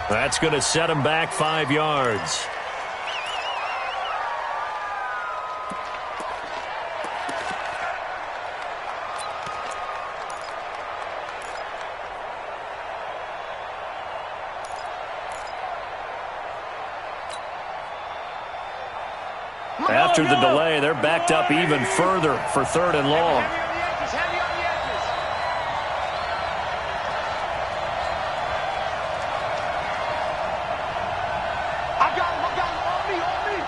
That's going to set him back 5 yards. After the delay, they're backed up even further for 3rd and long. I got him, on me.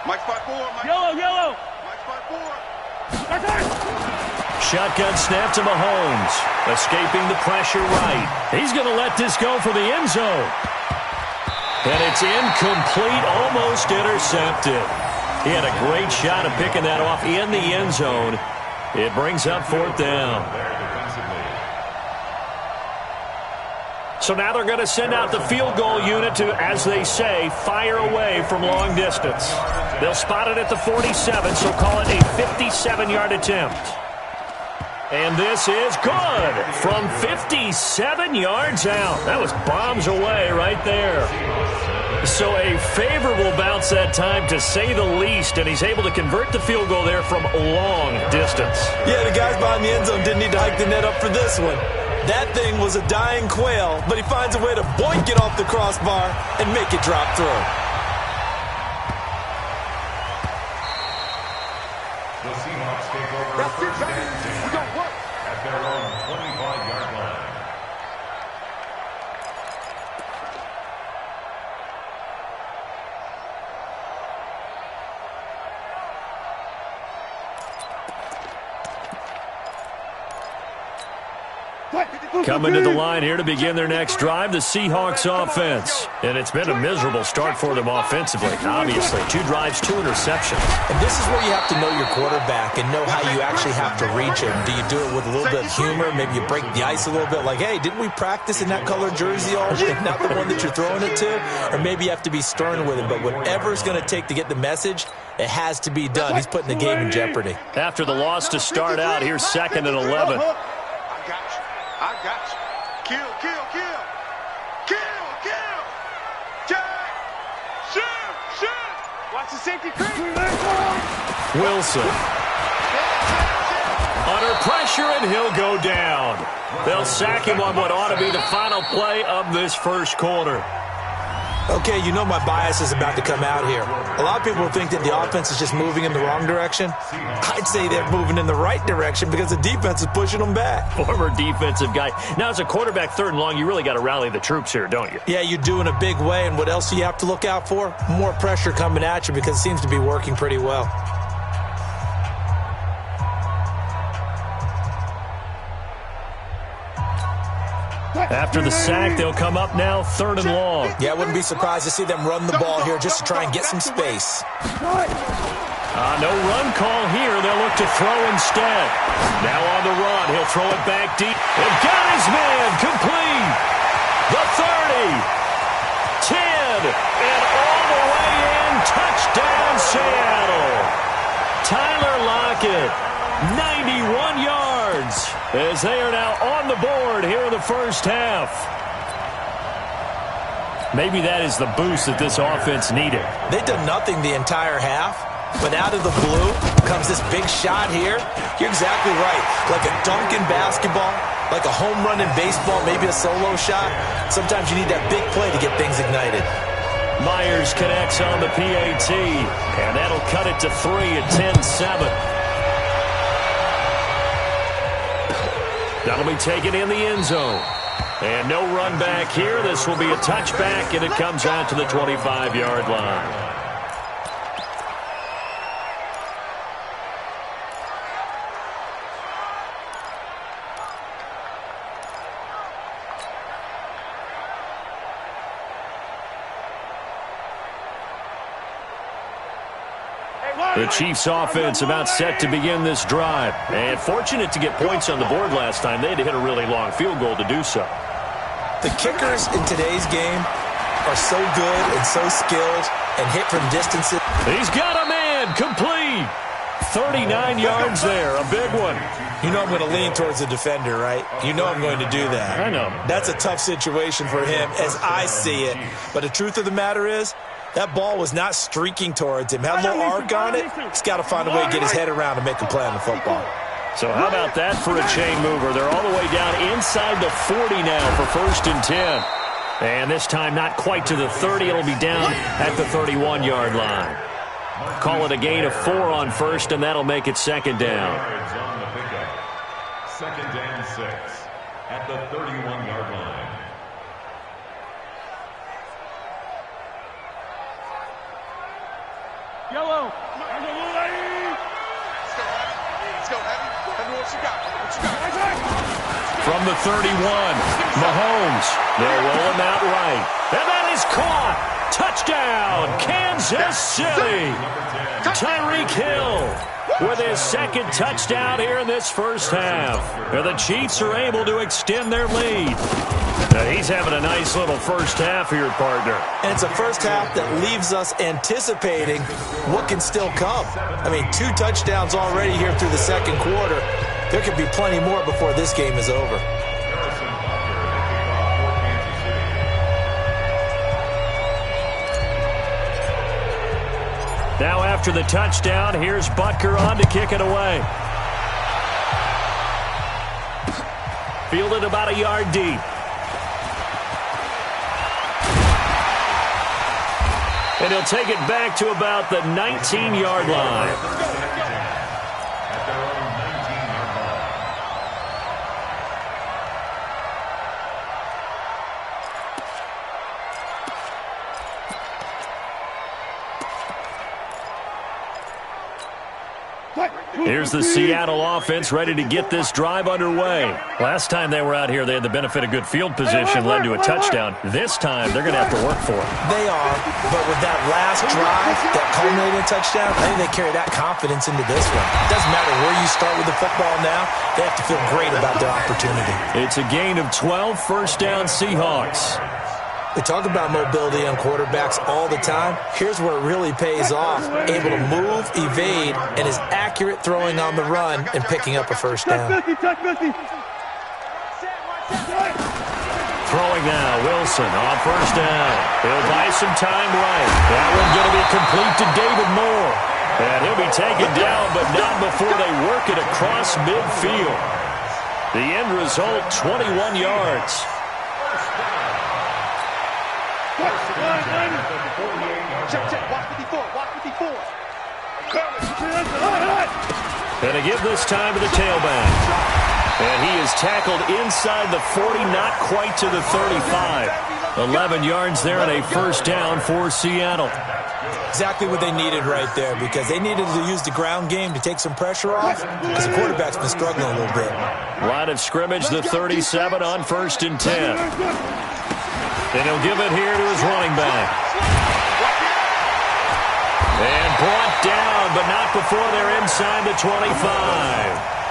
Mike 5-4, Yellow. Mike 5-4. Shotgun snap to Mahomes. Escaping the pressure right. He's going to let this go for the end zone. And it's incomplete, almost intercepted. He had a great shot of picking that off in the end zone. It brings up 4th down. So now they're going to send out the field goal unit to, as they say, fire away from long distance. They'll spot it at the 47, so call it a 57-yard attempt. And this is good from 57 yards out. That was bombs away right there. So a favorable bounce that time, to say the least, and he's able to convert the field goal there from long distance. Yeah, the guys behind the end zone didn't need to hike the net up for this one. That thing was a dying quail, but he finds a way to boink it off the crossbar and make it drop through. The Seahawks take over first and 10 at their own 25-yard line. Coming to the line here to begin their next drive, the Seahawks offense. And it's been a miserable start for them offensively, obviously. 2 drives, 2 interceptions. And this is where you have to know your quarterback and know how you actually have to reach him. Do you do it with a little bit of humor? Maybe you break the ice a little bit, like, hey, didn't we practice in that colored jersey all week? Not the one that you're throwing it to? Or maybe you have to be stern with him. But whatever it's going to take to get the message, it has to be done. He's putting the game in jeopardy. After the loss to start out, here's 2nd and 11. I got you. Kill. Shoot. Watch the safety creep. Wilson. Under pressure, and he'll go down. They'll sack him on what ought to be the final play of this first quarter. Okay, you know my bias is about to come out here. A lot of people think that the offense is just moving in the wrong direction. I'd say they're moving in the right direction because the defense is pushing them back. Former defensive guy. Now, as a quarterback 3rd and long, you really got to rally the troops here, don't you? Yeah, you do in a big way, and what else do you have to look out for? More pressure coming at you because it seems to be working pretty well. After the sack, they'll come up now 3rd and long. Yeah, I wouldn't be surprised to see them run the ball here just to try and get some space. No run call here. They'll look to throw instead. Now on the run. He'll throw it back deep. And got his man complete. The 30. 10. And all the way in. Touchdown, Seattle. Tyler Lockett. 91 yards as they are now on the board here in the first half. Maybe that is the boost that this offense needed. They've done nothing the entire half, but out of the blue comes this big shot here. You're exactly right. Like a dunk in basketball, like a home run in baseball, maybe a solo shot. Sometimes you need that big play to get things ignited. Myers connects on the PAT, and that'll cut it to 3 at 10-7. That'll be taken in the end zone. And no run back here. This will be a touchback, and it comes out to the 25-yard line. The Chiefs offense about set to begin this drive. And fortunate to get points on the board last time. They had to hit a really long field goal to do so. The kickers in today's game are so good and so skilled and hit from distances. He's got a man complete. 39 yards there, a big one. You know I'm going to lean towards the defender, right? You know I'm going to do that. I know. That's a tough situation for him as I see it. But the truth of the matter is, that ball was not streaking towards him. Had a little arc on it. He's got to find a way to get his head around and make a play on the football. So how about that for a chain mover? They're all the way down inside the 40 now for 1st and 10. And this time not quite to the 30. It'll be down at the 31-yard line. Call it a gain of 4 on 1st, and that'll make it 2nd down. 2nd and 6 at the 31-yard line. Yellow. Let's go, Abby. Tell me what you got. What you got? From the 31, Mahomes. They'll roll him out right. And that is caught. Touchdown, Kansas City. Tyreek Hill with his 2nd touchdown here in this first half. And the Chiefs are able to extend their lead. He's having a nice little first half here, partner. And it's a first half that leaves us anticipating what can still come. I mean, 2 touchdowns already here through the 2nd quarter. There could be plenty more before this game is over. Now after the touchdown, here's Butker on to kick it away. Fielded about a yard deep. And he'll take it back to about the 19-yard line. Here's the Seattle offense ready to get this drive underway. Last time they were out here, they had the benefit of good field position, led to a touchdown. This time, they're going to have to work for it. They are, but with that last drive that culminated in a touchdown, I think they carry that confidence into this one. It doesn't matter where you start with the football now. They have to feel great about their opportunity. It's a gain of 12, 1st down Seahawks. We talk about mobility on quarterbacks all the time. Here's where it really pays off. Able to move, evade, and is accurate throwing on the run and picking up a first down. Throwing now, Wilson on 1st down. He'll buy some time right. That one's going to be complete to David Moore. And he'll be taken down, but not before they work it across midfield. The end result, 21 yards. Check. Watch 54. Watch 54. And to give this time to the tailback. And he is tackled inside the 40, not quite to the 35. 11 yards there and a first down for Seattle. Exactly what they needed right there, because they needed to use the ground game to take some pressure off, because the quarterback's been struggling a little bit. Line of scrimmage, the 37 on 1st and 10. And he'll give it here to his running back. And brought down, but not before they're inside the 25.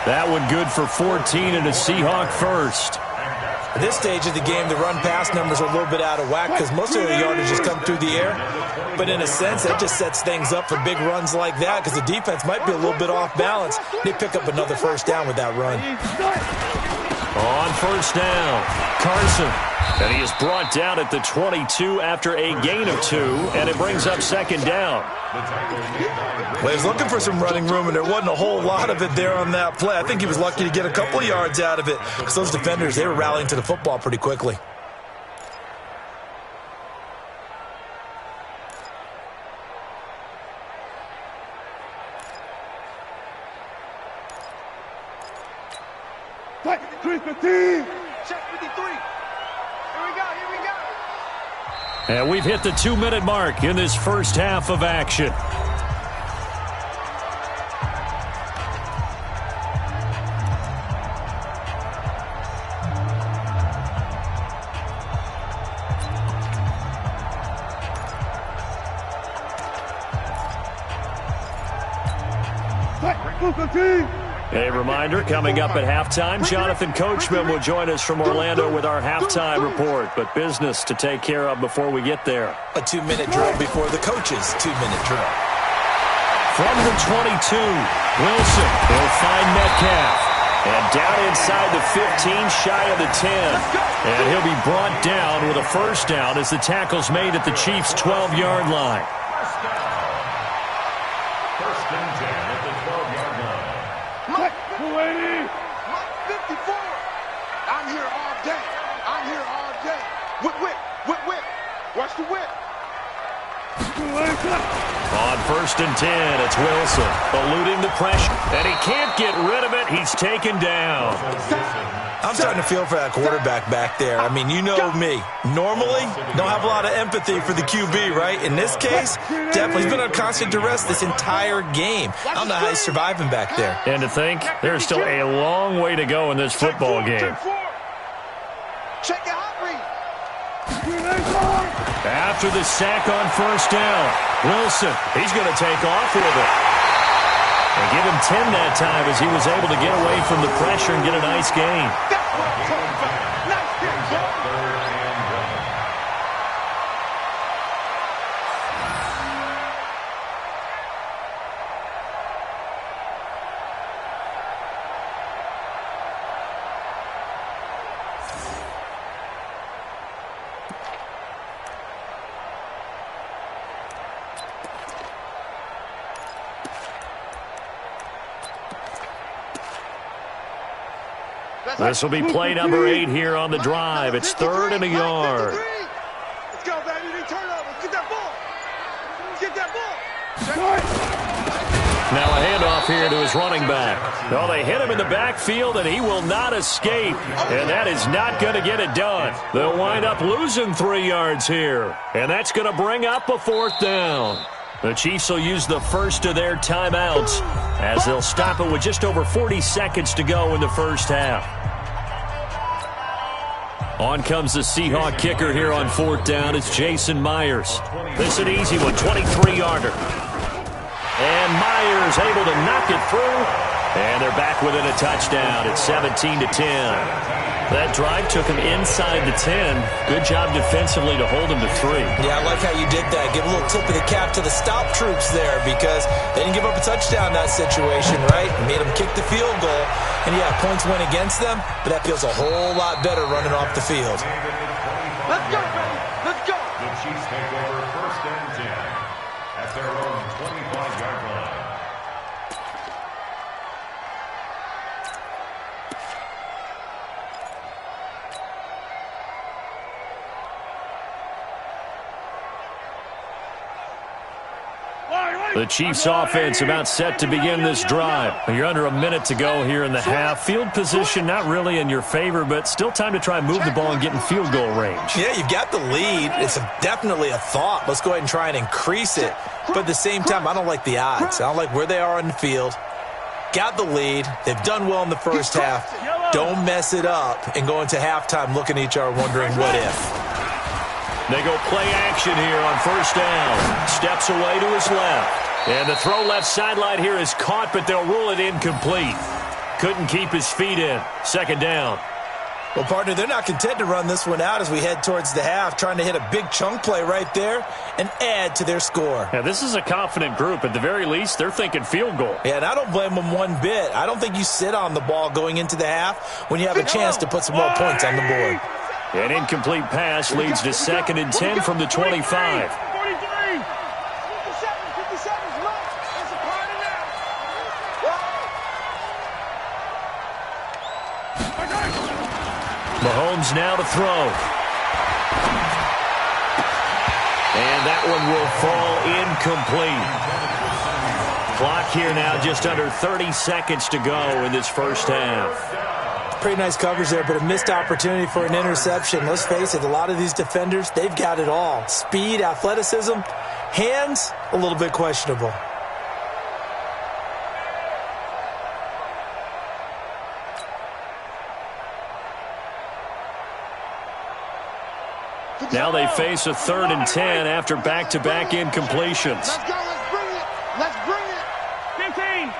That one good for 14 and a Seahawk first. At this stage of the game, the run-pass numbers are a little bit out of whack because most of their yardage has come through the air. But in a sense, that just sets things up for big runs like that because the defense might be a little bit off balance. They pick up another first down with that run. On 1st down, Carson. And he is brought down at the 22 after a gain of 2, and it brings up 2nd down. Well, he was looking for some running room, and there wasn't a whole lot of it there on that play. I think he was lucky to get a couple of yards out of it because those defenders, they were rallying to the football pretty quickly. Check 53. And we've hit the 2-minute mark in this first half of action. A reminder, coming up at halftime, Jonathan Coachman will join us from Orlando with our halftime report, but business to take care of before we get there. A 2-minute drill before the coach's 2-minute drill. From the 22, Wilson will find Metcalf. And down inside the 15, shy of the 10. And he'll be brought down with a first down as the tackle's made at the Chiefs' 12-yard line. First and 10 at the 12-yard line. Mike 54. I'm here all day. I'm here all day. Whip. Watch the whip. On first and 10, it's Wilson eluding the pressure, and he can't get rid of it. He's taken down. I'm starting to feel for that quarterback back there. I mean, you know me. Normally, don't have a lot of empathy for the QB, right? In this case, definitely he's been on constant duress this entire game. I don't know how he's surviving back there. And to think, there's still a long way to go in this football game. Check your hot read. After the sack on first down, Wilson, he's going to take off with it. And give him 10 that time as he was able to get away from the pressure and get a nice gain. That's what I'm talking about. Nice hit, bro. Third and 1. This will be play number 8 here on the drive. It's 3rd and a yard. Let's go, baby. They turn over. Get that ball. Get that ball. Now a handoff here to his running back. Oh, they hit him in the backfield, and he will not escape. And that is not going to get it done. They'll wind up losing 3 yards here. And that's going to bring up a 4th down. The Chiefs will use the first of their timeouts as they'll stop it with just over 40 seconds to go in the first half. On comes the Seahawk kicker here on 4th down. It's Jason Myers. This is an easy one, 23-yarder. And Myers able to knock it through. And they're back within a touchdown. It's 17-10. That drive took him inside the 10. Good job defensively to hold him to 3. Yeah, I like how you did that. Give a little tip of the cap to the stop troops there because they didn't give up a touchdown in that situation, right? Made them kick the field goal. And, yeah, points went against them, but that feels a whole lot better running off the field. Let's go, baby. Let's go. The Chiefs take over first and 10 at their own 25-yard line. The Chiefs offense about set to begin this drive. You're under a minute to go here in the half. Field position not really in your favor, but still time to try and move the ball and get in field goal range. Yeah, you've got the lead. It's definitely a thought. Let's go ahead and try and increase it. But at the same time, I don't like the odds. I don't like where they are on the field. Got the lead. They've done well in the first half. Don't mess it up and go into halftime looking at each other wondering what if. They go play action here on first down. Steps away to his left. And the throw left sideline here is caught, but they'll rule it incomplete. Couldn't keep his feet in. 2nd down. Well, partner, they're not content to run this one out as we head towards the half, trying to hit a big chunk play right there and add to their score. Yeah, this is a confident group. At the very least, they're thinking field goal. Yeah, and I don't blame them one bit. I don't think you sit on the ball going into the half when you have a chance to put some more points on the board. An incomplete pass leads to 2nd and 10 from the 25. 57's left. It's a party now. Mahomes now to throw. And that one will fall incomplete. Clock here now just under 30 seconds to go in this first half. Pretty nice coverage there, but a missed opportunity for an interception. Let's face it, a lot of these defenders, they've got it all. Speed, athleticism, hands, a little bit questionable. Now they face a 3rd and 10 after back-to-back incompletions. Let's go. Let's bring it. Let's bring it. 15.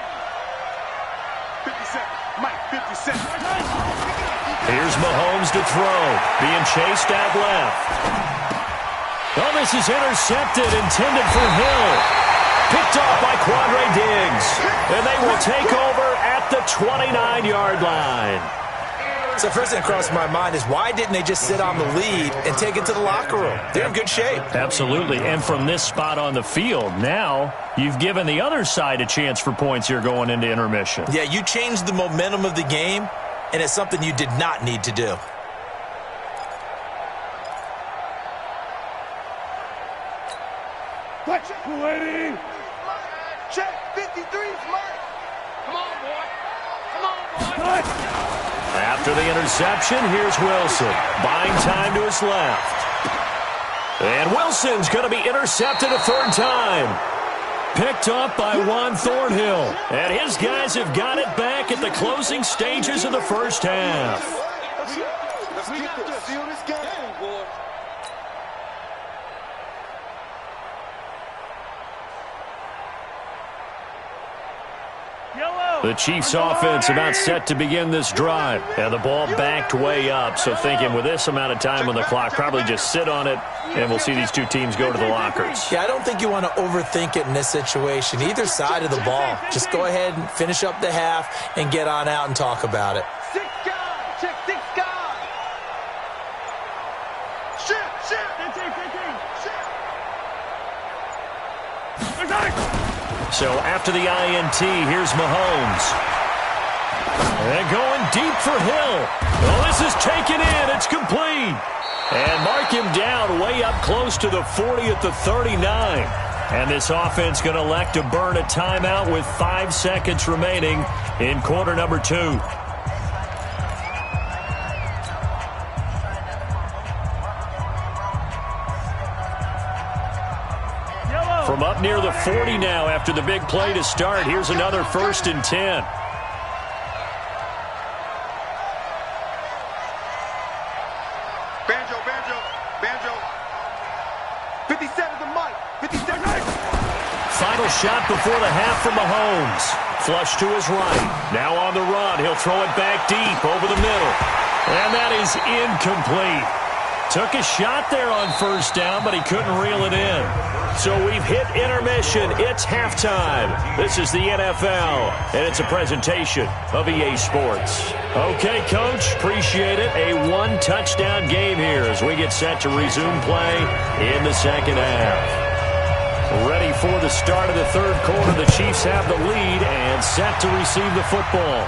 57. Mike, 57. Here's Mahomes to throw. Being chased out left. Oh, this is intercepted, intended for Hill. Picked off by Quandre Diggs. And they will take over at the 29-yard line. So first thing that crossed my mind is why didn't they just sit on the lead and take it to the locker room? They're in good shape. Absolutely. And from this spot on the field, now you've given the other side a chance for points here going into intermission. Yeah, you changed the momentum of the game, and it's something you did not need to do. Waiting. Check 53's Mike. Come on, boy. Come on, boy. After the interception, here's Wilson. Buying time to his left. And Wilson's going to be intercepted a third time. Picked up by Juan Thornhill. And his guys have got it back at the closing stages of the first half. Let's keep it. Seal this game, boy. The Chiefs offense about set to begin this drive. And the ball backed way up. So thinking with this amount of time on the clock, probably just sit on it, and we'll see these two teams go to the lockers. Yeah, I don't think you want to overthink it in this situation. Either side of the ball. Just go ahead and finish up the half and get on out and talk about it. 6 guys. Check 6 guys. Shit. 15. So after the INT, here's Mahomes. And going deep for Hill. Well, this is taken in. It's complete. And mark him down way up close to the 40 at the 39. And this offense going to elect to burn a timeout with 5 seconds remaining in quarter number 2. From up near the 40 now after the big play to start. Here's another 1st and 10. Banjo. 57 to Mike. 57. Final shot before the half from Mahomes. Flush to his right. Now on the run. He'll throw it back deep over the middle. And that is incomplete. Took a shot there on 1st down, but he couldn't reel it in. So we've hit intermission. It's halftime. This is the NFL, and it's a presentation of EA Sports. Okay, Coach, appreciate it. A 1-touchdown game here as we get set to resume play in the second half. Ready for the start of the third quarter. The Chiefs have the lead and set to receive the football.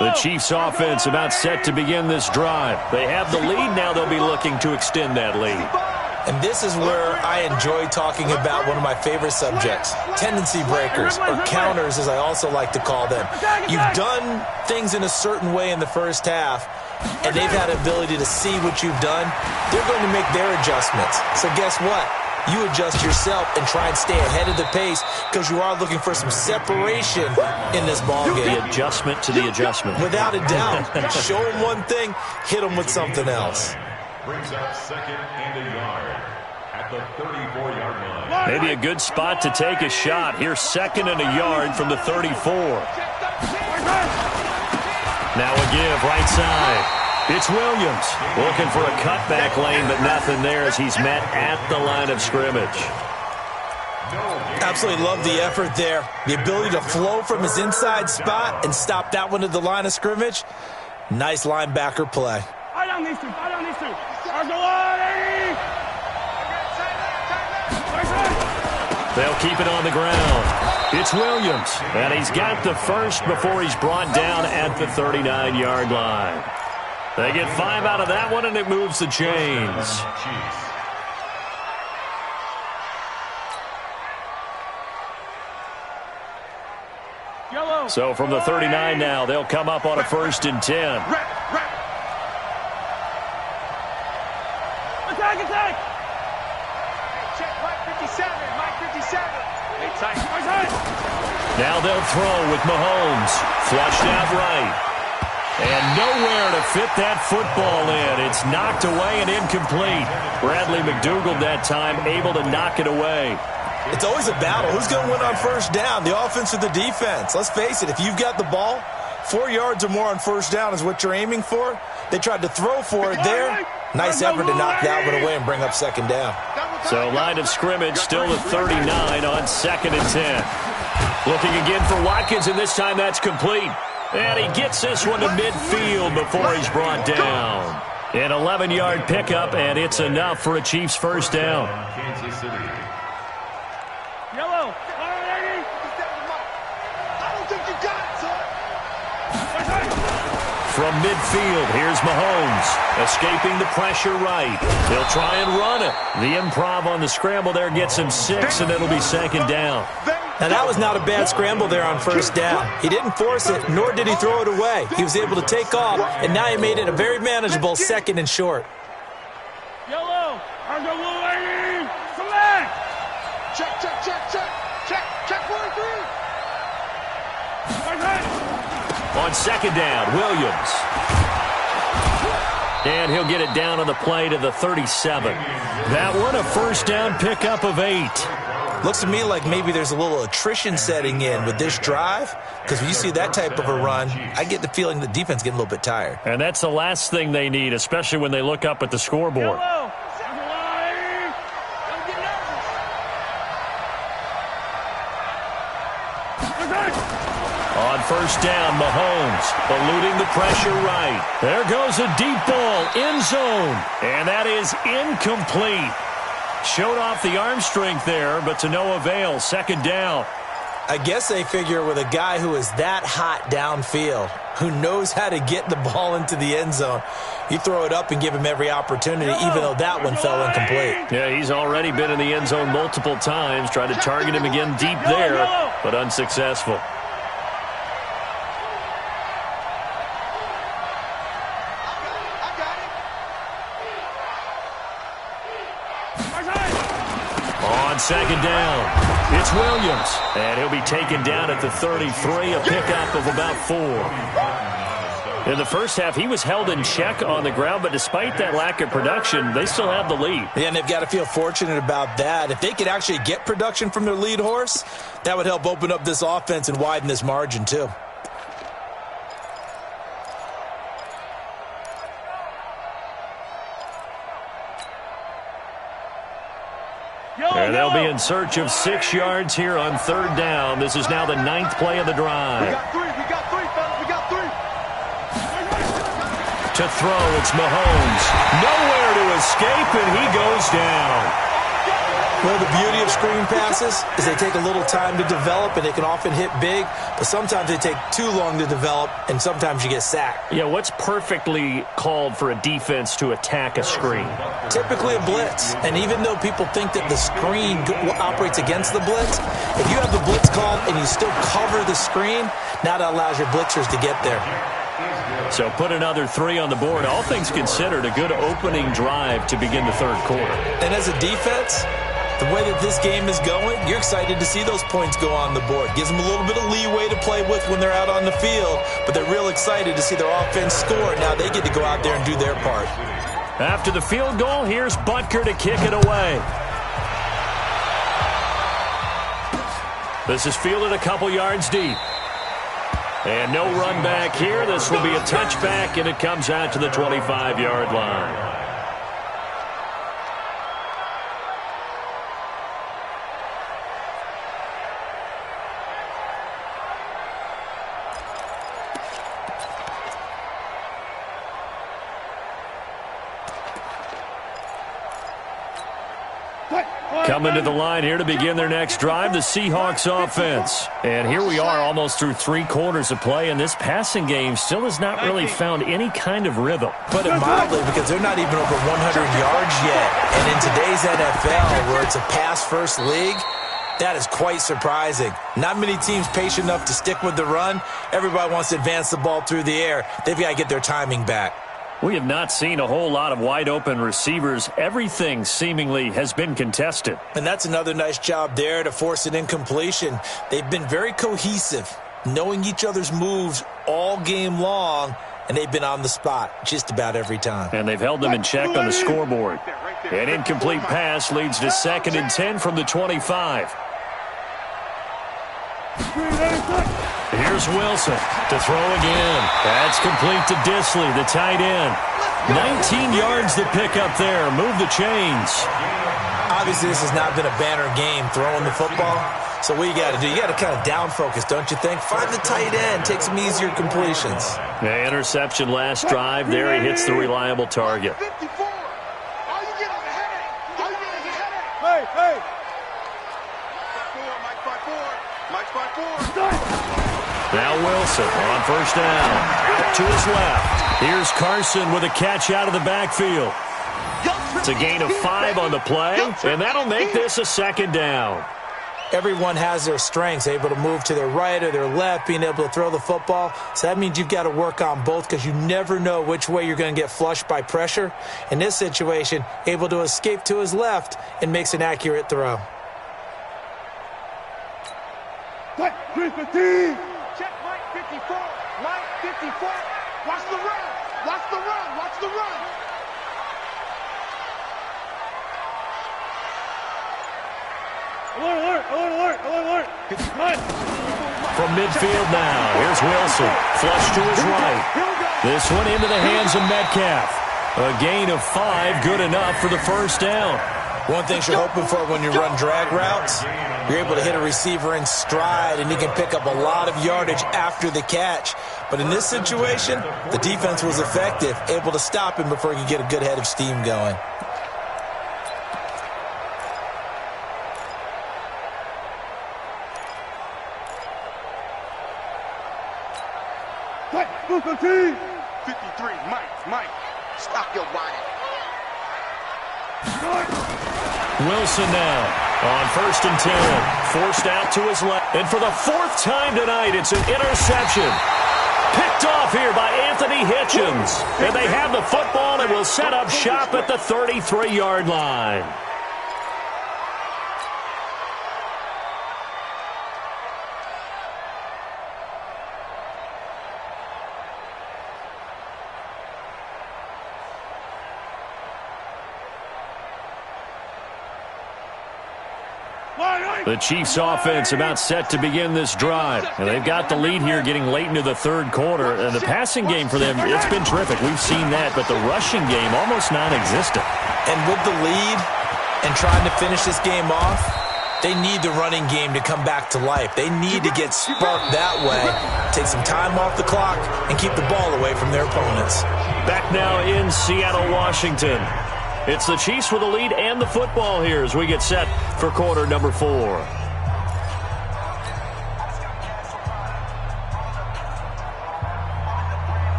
The Chiefs offense about set to begin this drive. They have the lead. Now they'll be looking to extend that lead. And this is where I enjoy talking about one of my favorite subjects, tendency breakers, or counters as I also like to call them. You've done things in a certain way in the first half, and they've had the ability to see what you've done. They're going to make their adjustments. So guess what? You adjust yourself and try and stay ahead of the pace because you are looking for some separation in this ball game. The adjustment to the adjustment. Without a doubt. Show them one thing, hit them with something else. Brings up 2nd and a yard at the 34-yard line. Maybe a good spot to take a shot. Here's 2nd and a yard from the 34. Now a give right side. It's Williams looking for a cutback lane, but nothing there as he's met at the line of scrimmage. Absolutely love the effort there. The ability to flow from his inside spot and stop that one at the line of scrimmage. Nice linebacker play. I don't need to. They'll keep it on the ground. It's Williams, and he's got the first before he's brought down at the 39-yard line. They get 5 out of that one, and it moves the chains. So from the 39 now, they'll come up on a 1st and 10. Attack! Check Mike 57. Hey, tight. Now they'll throw with Mahomes. Flushed out right. And nowhere to fit that football in. It's knocked away and incomplete. Bradley McDougald that time able to knock it away. It's always a battle. Who's going to win on first down, the offense or the defense? Let's face it, if you've got the ball, 4 yards or more on first down is what you're aiming for. They tried to throw for it there. Nice effort to knock that one away and bring up second down. So line of scrimmage still at 39 on 2nd and 10. Looking again for Watkins, and this time that's complete. And he gets this one to midfield before he's brought down. An 11-yard pickup, and it's enough for a Chiefs first down. Kansas City. Yellow. I don't think you got it, son. From midfield, here's Mahomes, escaping the pressure right. He'll try and run it. The improv on the scramble there gets him 6, and it'll be second down. Now, that was not a bad scramble there on first down. He didn't force it, nor did he throw it away. He was able to take off, and now he made it a very manageable 2nd and short. Yellow. Are the blue lady? Select. Check, check, check, check. Check 43. On second down, Williams. And he'll get it down on the play to the 37. That one, a first down pickup of 8. Looks to me like maybe there's a little attrition setting in with this drive, because when you see that type of a run, I get the feeling the defense getting a little bit tired. And that's the last thing they need, especially when they look up at the scoreboard. Yellow. On first down, Mahomes eluding the pressure right. There goes a deep ball, end zone, and that is incomplete. Showed off the arm strength there, but to no avail. Second down. I guess they figure with a guy who is that hot downfield, who knows how to get the ball into the end zone, you throw it up and give him every opportunity, even though that one fell incomplete. Yeah, he's already been in the end zone multiple times. Tried to target him again deep there, but unsuccessful. On second down, it's Williams, and he'll be taken down at the 33, a pickup of about 4. In the first half, he was held in check on the ground, but despite that lack of production, they still have the lead. Yeah, and they've got to feel fortunate about that. If they could actually get production from their lead horse, that would help open up this offense and widen this margin too. And they'll be in search of 6 yards here on third down. This is now the 9th play of the drive. We got three, fellas. We got 3. To throw, it's Mahomes. Nowhere to escape, and he goes down. Well, the beauty of screen passes is they take a little time to develop, and they can often hit big, but sometimes they take too long to develop, and sometimes you get sacked. Yeah, what's perfectly called for a defense to attack a screen? Typically a blitz, and even though people think that the screen operates against the blitz, if you have the blitz called and you still cover the screen, now that allows your blitzers to get there. So put another 3 on the board. All things considered, a good opening drive to begin the third quarter. And as a defense, the way that this game is going, you're excited to see those points go on the board. Gives them a little bit of leeway to play with when they're out on the field, but they're real excited to see their offense score. Now they get to go out there and do their part. After the field goal, here's Butker to kick it away. This is fielded a couple yards deep. And no run back here. This will be a touchback, and it comes out to the 25-yard line. Coming to the line here to begin their next drive, the Seahawks offense. And here we are almost through 3 quarters of play, and this passing game still has not really found any kind of rhythm. Put it mildly, because they're not even over 100 yards yet. And in today's NFL, where it's a pass-first league, that is quite surprising. Not many teams patient enough to stick with the run. Everybody wants to advance the ball through the air. They've got to get their timing back. We have not seen a whole lot of wide-open receivers. Everything seemingly has been contested. And that's another nice job there to force an incompletion. They've been very cohesive, knowing each other's moves all game long, and they've been on the spot just about every time. And they've held them in check on the scoreboard. An incomplete pass leads to 2nd and 10 from the 25. Here's Wilson to throw again. That's complete to Disley, the tight end. 19 yards to pick up there. Move the chains. Obviously, this has not been a banner game throwing the football. So what you got to do, you got to kind of down focus, don't you think? Find the tight end, take some easier completions. The interception last drive there. He hits the reliable target. 54. All you get is a headache. All you get is a headache. Hey. Mike 5-4. Now Wilson on first down. Out to his left. Here's Carson with a catch out of the backfield. It's a gain of 5 on the play, and that'll make this a 2nd down. Everyone has their strengths, able to move to their right or their left, being able to throw the football. So that means you've got to work on both because you never know which way you're going to get flushed by pressure. In this situation, able to escape to his left and makes an accurate throw. Check Mike 54. Mike 54. Watch the run. Watch the run. Watch the run. Alert. From midfield now, here's Wilson. Flush to his right. This one into the hands of Metcalf. A gain of 5, good enough for the first down. One thing you're hoping for when you run drag routes, you're able to hit a receiver in stride, and he can pick up a lot of yardage after the catch. But in this situation, the defense was effective, able to stop him before he could get a good head of steam going. Booker T. 53. Mike. Stop your body. Wilson now on first and 10. Forced out to his left. And for the 4th time tonight, it's an interception. Picked off here by Anthony Hitchens. And they have the football and will set up shop at the 33-yard line. The Chiefs' offense about set to begin this drive. And they've got the lead here getting late into the 3rd quarter. And the passing game for them, it's been terrific. We've seen that. But the rushing game, almost non-existent. And with the lead and trying to finish this game off, they need the running game to come back to life. They need to get sparked that way, take some time off the clock, and keep the ball away from their opponents. Back now in Seattle, Washington. It's the Chiefs with the lead and the football here as we get set for quarter number 4.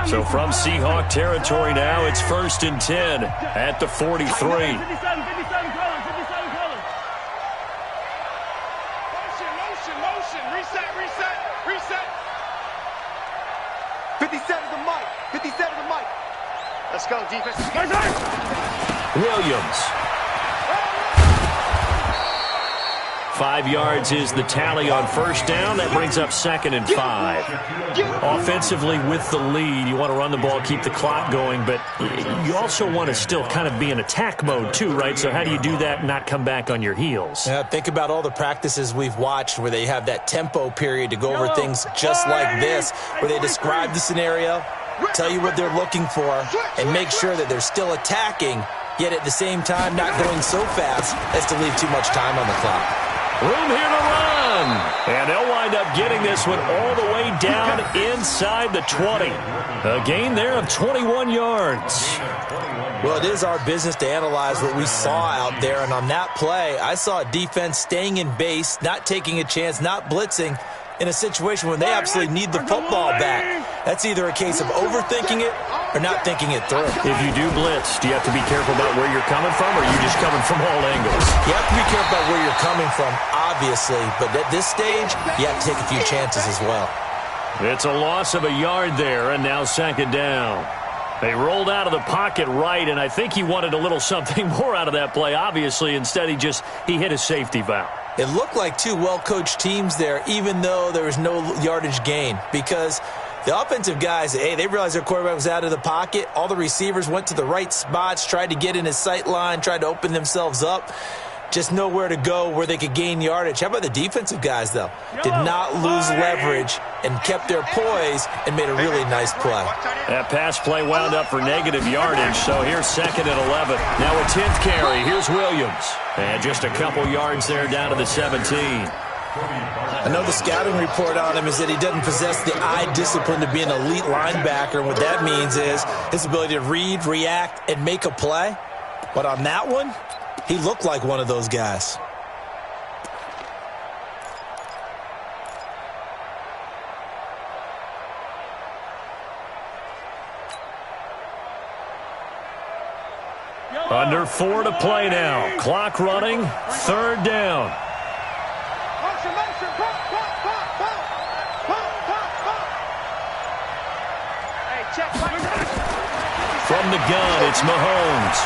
So from Seahawk territory now, it's 1st and 10 at the 43. 57 colors. Motion. Reset. 57 to Mike. 57 to Mike. Let's go, defense. Williams. 5 yards is the tally on first down. That brings up 2nd and 5. Offensively with the lead, you want to run the ball, keep the clock going, but you also want to still kind of be in attack mode too, right? So how do you do that and not come back on your heels? Yeah, think about all the practices we've watched where they have that tempo period to go over things just like this, where they describe the scenario, tell you what they're looking for, and make sure that they're still attacking, yet at the same time not going so fast as to leave too much time on the clock. Room here to run. And they'll wind up getting this one all the way down inside the 20. A gain there of 21 yards. Well, it is our business to analyze what we saw out there. And on that play, I saw a defense staying in base, not taking a chance, not blitzing in a situation when they absolutely need the football back. That's either a case of overthinking it or not thinking it through. If you do blitz, do you have to be careful about where you're coming from, or are you just coming from all angles? You have to be careful about where you're coming from, obviously, but at this stage, you have to take a few chances as well. It's a loss of a yard there, and now 2nd down. They rolled out of the pocket right, and I think he wanted a little something more out of that play, obviously. Instead, he hit a safety valve. It looked like two well-coached teams there, even though there was no yardage gain, because the offensive guys, hey, they realized their quarterback was out of the pocket. All the receivers went to the right spots, tried to get in his sight line, tried to open themselves up. Just nowhere to go where they could gain yardage. How about the defensive guys, though? Did not lose leverage and kept their poise and made a really nice play. That pass play wound up for negative yardage, so here's 2nd and 11. Now a 10th carry. Here's Williams. And just a couple yards there down to the 17. I know the scouting report on him is that he doesn't possess the eye discipline to be an elite linebacker. And what that means is his ability to read, react, and make a play. But on that one, he looked like one of those guys. Under 4 to play now. Clock running. 3rd down. From the gun, it's Mahomes.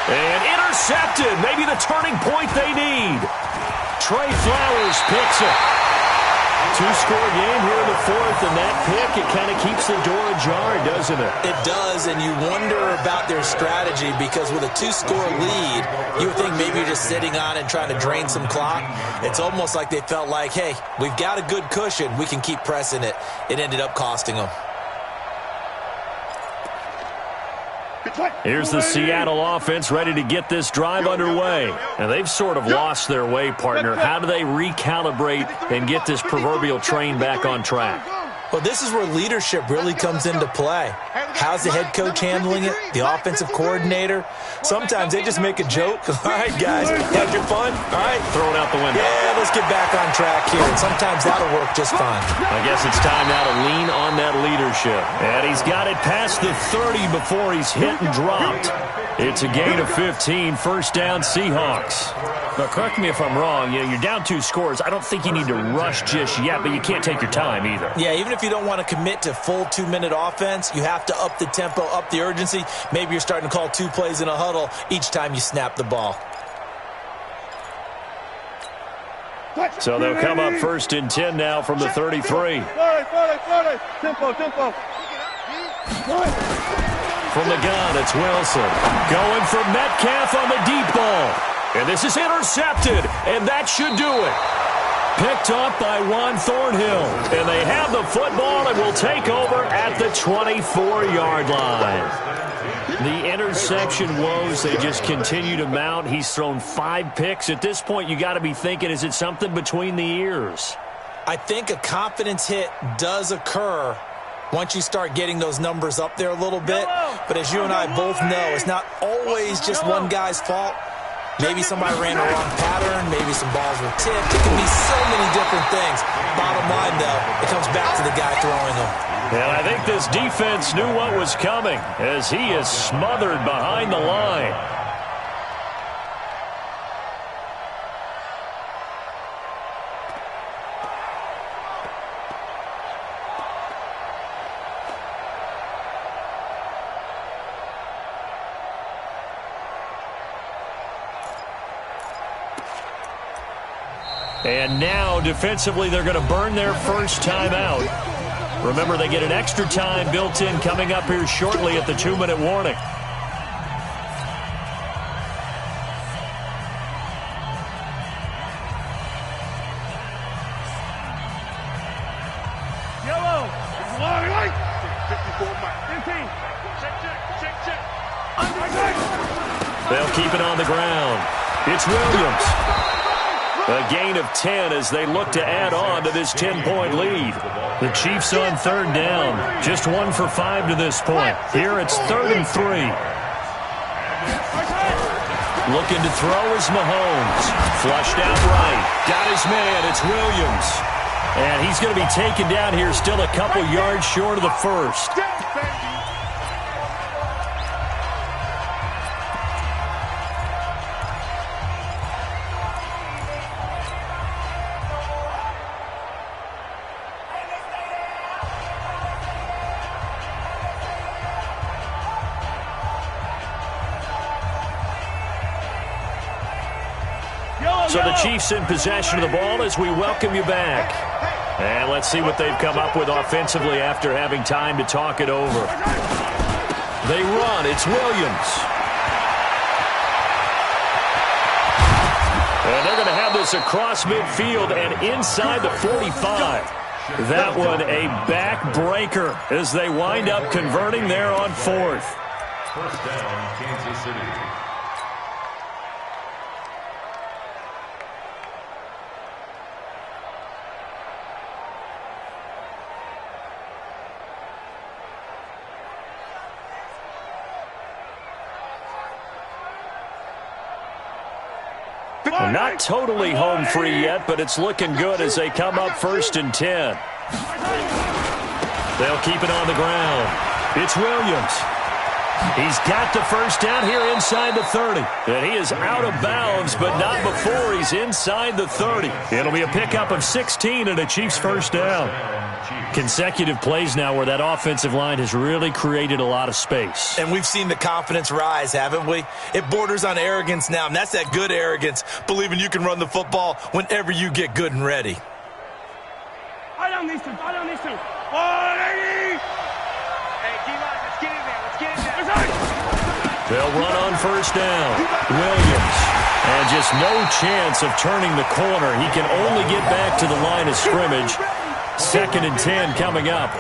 And intercepted. Maybe the turning point they need. Trey Flowers picks it. 2-score game here in the 4th, and that pick, it kind of keeps the door ajar, doesn't it? It does, and you wonder about their strategy because with a 2-score lead, you would think maybe you're just sitting on it and trying to drain some clock. It's almost like they felt like, hey, we've got a good cushion. We can keep pressing it. It ended up costing them. Here's the Seattle offense ready to get this drive underway. And they've sort of lost their way, partner. How do they recalibrate and get this proverbial train back on track? Well, this is where leadership really comes into play. How's the head coach handling it? The offensive coordinator? Sometimes they just make a joke. All right, guys, have your fun? All right. Throw it out the window. Yeah, let's get back on track here. And sometimes that'll work just fine. I guess it's time now to lean on that leadership. And he's got it past the 30 before he's hit and dropped. It's a gain of 15, 1st down Seahawks. Now, correct me if I'm wrong. You know, you're down 2 scores. I don't think you need to rush just yet, but you can't take your time either. Yeah, even if you don't want to commit to full 2-minute offense, you have to up the tempo, up the urgency. Maybe you're starting to call 2 plays in a huddle each time you snap the ball. So they'll come up 1st and 10 now from the 33. Tempo. From the gun, it's Wilson. Going for Metcalf on the deep ball. And this is intercepted, and that should do it. Picked off by Juan Thornhill. And they have the football and will take over at the 24-yard line. The interception woes, they just continue to mount. He's thrown 5 picks. At this point, you got to be thinking, is it something between the ears? I think a confidence hit does occur once you start getting those numbers up there a little bit. But as you and I both know, it's not always just one guy's fault. Maybe somebody ran the wrong pattern. Maybe some balls were tipped. It can be so many different things. Bottom line, though, it comes back to the guy throwing them. And I think this defense knew what was coming as he is smothered behind the line. And now, defensively, they're going to burn their first timeout. Remember, they get an extra time built in coming up here shortly at the 2-minute warning. Yellow. Long light. 54 Mike. 15. Check. They'll keep it on the ground. It's Williams. A gain of 10 as they look to add on to this 10-point lead. The Chiefs on 3rd down. Just 1 for 5 to this point. Here it's 3rd and 3. Looking to throw is Mahomes. Flushed out right. Got his man. It's Williams. And he's going to be taken down here still a couple yards short of the first. So the Chiefs in possession of the ball as we welcome you back. And let's see what they've come up with offensively after having time to talk it over. They run. It's Williams. And they're going to have this across midfield and inside the 45. That one a backbreaker as they wind up converting there on 4th. First down, Kansas City. Not totally home free yet, but it's looking good as they come up 1st and 10. They'll keep it on the ground. It's Williams. He's got the first down here inside the 30. And he is out of bounds, but not before he's inside the 30. It'll be a pickup of 16 and a Chiefs first down. Consecutive plays now where that offensive line has really created a lot of space. And we've seen the confidence rise, haven't we? It borders on arrogance now, and that's that good arrogance, believing you can run the football whenever you get good and ready. I don't need to. 180! Hey, D-line, let's get in there. Let's get in there. They'll run on first down. Williams. And just no chance of turning the corner. He can only get back to the line of scrimmage. 2nd and 10 coming up.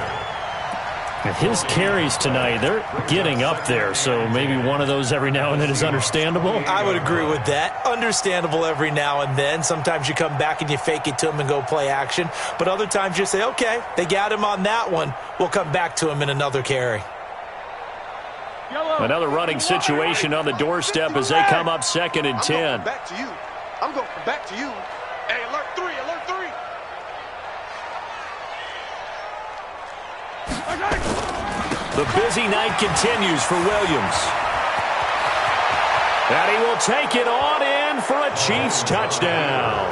And his carries tonight, they're getting up there, so maybe one of those every now and then is understandable. I would agree with that. Understandable every now and then. Sometimes you come back and you fake it to him and go play action. But other times you say, okay, they got him on that one. We'll come back to him in another carry. Another running situation on the doorstep as they come up 2nd and 10. Back to you. I'm going back to you. Hey, alert 3, alert 3. The busy night continues for Williams. And he will take it on in for a Chiefs touchdown.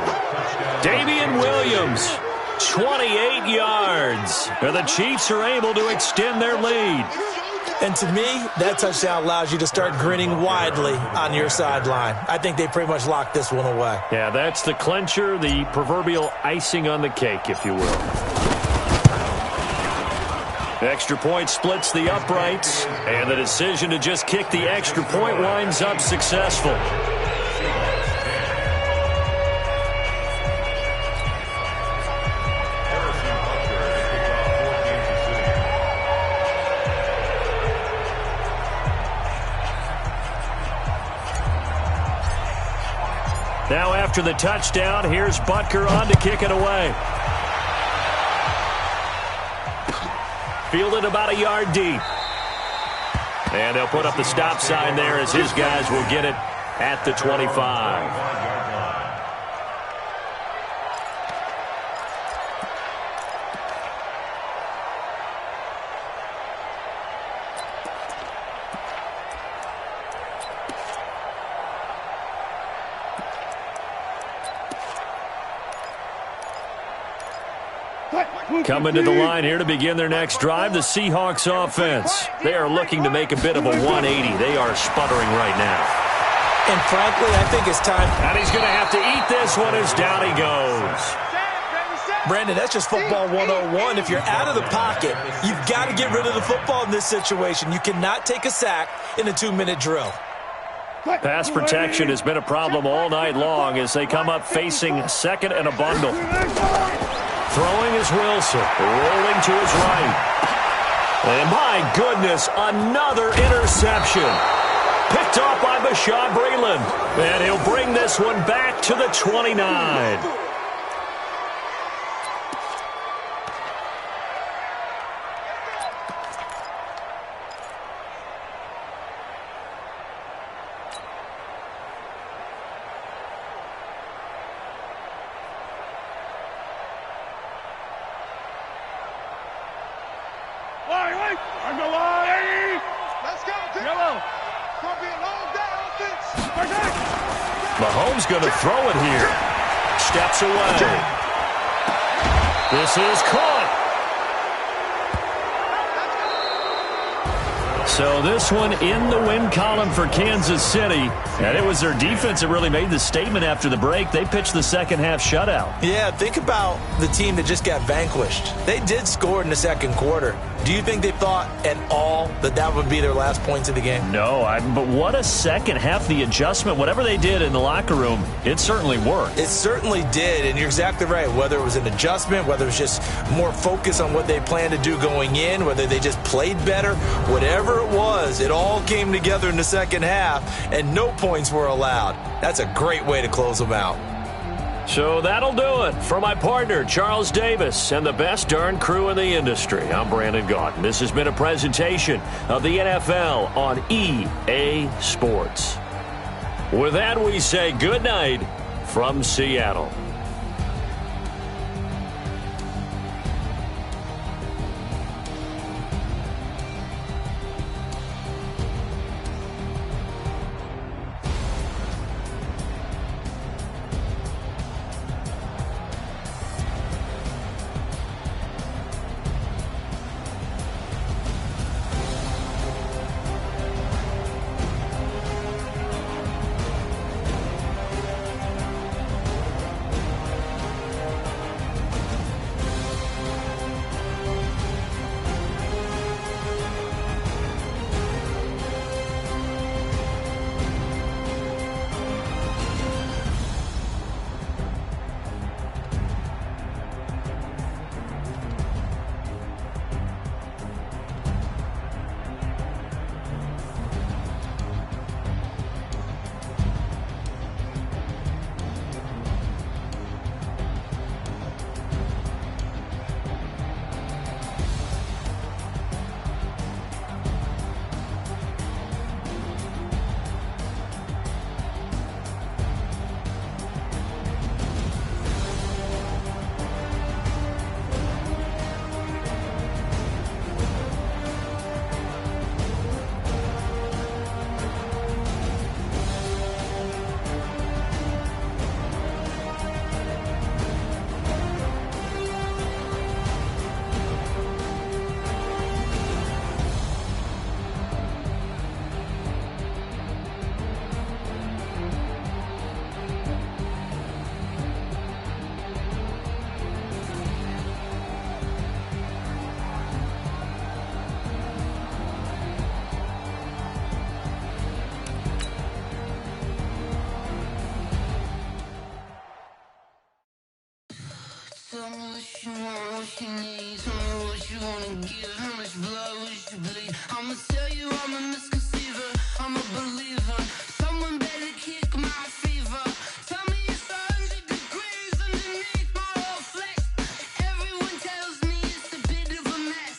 Damian Williams, 28 yards. And the Chiefs are able to extend their lead. And to me, that touchdown allows you to start grinning widely on your sideline. I think they pretty much locked this one away. Yeah, that's the clincher, the proverbial icing on the cake, if you will. Extra point splits the uprights, and the decision to just kick the extra point winds up successful. Now after the touchdown, here's Butker on to kick it away. Fielded about a yard deep. And they'll put up the stop sign there as his guys will get it at the 25. Coming to the line here to begin their next drive, the Seahawks offense. They are looking to make a bit of a 180. They are sputtering right now. And frankly, I think it's time. And he's going to have to eat this one as down he goes. Brandon, that's just football 101. If you're out of the pocket, you've got to get rid of the football in this situation. You cannot take a sack in a 2-minute drill. Pass protection has been a problem all night long as they come up facing second and a bundle. Throwing is Wilson, rolling to his right. And my goodness, another interception. Picked off by Bashaud Breeland. And he'll bring this one back to the 29. Mahomes going to throw it here. Steps away. This is caught. So this one in the win column for Kansas City. And it was their defense that really made the statement after the break. They pitched the second half shutout. Yeah, think about the team that just got vanquished. They did score in the second quarter. Do you think they thought at all that that would be their last points of the game? No, but what a second half. The adjustment, whatever they did in the locker room, it certainly worked. It certainly did, and you're exactly right. Whether it was an adjustment, whether it was just more focus on what they planned to do going in, whether they just played better, whatever it was, it all came together in the second half, and no points were allowed. That's a great way to close them out. So that'll do it for my partner, Charles Davis, and the best darn crew in the industry. I'm Brandon Gaudin. This has been a presentation of the NFL on EA Sports. With that, we say good night from Seattle. Tell me what you want, what you need. Tell me what you wanna give. How much blood would you bleed? I'ma tell you I'm a misconceiver. I'm a believer. Someone better kick my fever. Tell me it's 100 degrees underneath my whole flesh. Everyone tells me it's a bit of a mess.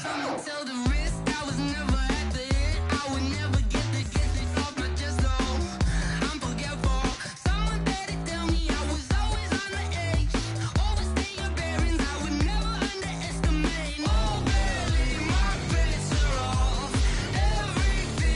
I'ma tell the risk I was never at the hit. I would never get this off my chest. Oh, I'm forgetful. Someone better tell me I was always on the edge. Overstay your bearings, I would never underestimate. Oh, barely my bets are off. Everything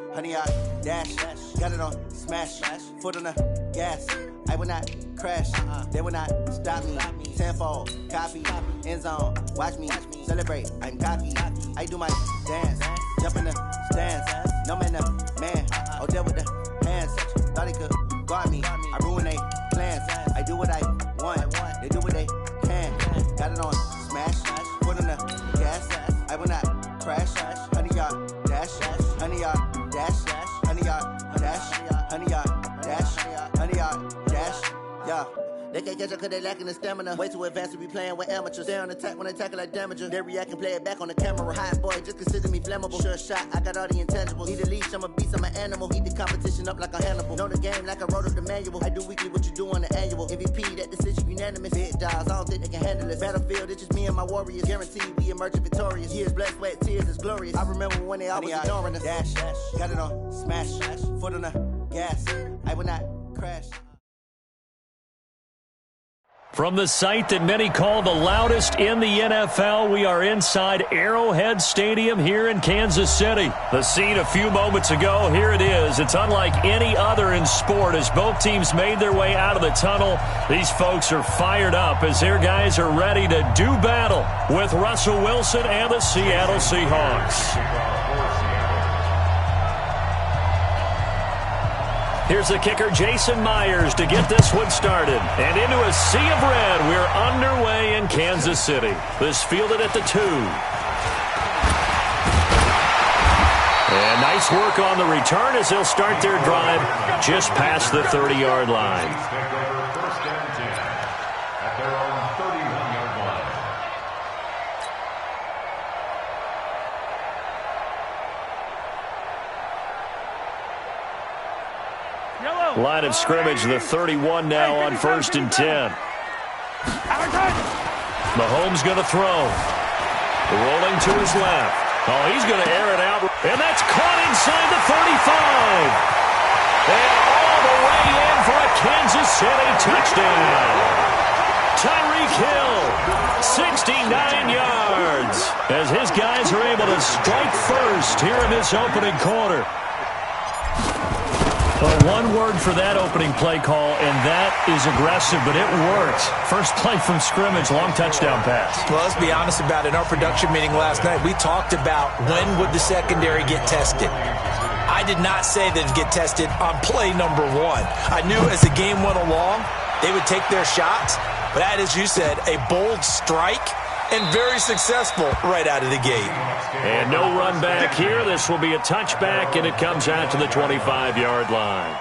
100 yard dash. Got it on smash. Foot on the gas. I will not crash. They will not stop me. Tenfold, copy, end zone. Watch me celebrate. I'm cocky. I do my dance. Jump in the stands. No man, the man. Oh, there with the hands. Thought he could guard me. I ruin they plans. I do what I want. They do what they can. Got it on smash. Foot on the gas. I will not crash. 100 yard dash. 100 yard dash. 100 yard dash. 100 yard dash. 100 yard dash. Yeah. They can't catch up cause they lacking the stamina. Way too advanced to be playing with amateurs. Stay on attack when they tackle like damager. They react and play it back on the camera. Hot boy, just consider me flammable. Sure shot, I got all the intangibles. Need a leash, I'm a beast, I'm an animal. Heat the competition up like a Hannibal. Know the game like I wrote up the manual. I do weekly what you do on the annual. MVP, that decision unanimous. Big dogs, I don't think they can handle this. Battlefield, it's just me and my warriors. Guaranteed we emerging victorious. Years, blood, sweat, tears, it's glorious. I remember when they always ignoring us. Dash, got it on smash. Foot on the gas. I will not crash. From the site that many call the loudest in the NFL, we are inside Arrowhead Stadium here in Kansas City. The scene a few moments ago, here it is. It's unlike any other in sport as both teams made their way out of the tunnel. These folks are fired up as their guys are ready to do battle with Russell Wilson and the Seattle Seahawks. Here's the kicker, Jason Myers, to get this one started. And into a sea of red, we're underway in Kansas City. This fielded at the 2. And nice work on the return as they'll start their drive just past the 30-yard line. First down 10 at their own 31-yard line. Line of scrimmage, the 31 now on 1st and 10. Mahomes going to throw. Rolling to his left. Oh, he's going to air it out. And that's caught inside the 35. And all the way in for a Kansas City touchdown. Tyreek Hill, 69 yards. As his guys are able to strike first here in this opening quarter. Well, one word for that opening play call, and that is aggressive, but it worked. First play from scrimmage, long touchdown pass. Well, let's be honest about it. In our production meeting last night, we talked about when would the secondary get tested. I did not say they'd get tested on play number 1. I knew as the game went along, they would take their shots, but that, as you said, a bold strike and very successful right out of the gate. And no run back here. This will be a touchback, and it comes out to the 25-yard line.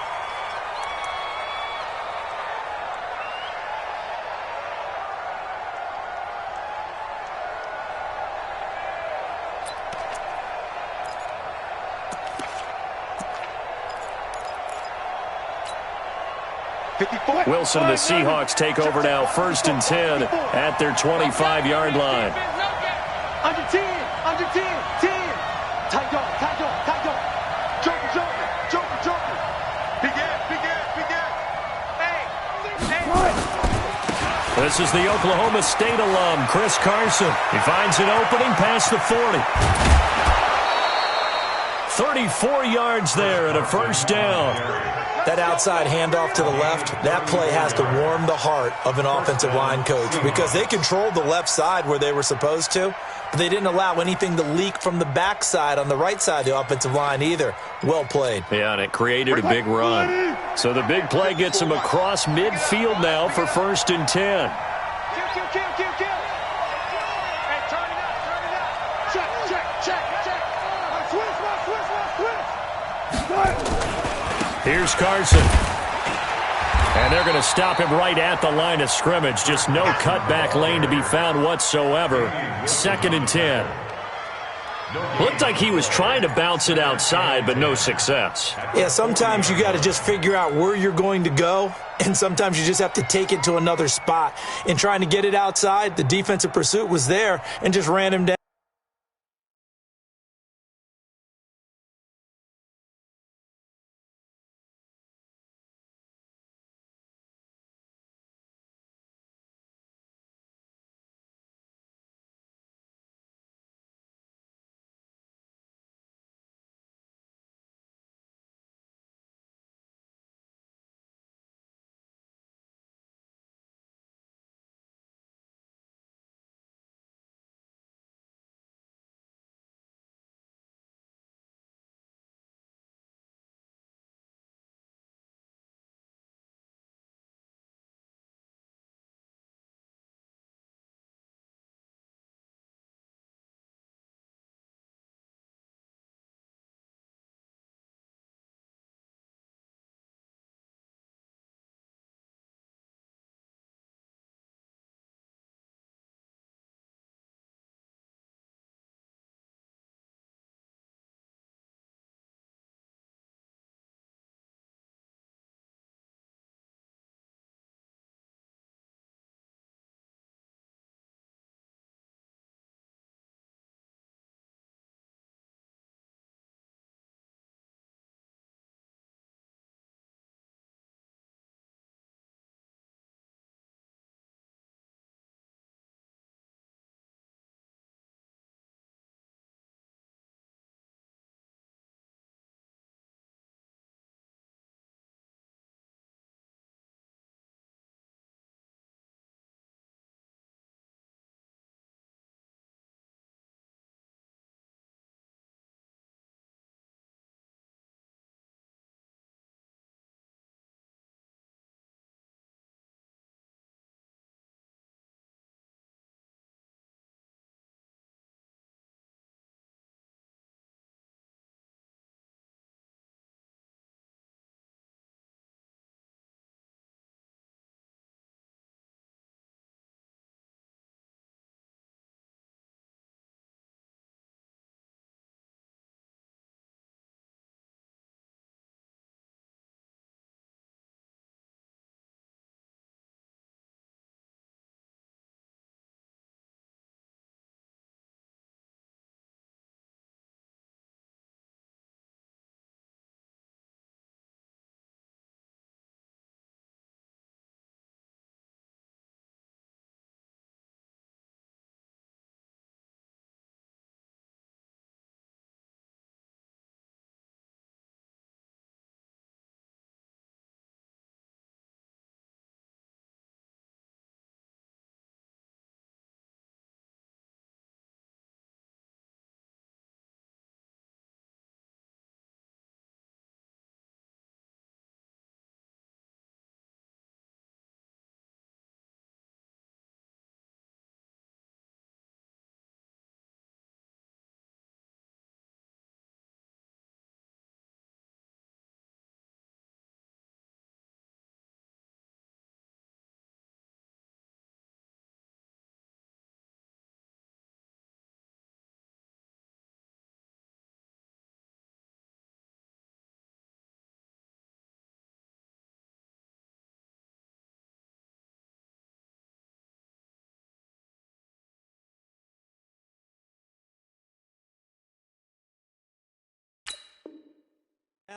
Wilson and the Seahawks take over now, 1st and 10 at their 25-yard line. Under 10, 10. Tight dog. Joker. Big ass. Hey. This is the Oklahoma State alum, Chris Carson. He finds an opening past the 40. 34 yards there and a first down. That outside handoff to the left, that play has to warm the heart of an offensive line coach because they controlled the left side where they were supposed to, but they didn't allow anything to leak from the backside on the right side of the offensive line either. Well played. Yeah, and it created a big run. So the big play gets him across midfield now for 1st and 10. Kill. Hey, turn it up. Check. Switch. Here's Carson. And they're going to stop him right at the line of scrimmage. Just no cutback lane to be found whatsoever. 2nd and 10. Looked like he was trying to bounce it outside, but no success. Yeah, sometimes you got to just figure out where you're going to go, and sometimes you just have to take it to another spot. In trying to get it outside, the defensive pursuit was there and just ran him down.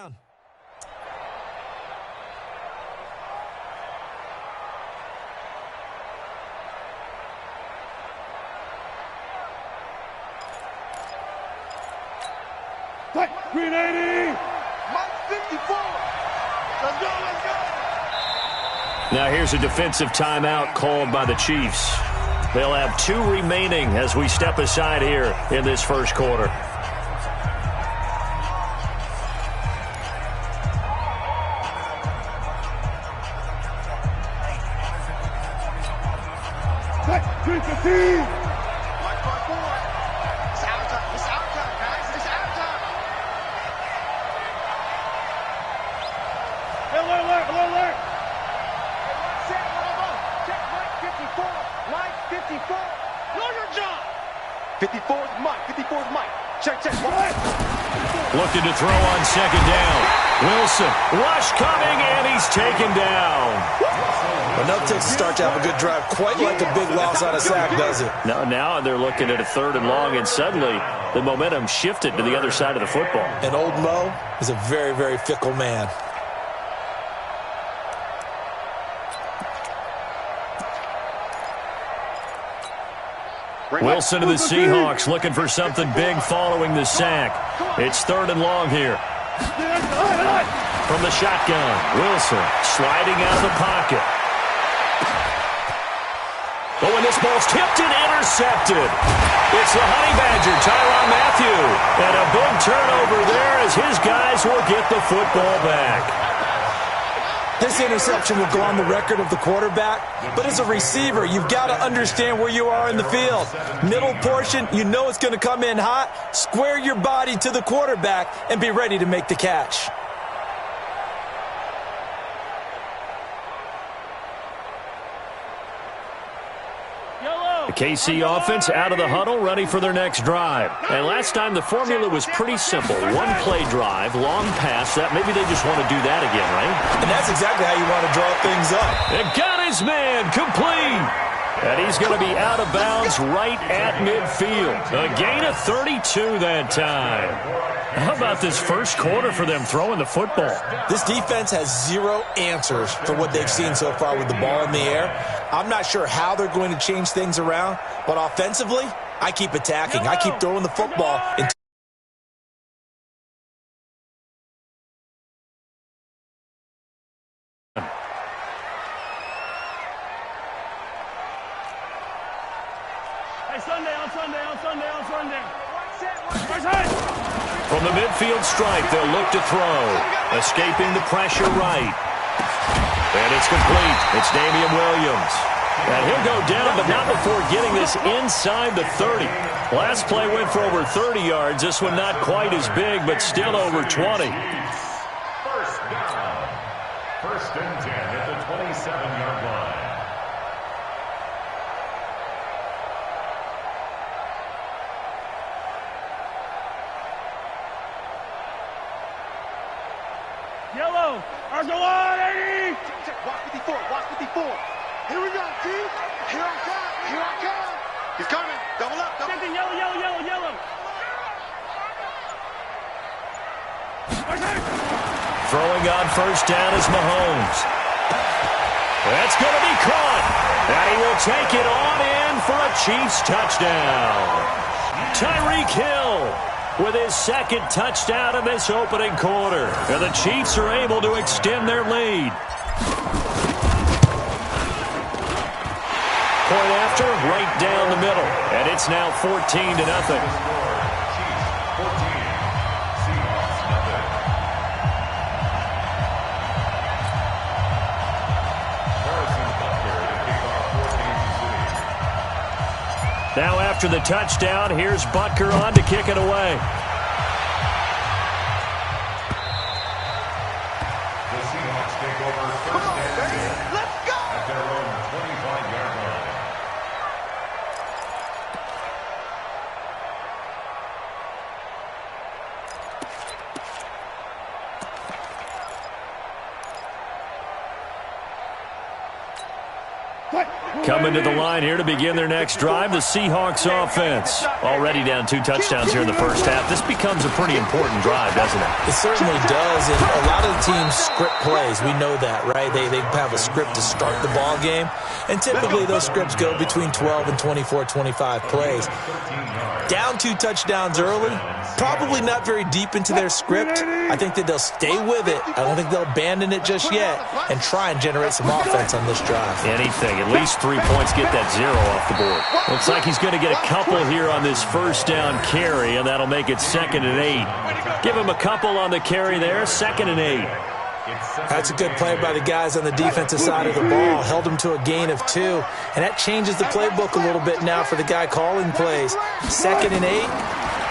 down. Green 80! Mike 54! Let's go, let's go! Now here's a defensive timeout called by the Chiefs. They'll have 2 remaining as we step aside here in this first quarter. Green 15! Mike 54! It's out time, guys, it's out time! Alert! Check Mike 54! Mike 54! Know your job! 54's Mike. Check. Looking to throw on second down. Wilson, rush coming, and he's taken down. Enough takes to start to have a good drive. Quite like a big loss on a sack, does it? Now they're looking at a 3rd and long, and suddenly the momentum shifted to the other side of the football. And old Mo is a very, very fickle man. Wilson to the Seahawks looking for something big following the sack. It's 3rd and long here. From the shotgun, Wilson sliding out of the pocket. But when this ball's tipped and intercepted, it's the Honey Badger, Tyrann Mathieu. And a big turnover there as his guys will get the football back. This interception will go on the record of the quarterback, but as a receiver, you've got to understand where you are in the field. Middle portion, you know it's going to come in hot. Square your body to the quarterback and be ready to make the catch. The KC offense out of the huddle, ready for their next drive. And last time the formula was pretty simple. 1-play drive, long pass. That maybe they just want to do that again, right? And that's exactly how you want to draw things up. And got his man complete. And he's going to be out of bounds right at midfield. A gain of 32 that time. How about this first quarter for them throwing the football? This defense has 0 answers for what they've seen so far with the ball in the air. I'm not sure how they're going to change things around, but offensively, I keep attacking. I keep throwing the football. From the midfield stripe, they'll look to throw. Escaping the pressure right. And it's complete. It's Damian Williams. And he'll go down, but not before getting this inside the 30. Last play went for over 30 yards. This one not quite as big, but still over 20. First down. 1st and 10 at the 27-yard line. Yellow! Argo 80! Watch 54! Here we go, T! Here I come! He's coming! Double up! Yellow! Throwing on first down is Mahomes. That's going to be caught. And he will take it on in for a Chiefs touchdown. Tyreek Hill with his 2nd touchdown in this opening quarter. And the Chiefs are able to extend their lead. Point after, right down the middle. And it's now 14-0. Now after the touchdown, here's Butker on to kick it away. The Seahawks take over 1st and 10. Let's go! At their own 25-yard line. Coming to the line here to begin their next drive, the Seahawks offense. Already down 2 touchdowns here in the first half. This becomes a pretty important drive, doesn't it? It certainly does, and a lot of the teams script plays. We know that, right? They have a script to start the ball game, and typically those scripts go between 12 and 24, 25 plays. Down 2 touchdowns early, probably not very deep into their script. I think that they'll stay with it. I don't think they'll abandon it just yet and try and generate some offense on this drive. Anything. At least 3 points, get that 0 off the board. Looks like he's going to get a couple here on this first down carry, and that'll make it 2nd and 8. Give him a couple on the carry there, 2nd and 8. That's a good play by the guys on the defensive side of the ball. Held them to a gain of 2. And that changes the playbook a little bit now for the guy calling plays. 2nd and 8.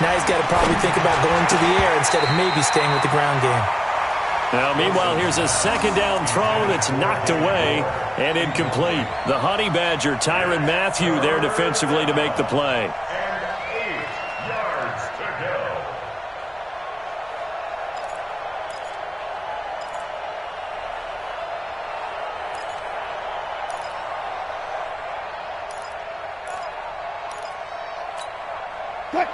Now he's got to probably think about going to the air instead of maybe staying with the ground game. Now, meanwhile, here's a 2nd down throw that's knocked away and incomplete. The Honey Badger, Tyrann Mathieu, there defensively to make the play.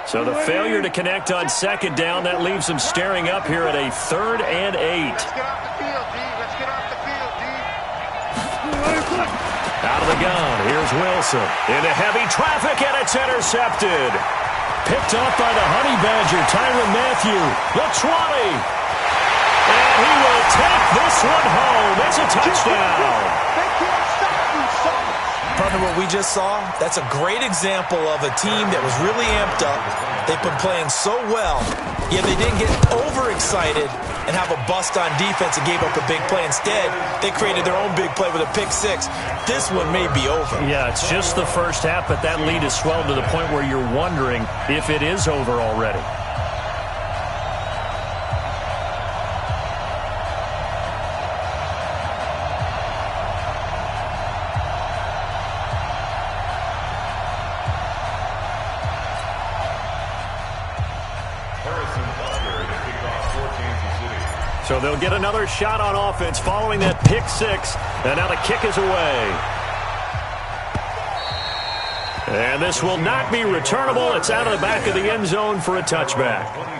So the failure to connect on 2nd down, that leaves them staring up here at a 3rd and 8. Let's get off the field, D. Let's get off the field, D. Out of the gun, here's Wilson. Into heavy traffic, and it's intercepted. Picked off by the Honey Badger, Tyrann Mathieu. The 20. And he will take this one home. It's a touchdown. They can't stop you, son. Partner, what we just saw, that's a great example of a team that was really amped up. They've been playing so well, yet they didn't get overexcited and have a bust on defense and gave up a big play. Instead, they created their own big play with a pick 6. This one may be over. Yeah, it's just the first half, but that lead has swelled to the point where you're wondering if it is over already. So they'll get another shot on offense following that pick 6. And now the kick is away. And this will not be returnable. It's out of the back of the end zone for a touchback.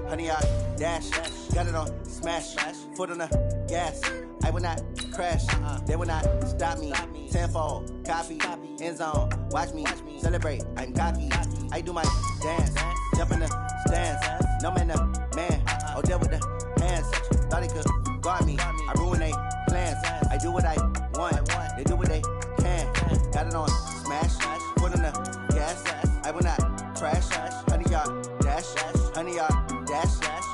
Honey, I dash, got it on smash, foot on the gas. I will not crash, they will not stop me. Tenfold, copy, end zone, watch me celebrate. I'm cocky, I do my dance, jump in the stands. No man, the man, oh, deal with the hands. Thought he could guard me, I ruin they plans. I do what I want, they do what they can. Got it on smash, foot on the gas. I will not crash, honey, y'all dash, honey, y'all dash,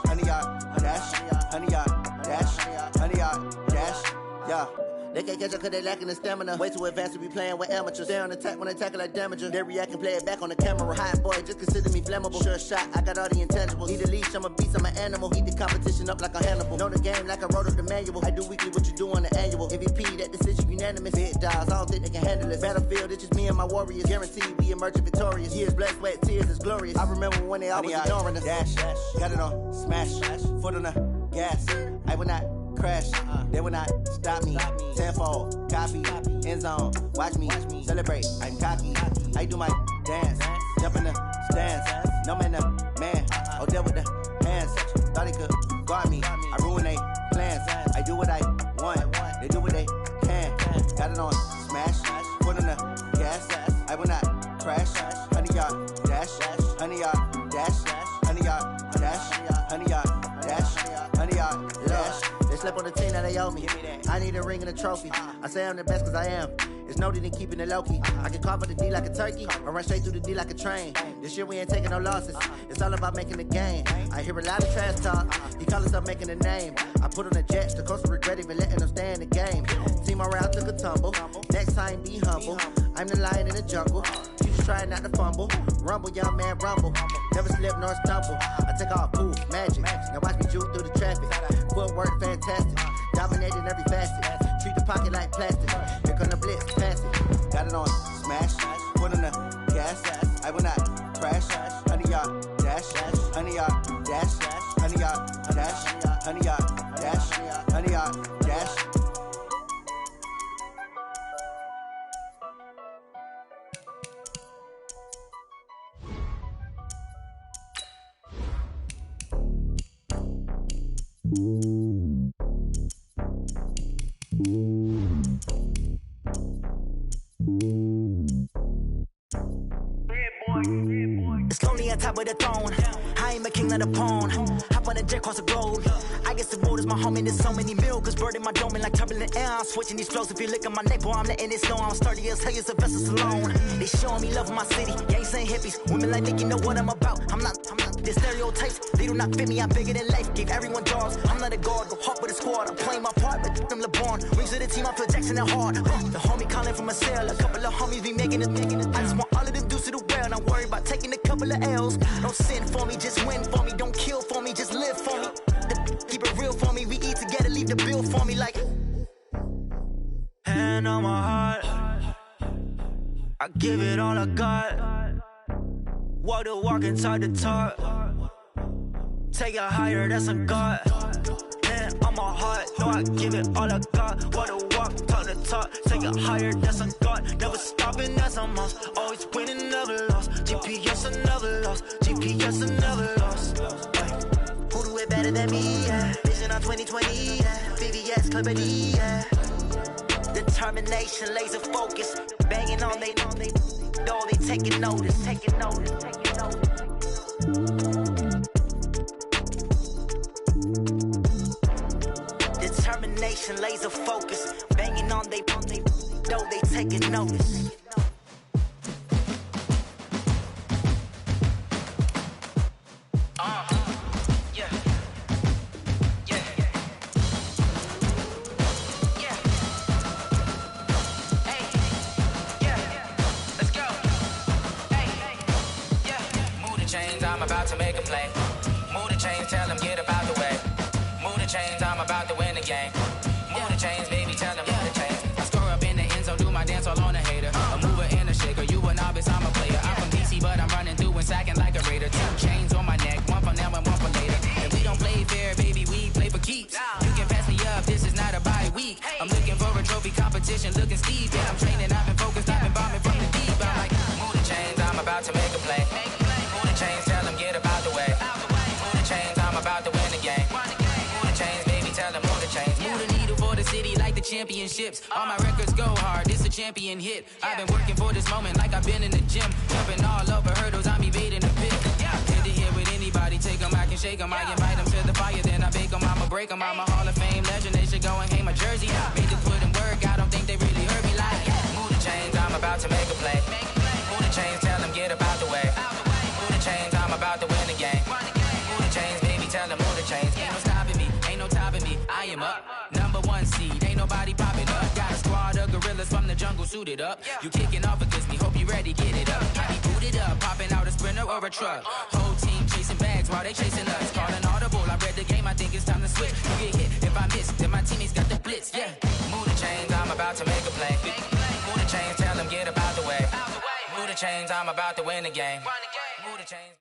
honey, y'all dash, honey, y'all dash, honey, y'all dash, yeah. They can't catch up cause they lacking the stamina. Way too advanced to be playing with amateurs. Stay on attack when they tackle like damager. They react and play it back on the camera. Hot boy, just consider me flammable. Sure shot, I got all the intangibles. Need a leash, I'm a beast, I'm an animal. Heat the competition up like a Hannibal. Know the game like I wrote up the manual. I do weekly what you do on the annual. MVP, that decision unanimous. Big dogs, I don't think they can handle it. Battlefield, it's just me and my warriors. Guaranteed we emerge victorious. Years, blood, sweat, tears is glorious. I remember when they always ignoring us. Dash, got it on smash, foot on the gas. I will not crash, they will not stop me. Tenfold, copy, end zone, watch me celebrate. I'm cocky, I do my dance, jump in the stands. No man, the man, oh, deal with the hands. Thought he could guard me, I ruin they plans. I do what I want, they do what they can. Got it on smash, foot on the gas. I will not crash, honey, y'all dash, honey, y'all dash, honey, y'all dash, honey, y'all dash, honey, y'all dash. They slept on the team that they owe me. I need a ring and a trophy. I say I'm the best cause I am. It's no need in keeping it low-key. I can carve up the D like a turkey or run straight through the D like a train. This year we ain't taking no losses. It's all about making the game. I hear a lot of trash talk. He call himself making a name. I put on the Jets. The coach will regret even letting them stay in the game. Team morale took a tumble. Next time be humble. I'm the lion in the jungle. You trying not to fumble. Rumble, young man, rumble. Never slip nor stumble. I take off, poof, magic. Now watch me juke through the traffic. Footwork fantastic. Dominating every facet. Treat the pocket like plastic. Here come the blitz, pass it. Got it on smash. Put on the gas. I will not crash. 100 yard dash. 100 yard dash. 100 yard dash. 100 yard dash. 100 yard dash. It's lonely on top of the throne. I ain't a king of the pawn. Hop on a jet across the globe. I guess the road is my home and there's so many milkers. Bird in my dome and like turbulent air. I'm switching these flows. If you look at my neck, boy, I'm letting it snow. I'm sturdy as hell as a vessel alone. They showing me love in my city. Gangs ain't hippies. Women like Nick, you know what I'm about. I'm not. The stereotypes, they do not fit me. I'm bigger than life. Gave everyone dogs. I'm not a guard. Go hard with a squad. I'm playing my part, but them LeBron. Rings to the team. I feel Jackson and hard. The homie calling from a cell. A couple of homies be making it. I just want all of them dudes to do well. Not worry about taking a couple of L's. Don't sin for me, just win for me. Don't kill for me, just live for me. Keep it real for me. We eat together, leave the bill for me like. Hand on my heart, I give it all I got. Walk the walk and talk the talk. Take it higher, that's a God. Hand on my heart, no, I give it all I got. Walk the walk, talk the talk. Take it higher, that's a God. Never stopping, that's a must. Always winning, never lost. GPS, I never lost. GPS, I never lost. Who do it better than me? Yeah. Vision on 2020. Yeah. VVS, Clippity. Yeah. Determination, laser focus. Banging on they know they taking notice. Taking notice. Taking notice. Determination, laser focus. Banging on they know they taking notice. About to make a play. Move the chains, tell them get about the way. Move the chains, I'm about to win the game. Move the chains, baby, tell them move the chains. I score up in the end zone, do my dance all on a hater. A mover and a shaker, you a novice, I'm a player. I'm from DC, but I'm running through and sacking like a raider. 2 chains on my neck, one for now and one for later. And we don't play fair, baby, we play for keeps. You can pass me up, this is not a bye week. I'm looking for a trophy competition, looking steep. Yeah, I'm training, I've been focused, I've been bombing from the deep. I'm like, move the chains, I'm about to make a play. Move the chains, tell them get about the way. Move the chains, I'm about to win the game. Move the chains, baby, tell them move the chains. Move the needle for the city like the championships. All my records go hard, this a champion hit. I've been working for this moment like I've been in the gym. Jumping all over hurdles, I'm evading the pit. Hit to hit with anybody, take them, I can shake them. I invite them to the fire, then I bake them, I'ma break them. I'm a Hall of Fame legend, they should go and hang my jersey. Made them put in work, I don't think they really heard me like. Move the chains, I'm about to make a play. Move the chains, tell them get about the way. Move the chains, I'm about to win the game. Move the chains, baby, tell them move the chains. Ain't no stopping me, ain't no topping me. I am up, #1 seed, ain't nobody popping up. Got a squad of gorillas from the jungle suited up. You kicking off against me, hope you ready, get it up. I be booted up, popping out a sprinter or a truck. Whole team chasing bags while they chasing us. Calling audible, I read the game, I think it's time to switch. You get hit, if I miss, then my teammates got the blitz, yeah. Move the chains, I'm about to make a play. Move the chains, tell them get about the way. Move the chains, I'm about to win the game. Move the chains.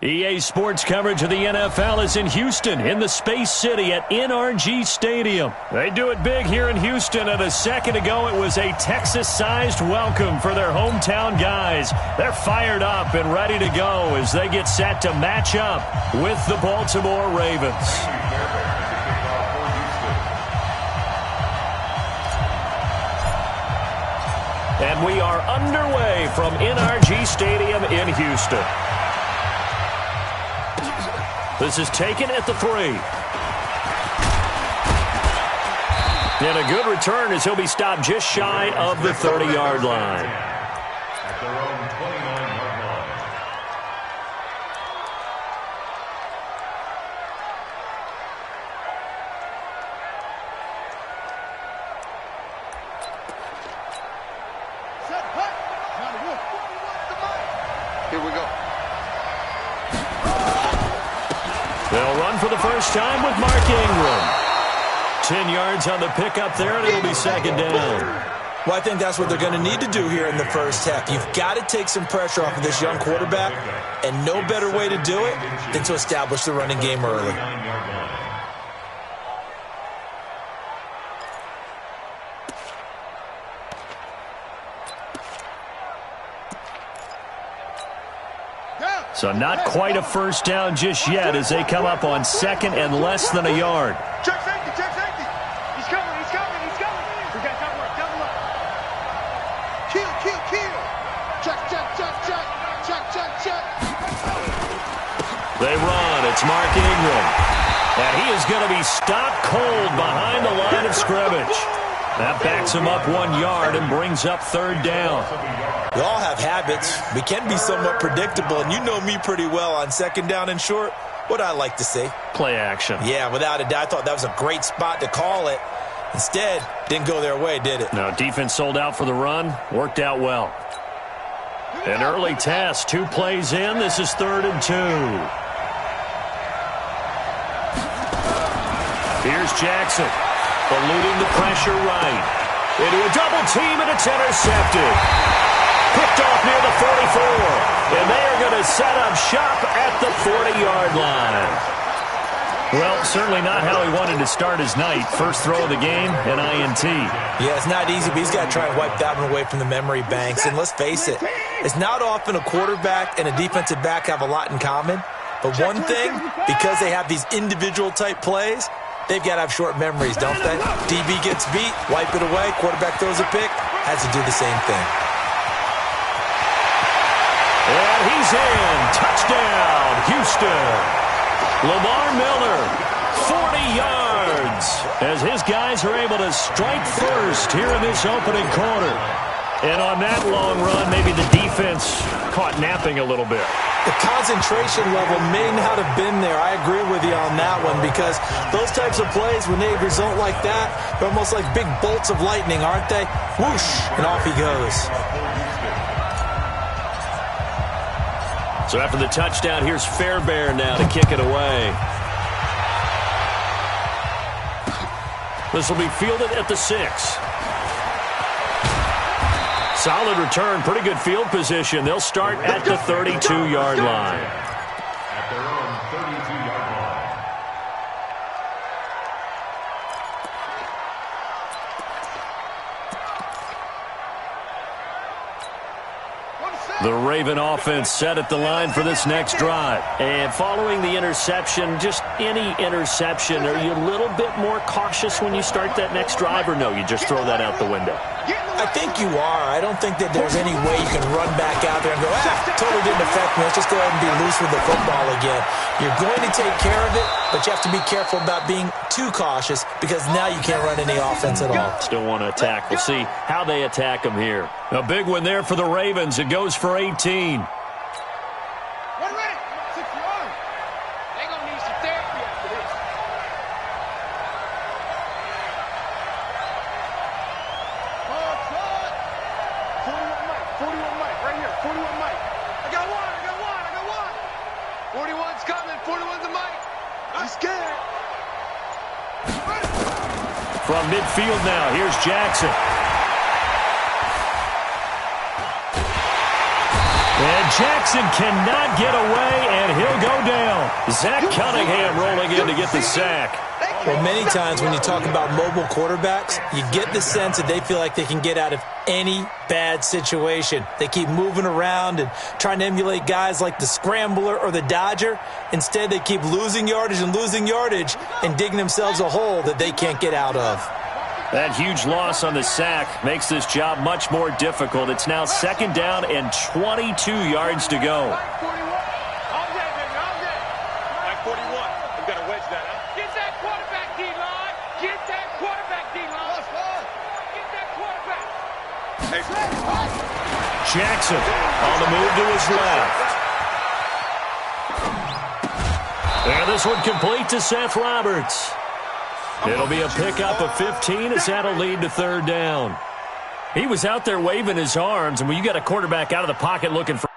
EA Sports coverage of the NFL is in Houston, in the Space City at NRG Stadium. They do it big here in Houston, and a second ago it was a Texas-sized welcome for their hometown guys. They're fired up and ready to go as they get set to match up with the Baltimore Ravens. And we are underway from NRG Stadium in Houston. This is taken at the 3. And a good return as he'll be stopped just shy of the 30-yard line. At their own 29-yard line. Set. run for the first time with Mark Ingram. 10 yards on the pickup there, and it'll be second down. Well, I think that's what they're going to need to do here in the first half. You've got to take some pressure off of this young quarterback, and no better way to do it than to establish the running game early. So not quite a first down just yet as they come up on second and less than a yard. Check safety, check safety. He's coming, he's coming, he's coming. We got double up, double up. Kill, kill, kill. Check, check, check, check. Check, check, check. They run. It's Mark Ingram. And he is going to be stopped cold behind the line of scrimmage. That backs him up 1 yard and brings up third down. We all have habits. We can be somewhat predictable, and you know me pretty well on second down and short. What I like to say? Play action. Yeah, without a doubt. I thought that was a great spot to call it. Instead, didn't go their way, did it? No, defense sold out for the run. Worked out well. An early test. 2 plays in. This is 3rd and 2. Here's Jackson. Eluding the pressure right. Into a double team, and it's intercepted. Picked off near the 44. And they are going to set up shop at the 40-yard line. Well, certainly not how he wanted to start his night. First throw of the game, an INT. Yeah, it's not easy, but he's got to try and wipe that one away from the memory banks. And let's face it, it's not often a quarterback and a defensive back have a lot in common. But one thing, because they have these individual type plays, they've got to have short memories, don't they? DB gets beat, wipe it away, quarterback throws a pick, has to do the same thing. And he's in. Touchdown, Houston. Lamar Miller, 40 yards, as his guys are able to strike first here in this opening quarter. And on that long run, maybe the defense caught napping a little bit. The concentration level may not have been there. I agree with you on that one, because those types of plays, when they result like that, they're almost like big bolts of lightning, aren't they? Whoosh, and off he goes. So after the touchdown, here's Fairbairn now to kick it away. This will be fielded at the 6. Solid return, pretty good field position. They'll start at the 32-yard line. At their own 32-yard line. The Raven offense set at the line for this next drive. And following the interception, just any interception, are you a little bit more cautious when you start that next drive, or no, you just throw that out the window? I think you are. I don't think that there's any way you can run back out there and go, totally didn't affect me. Let's just go ahead and be loose with the football again. You're going to take care of it, but you have to be careful about being too cautious, because now you can't run any offense at all. Still want to attack. We'll see how they attack them here. A big one there for the Ravens. It goes for 18. From midfield now, here's Jackson. And Jackson cannot get away, and he'll go down. Zach Cunningham rolling in to get the sack. Well, many times when you talk about mobile quarterbacks, you get the sense that they feel like they can get out of any bad situation. They keep moving around and trying to emulate guys like the Scrambler or the Dodger. Instead, they keep losing yardage and digging themselves a hole that they can't get out of. That huge loss on the sack makes this job much more difficult. It's now second down and 22 yards to go. Jackson on the move to his left. And this one complete to Seth Roberts. It'll be a pickup of 15 as that'll lead to third down. He was out there waving his arms, and when you got a quarterback out of the pocket looking for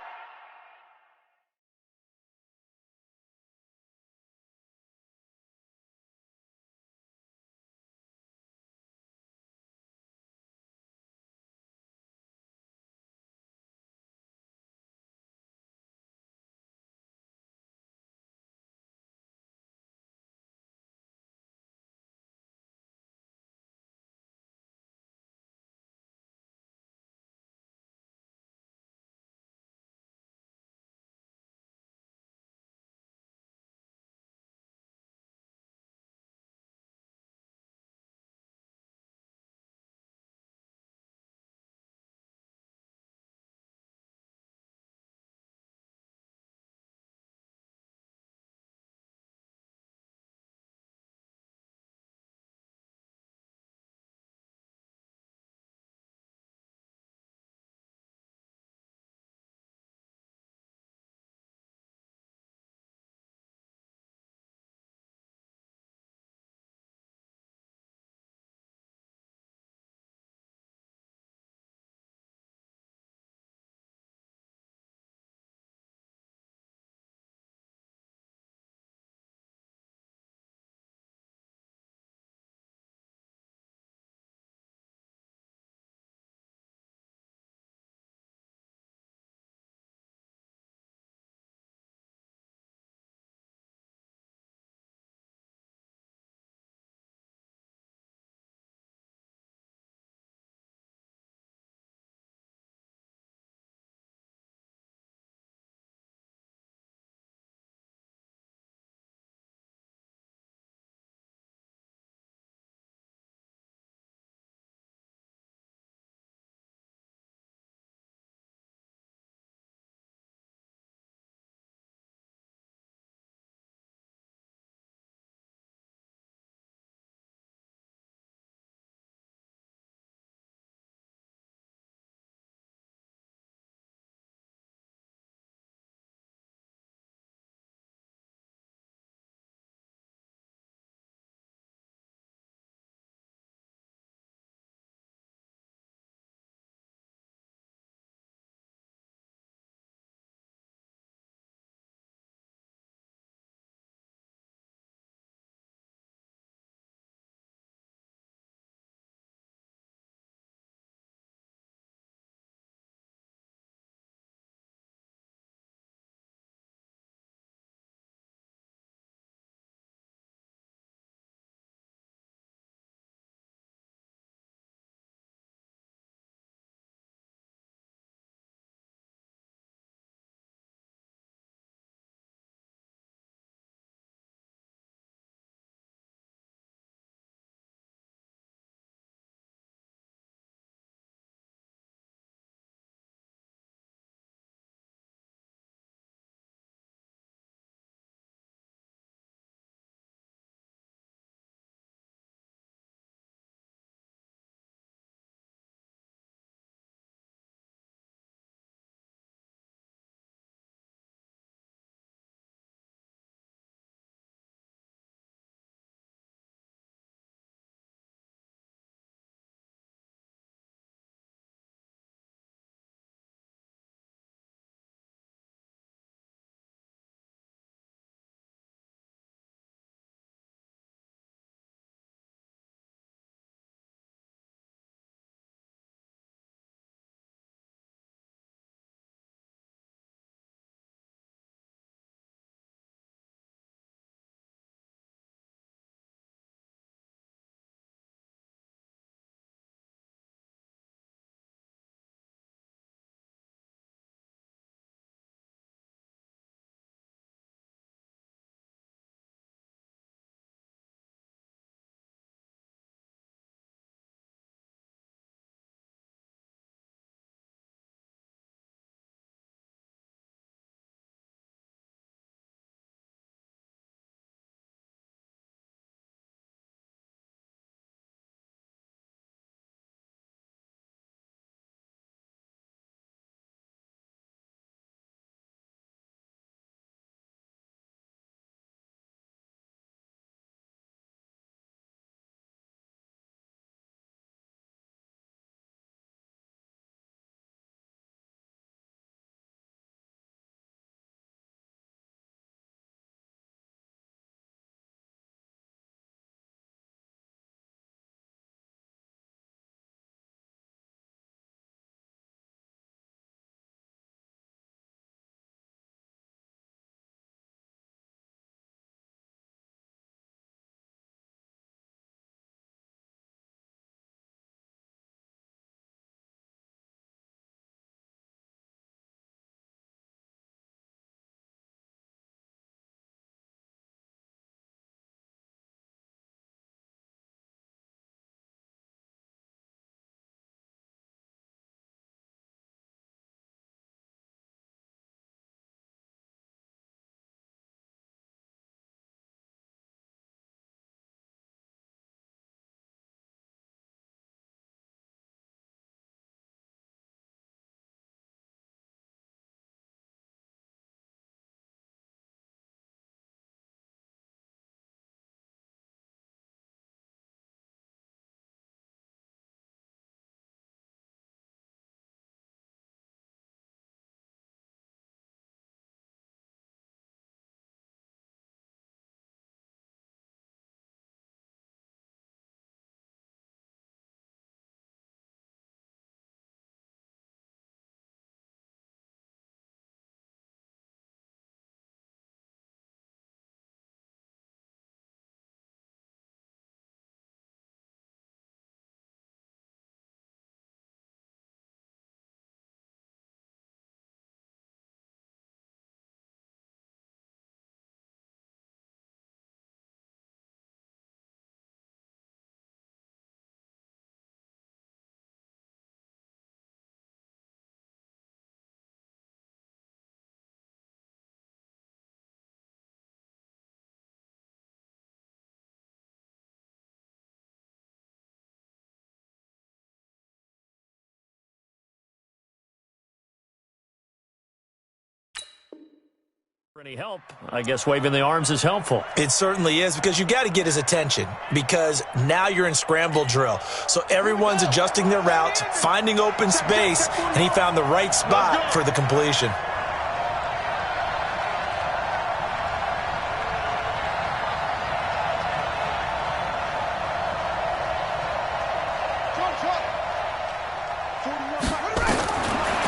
Any help, I guess waving the arms is helpful. It certainly is, because you got to get his attention, because now you're in scramble drill. So everyone's adjusting their routes, finding open space, and he found the right spot for the completion.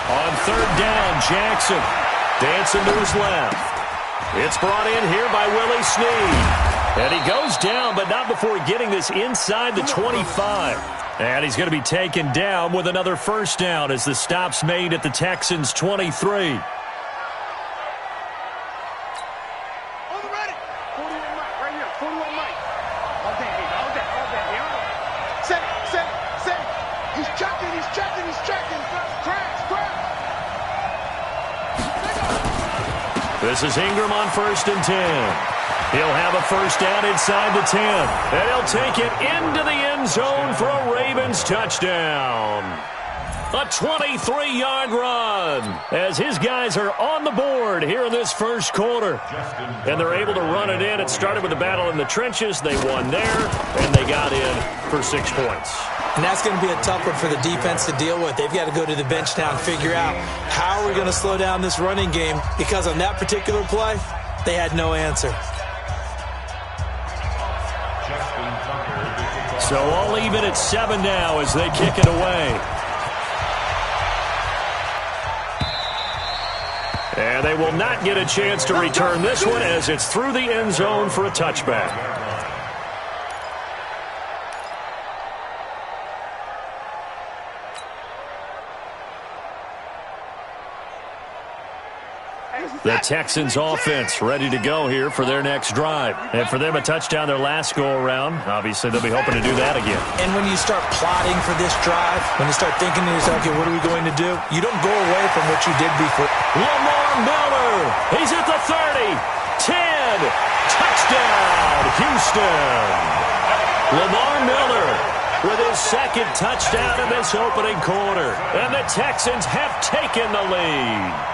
On third down, Jackson dancing to his left. It's brought in here by Willie Snead. And he goes down, but not before getting this inside the 25. And he's going to be taken down with another first down as the stop's made at the Texans' 23. On the ready. 41 Mike, right here. 41 Mike. All day. Set. He's checking. Crash. This is Ingram on 1st and 10. He'll have a first down inside the 10. And he'll take it into the end zone for a Ravens touchdown. A 23-yard run as his guys are on the board here in this first quarter. And they're able to run it in. It started with a battle in the trenches. They won there, and they got in for 6 points. And that's going to be a tough one for the defense to deal with. They've got to go to the bench now and figure out how are we going to slow down this running game, because on that particular play, they had no answer. So all even at 7 now as they kick it away. And they will not get a chance to return this one as it's through the end zone for a touchback. The Texans offense ready to go here for their next drive. And for them, a touchdown their last go-around. Obviously, they'll be hoping to do that again. And when you start plotting for this drive, when you start thinking to yourself, okay, what are we going to do? You don't go away from what you did before. Lamar Miller, he's at the 30, 10, touchdown, Houston. Lamar Miller with his second touchdown in this opening quarter. And the Texans have taken the lead.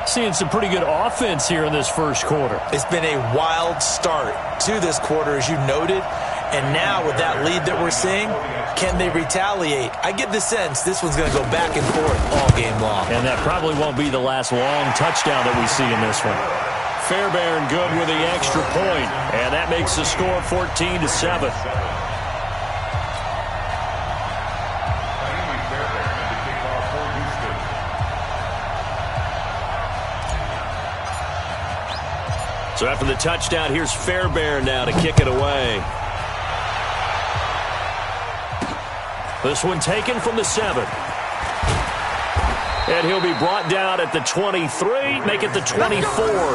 Seeing some pretty good offense here in this first quarter. It's been a wild start to this quarter, as you noted. And now with that lead that we're seeing, can they retaliate? I get the sense this one's going to go back and forth all game long. And that probably won't be the last long touchdown that we see in this one. Fairbairn good with the extra point, and that makes the score 14-7. So after the touchdown, here's Fairbairn now to kick it away. This one taken from the 7. And he'll be brought down at the 23, make it the 24.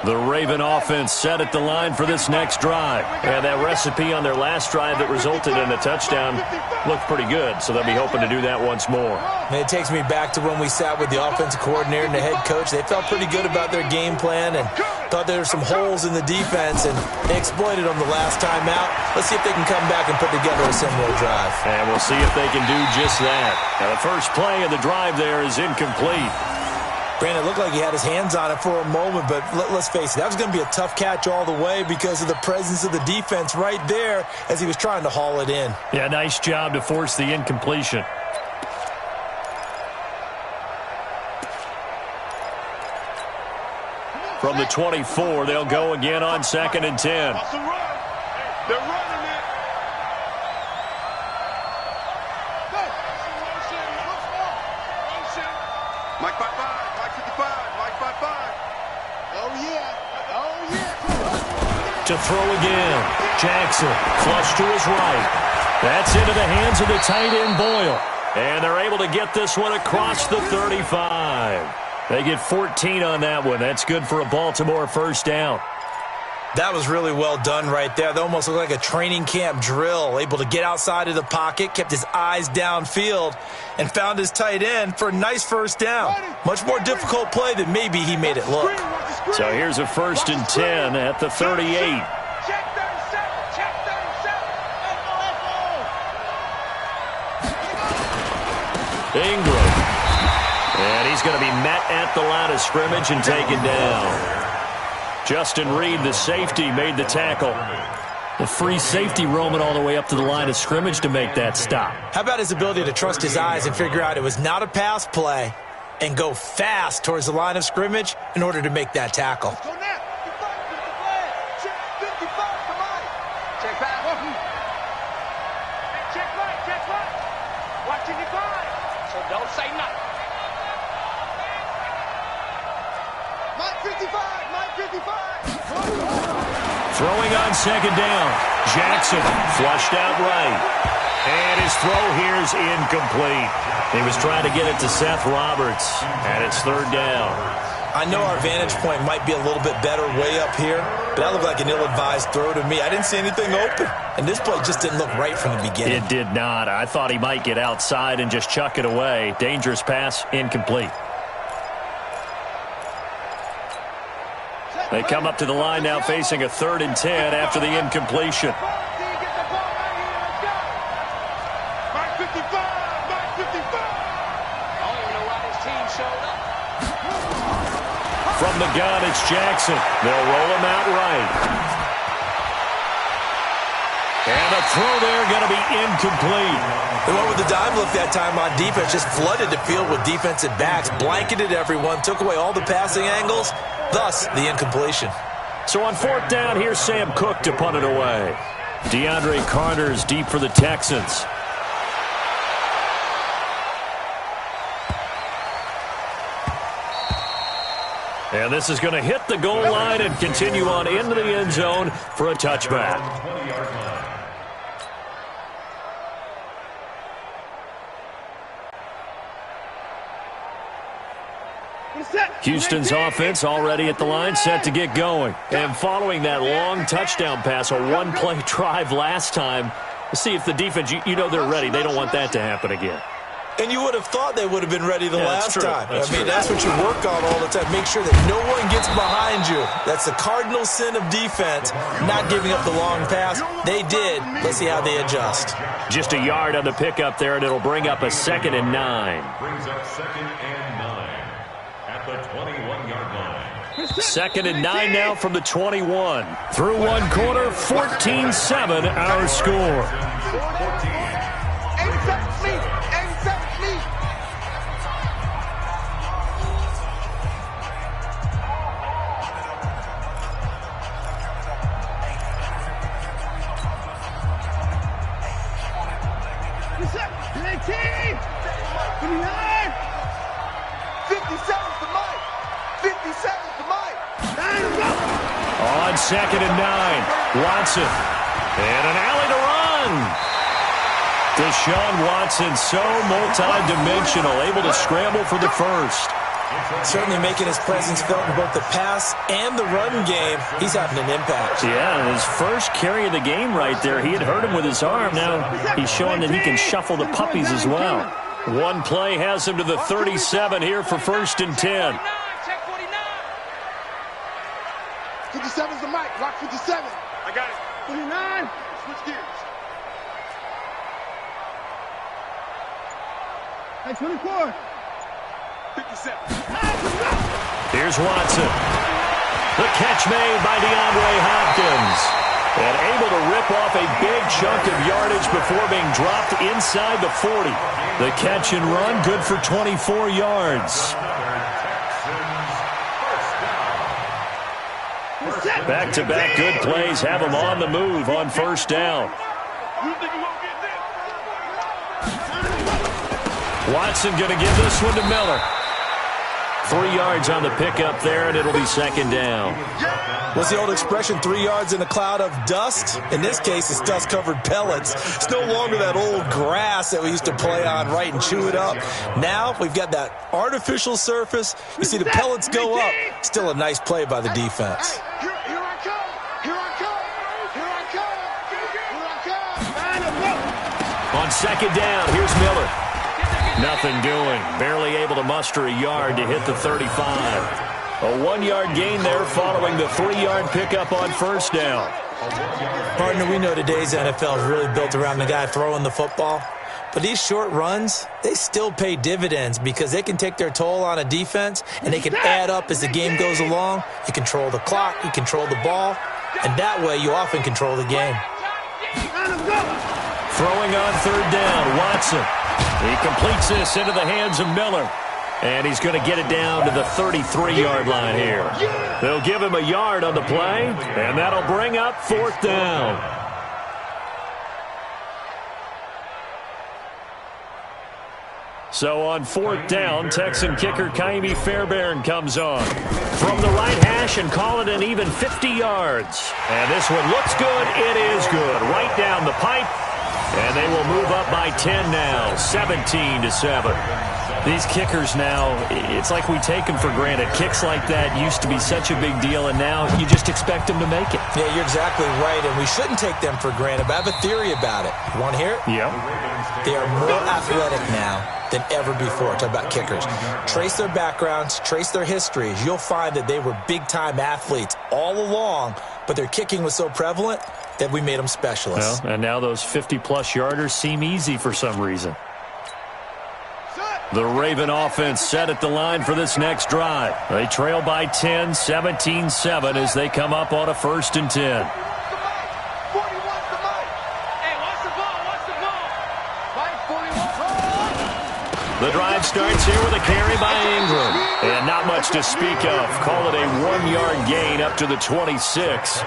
The Raven offense set at the line for this next drive. And that recipe on their last drive that resulted in a touchdown looked pretty good, so they'll be hoping to do that once more. And it takes me back to when we sat with the offensive coordinator and the head coach. They felt pretty good about their game plan and thought there were some holes in the defense, and they exploited them the last time out. Let's see if they can come back and put together a similar drive. And we'll see if they can do just that. Now, the first play of the drive there is incomplete. Brandon, it looked like he had his hands on it for a moment, but let's face it, that was going to be a tough catch all the way because of the presence of the defense right there as he was trying to haul it in. Yeah, nice job to force the incompletion. From the 24, they'll go again on 2nd and 10. They're running it. Mike 55, Mike 55, Mike 55. Oh, yeah. To throw again. Jackson, flush to his right. That's into the hands of the tight end, Boyle. And they're able to get this one across the 35. They get 14 on that one. That's good for a Baltimore first down. That was really well done right there. That almost looked like a training camp drill. Able to get outside of the pocket, kept his eyes downfield, and found his tight end for a nice first down. Much more difficult play than maybe he made it look. So here's a 1st and 10 at the 38. Check 37. Check 37. Ingram. And he's going to be met at the line of scrimmage and taken down. Justin Reed, the safety, made the tackle. The free safety roaming all the way up to the line of scrimmage to make that stop. How about his ability to trust his eyes and figure out it was not a pass play and go fast towards the line of scrimmage in order to make that tackle? Go now. 55 to Mike. Check back. Check right. Check right. Watch it divide. So don't say nothing. Mike 55. Mike 55. Throwing on 2nd down. Jackson flushed out right. And his throw here is incomplete. He was trying to get it to Seth Roberts. And it's 3rd down. I know our vantage point might be a little bit better way up here, but that looked like an ill-advised throw to me. I didn't see anything open, and this play just didn't look right from the beginning. It did not. I thought he might get outside and just chuck it away. Dangerous pass, incomplete. They come up to the line now facing a 3rd and 10 after the incompletion. Mike 55. Mike 55. I don't even know why this team showed up. From the gun, it's Jackson. They'll roll him out right. And the throw there going to be incomplete. They went with the dime look that time on defense, just flooded the field with defensive backs, blanketed everyone, took away all the passing angles, thus the incompletion. So on 4th down, here's Sam Cook to punt it away. DeAndre Carter's deep for the Texans. And this is going to hit the goal line and continue on into the end zone for a touchback. Houston's offense already at the line, set to get going. And following that long touchdown pass, a one-play drive last time, see if the defense, you know they're ready. They don't want that to happen again. And you would have thought they would have been ready the last time. That's what you work on all the time. Make sure that no one gets behind you. That's the cardinal sin of defense, not giving up the long pass. They did. Let's see how they adjust. Just a yard on the pickup there, and it'll bring up a 2nd and 9. Brings up 2nd and 9 at the 21-yard line. 2nd and 9 now from the 21. Through one quarter, 14-7 our score. 8 seconds lead. 8 seconds lead. What's up? 19. 29. 57 to Mike. 57 to Mike. On 2nd and 9, Watson. And an alley to run. Deshaun Watson, so multi-dimensional, able to scramble for the first. Certainly making his presence felt in both the pass and the run game. He's having an impact. Yeah, his first carry of the game right there. He had hurt him with his arm. Now he's showing that he can shuffle the puppies as well. One play has him to the 37 here for 1st and 10. 57's the mic. Rock 57. I got it. 29. Switch gears. Hey, 24. 57. Here's Watson. The catch made by DeAndre Hopkins. And able to rip off a big chunk of yardage before being dropped inside the 40. The catch and run, good for 24 yards. Back-to-back good plays have him on the move on 1st down. Watson going to give this one to Miller. 3 yards on the pickup there, and it'll be 2nd down. What's the old expression, 3 yards in a cloud of dust? In this case, it's dust-covered pellets. It's no longer that old grass that we used to play on, right, and chew it up. Now we've got that artificial surface. You see the pellets go up. Still a nice play by the defense. Here I come. second down. Here's Miller. Nothing doing. Barely able to muster a yard to hit the 35. A 1-yard gain there following the 3-yard pickup on first down. Partner, we know today's NFL is really built around the guy throwing the football. But these short runs, they still pay dividends because they can take their toll on a defense and they can add up as the game goes along. You control the clock, you control the ball, and that way you often control the game. Throwing on third down, Watson. He completes this into the hands of Miller. And he's going to get it down to the 33-yard line here. They'll give him a yard on the play, and that'll bring up fourth down. So on fourth down, Texan kicker Kaimi Fairbairn comes on. From the right hash and call it an even 50 yards. And this one looks good. It is good. Right down the pipe. And they will move up by 10 now, 17-7. These kickers now, it's like we take them for granted. Kicks like that used to be such a big deal, and now you just expect them to make it. Yeah, you're exactly right, and we shouldn't take them for granted, but I have a theory about it. You want to hear it? Yeah. They are more athletic now than ever before. Talk about kickers. Trace their backgrounds, trace their histories. You'll find that they were big-time athletes all along, but their kicking was so prevalent that we made them specialists. Well, and now those 50-plus yarders seem easy for some reason. The Raven offense set at the line for this next drive. They trail by 10, 17-7 as they come up on a 1st and 10. The drive starts here with a carry by Ingram. And not much to speak of. Call it a 1-yard gain up to the 26.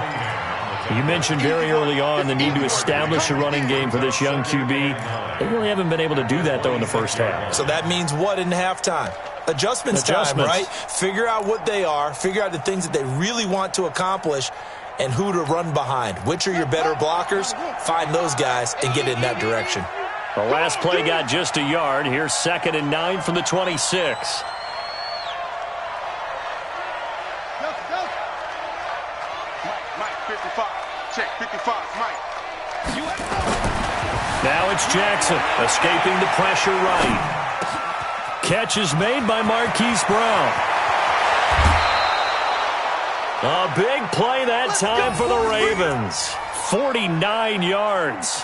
You mentioned very early on the need to establish a running game for this young QB. They really haven't been able to do that, though, in the first half. So that means what in halftime? Adjustments time, right? Figure out what they are, figure out the things that they really want to accomplish, and who to run behind. Which are your better blockers? Find those guys and get in that direction. The last play got just a yard. Here's 2nd and 9 from the 26. Check 55, Mike. Now it's Jackson escaping the pressure right. Catch is made by Marquise Brown. A big play that time for the Ravens. 49 yards.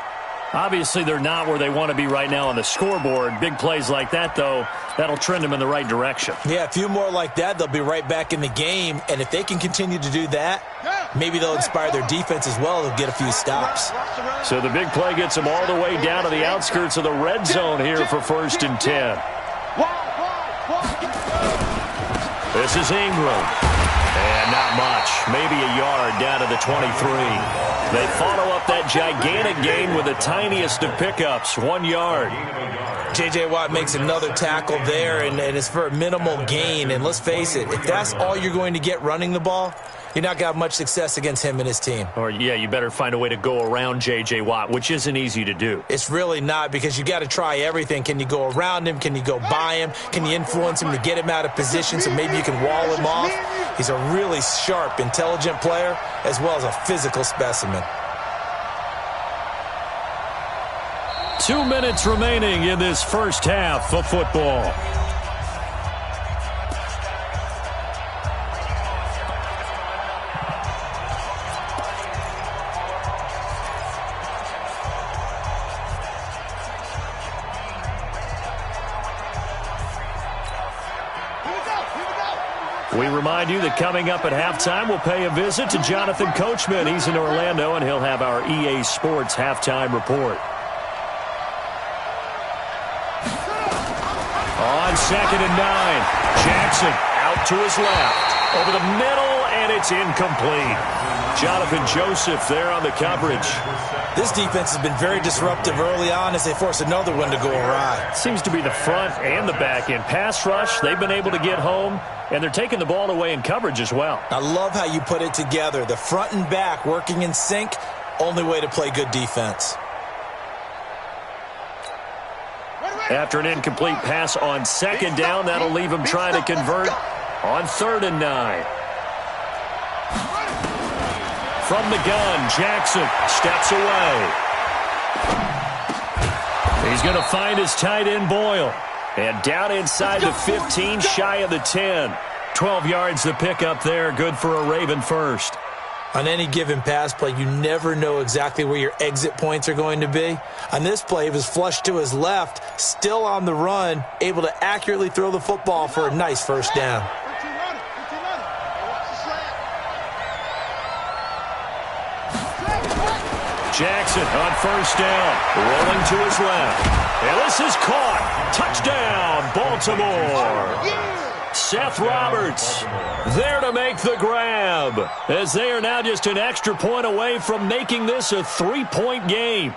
Obviously, they're not where they want to be right now on the scoreboard. Big plays like that, though, that'll trend them in the right direction. Yeah, a few more like that, they'll be right back in the game. And if they can continue to do that, maybe they'll inspire their defense as well. They'll get a few stops. So the big play gets them all the way down to the outskirts of the red zone here for 1st and 10. This is Ingram. And not much. Maybe a yard down to the 23. They follow up that gigantic gain with the tiniest of pickups, 1 yard. J.J. Watt makes another tackle there, and it's for a minimal gain. And let's face it, if that's all you're going to get running the ball, you're not going to have much success against him and his team. Or, yeah, you better find a way to go around J.J. Watt, which isn't easy to do. It's really not, because you got to try everything. Can you go around him? Can you go by him? Can you influence him to get him out of position so maybe you can wall him off? He's a really sharp, intelligent player as well as a physical specimen. 2 minutes remaining in this first half of football. We remind you that coming up at halftime, we'll pay a visit to Jonathan Coachman. He's in Orlando, and he'll have our EA Sports halftime report. On 2nd and 9, Jackson out to his left. Over the middle, and it's incomplete. Jonathan Joseph there on the coverage. This defense has been very disruptive early on as they force another one to go awry. Seems to be the front and the back end. Pass rush, they've been able to get home, and they're taking the ball away in coverage as well. I love how you put it together. The front and back working in sync, only way to play good defense. After an incomplete pass on 2nd down, that'll leave him trying to convert on 3rd and 9. From the gun, Jackson steps away. He's going to find his tight end, Boyle. And down inside the 15, shy of the 10. 12 yards to pick up there. Good for a Raven first. On any given pass play, you never know exactly where your exit points are going to be. On this play, he was flushed to his left, still on the run, able to accurately throw the football for a nice first down. Jackson on first down, rolling to his left. And this is caught. Touchdown, Baltimore. Seth Roberts there to make the grab, as they are now just an extra point away from making this a 3-point game.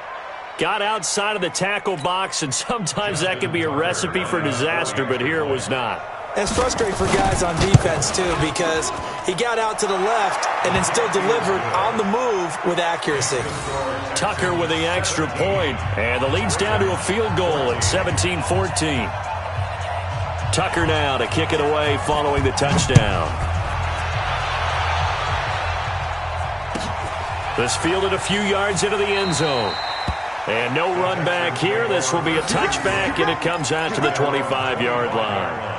Got outside of the tackle box, and sometimes that can be a recipe for disaster, but here it was not. It's frustrating for guys on defense, too, because he got out to the left and then still delivered on the move with accuracy. Tucker with the extra point, and the lead's down to a field goal at 17-14. Tucker now to kick it away following the touchdown. This fielded a few yards into the end zone. And no run back here. This will be a touchback, and it comes out to the 25-yard line.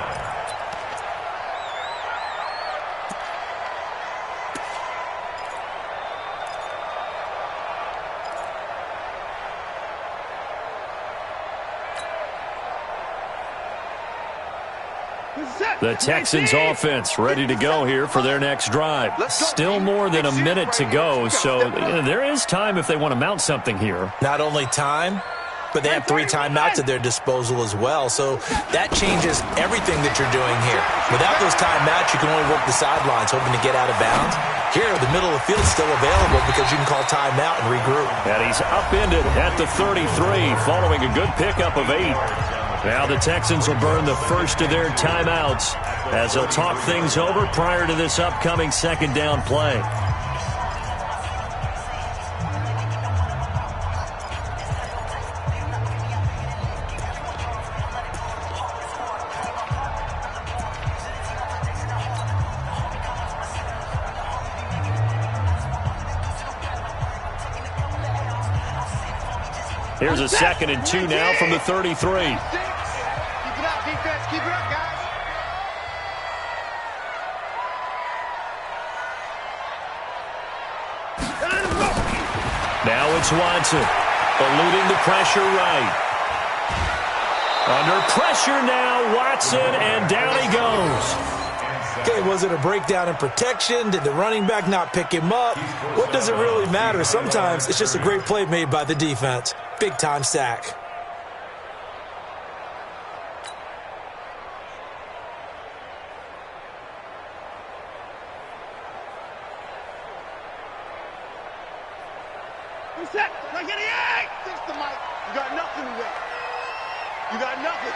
The Texans offense ready to go here for their next drive. Still more than a minute to go, so there is time if they want to mount something here. Not only time, but they have 3 timeouts at their disposal as well, so that changes everything that you're doing here. Without those timeouts, you can only work the sidelines, hoping to get out of bounds. Here, the middle of the field is still available because you can call timeout and regroup. And he's upended at the 33 following a good pickup of 8. Now the Texans will burn the first of their timeouts as they'll talk things over prior to this upcoming second down play. Here's a 2nd and 2 now from the 33. Keep it up, guys. Now it's Watson, eluding the pressure right. Under pressure now, Watson, and down he goes. Okay, was it a breakdown in protection? Did the running back not pick him up? What does it really matter? Sometimes it's just a great play made by the defense. Big-time sack. You got nothing today. You got nothing.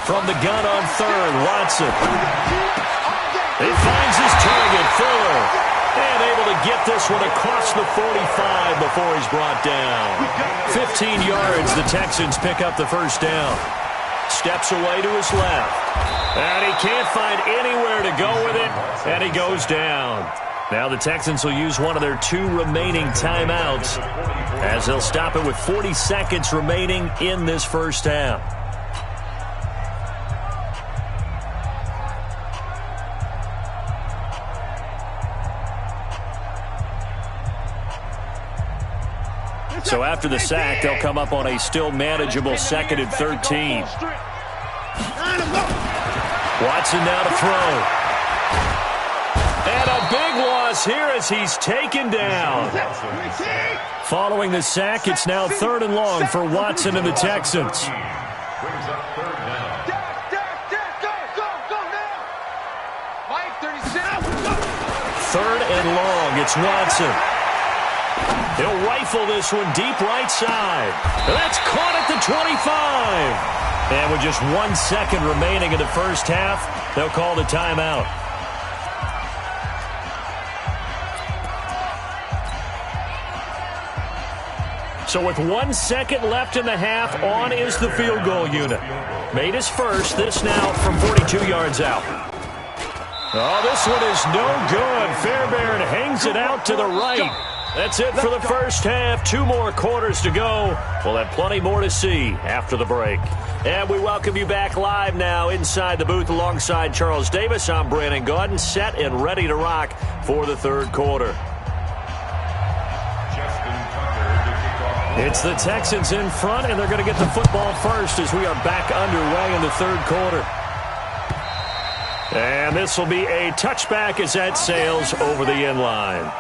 From the gun on 3rd, Watson. He finds his target, Fuller. And able to get this one across the 45 before he's brought down. 15 yards, the Texans pick up the first down. Steps away to his left. And he can't find anywhere to go with it. And he goes down. Now the Texans will use one of their 2 remaining timeouts as they'll stop it with 40 seconds remaining in this first half. So after the sack, they'll come up on a still manageable 2nd and 13. Watson now to throw. And a big loss here as he's taken down. Following the sack, it's now 3rd and long for Watson and the Texans. 3rd and long, it's Watson. He'll rifle this one deep right side. That's caught at the 25. And with just 1 second remaining in the first half, they'll call the timeout. So with 1 second left in the half, on is the field goal unit. Made his first, this now from 42 yards out. Oh, this one is no good. Fairbairn hangs it out to the right. That's it for the first half. 2 more quarters to go. We'll have plenty more to see after the break. And we welcome you back live now inside the booth alongside Charles Davis. I'm Brandon Gaudin, set and ready to rock for the third quarter. It's the Texans in front, and they're going to get the football first as we are back underway in the third quarter. And this will be a touchback as that sails over the end line.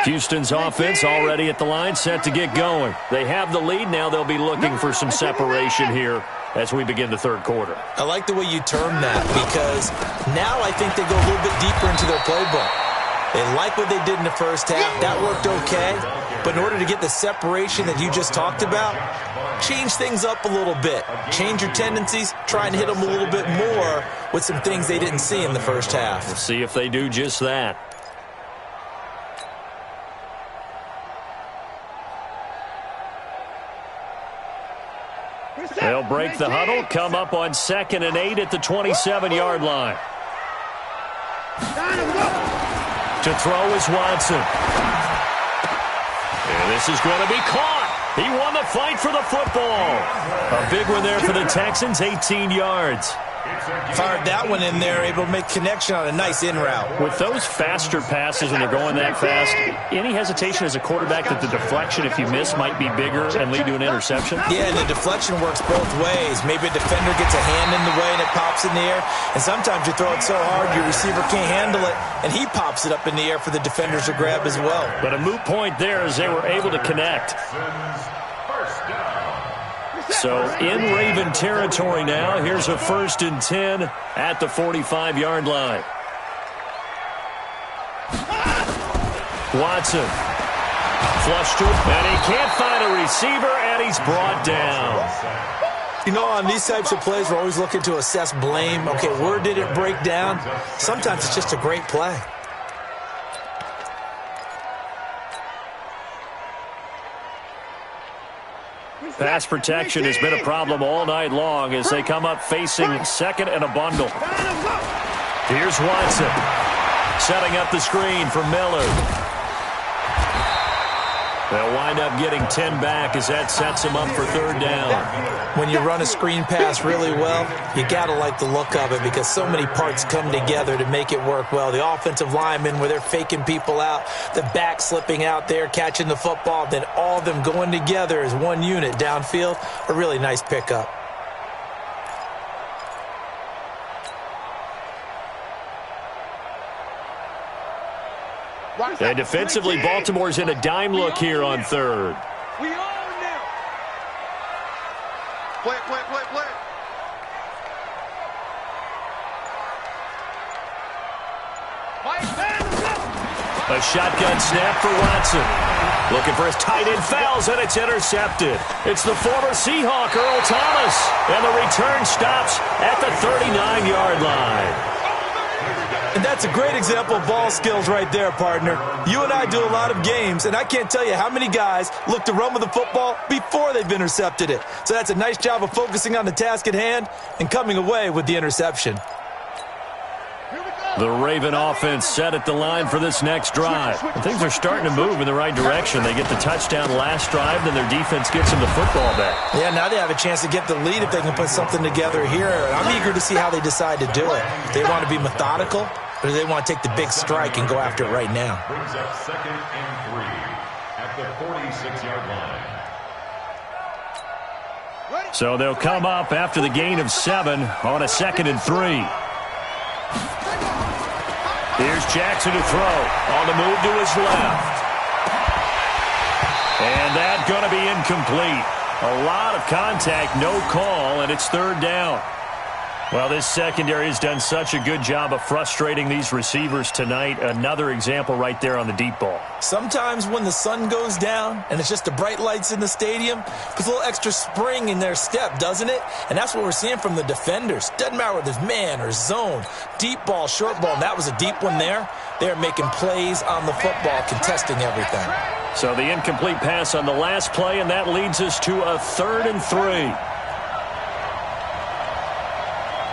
Houston's offense already at the line, set to get going. They have the lead. Now they'll be looking for some separation here as we begin the third quarter. I like the way you term that, because now I think they go a little bit deeper into their playbook. They like what they did in the first half. That worked okay. But in order to get the separation that you just talked about, change things up a little bit. Change your tendencies. Try and hit them a little bit more with some things they didn't see in the first half. We'll see if they do just that. They'll break the huddle, come up on 2nd and 8 at the 27-yard line. To throw is Watson. And this is going to be caught. He won the fight for the football. A big one there for the Texans, 18 yards. Fired that one in there, able to make connection on a nice in route. With those faster passes when they're going that fast, any hesitation as a quarterback that the deflection, if you miss, might be bigger and lead to an interception? Yeah, and the deflection works both ways. Maybe a defender gets a hand in the way and it pops in the air. And sometimes you throw it so hard your receiver can't handle it, and he pops it up in the air for the defenders to grab as well. But a moot point there as they were able to connect. So in Raven territory now. Here's a 1st and 10 at the 45-yard line. Watson. Flushed to it, and he can't find a receiver, and he's brought down. You know, on these types of plays, we're always looking to assess blame. Okay, where did it break down? Sometimes it's just a great play. Pass protection has been a problem all night long as they come up facing 2nd and a bundle. Here's Watson setting up the screen for Miller. They'll wind up getting 10 back as that sets them up for 3rd down. When you run a screen pass really well, you got to like the look of it because so many parts come together to make it work well. The offensive linemen, where they're faking people out, the back slipping out there, catching the football, then all of them going together as one unit downfield, a really nice pickup. And defensively, Baltimore's in a dime look here on 3rd. We own them. Play. A shotgun snap for Watson. Looking for his tight end, fouls, and it's intercepted. It's the former Seahawk, Earl Thomas. And the return stops at the 39-yard line. And that's a great example of ball skills right there, partner. You and I do a lot of games, and I can't tell you how many guys look to run with the football before they've intercepted it. So that's a nice job of focusing on the task at hand and coming away with the interception. The Raven offense set at the line for this next drive. And things are starting to move in the right direction. They get the touchdown last drive, then their defense gets them the football back. Yeah, now they have a chance to get the lead if they can put something together here. I'm eager to see how they decide to do it. They want to be methodical, or do they want to take the big strike and go after it right now? Brings up 2nd and 3 at the 46-yard line. So they'll come up after the gain of 7 on a 2nd and 3. Here's Jackson to throw. On the move to his left. And that's going to be incomplete. A lot of contact, no call, and it's 3rd down. Well, this secondary has done such a good job of frustrating these receivers tonight. Another example right there on the deep ball. Sometimes when the sun goes down and it's just the bright lights in the stadium, puts a little extra spring in their step, doesn't it? And that's what we're seeing from the defenders. Doesn't matter whether it's man or zone, deep ball, short ball. And that was a deep one there. They're making plays on the football, contesting everything. So the incomplete pass on the last play, and that leads us to a 3rd and 3.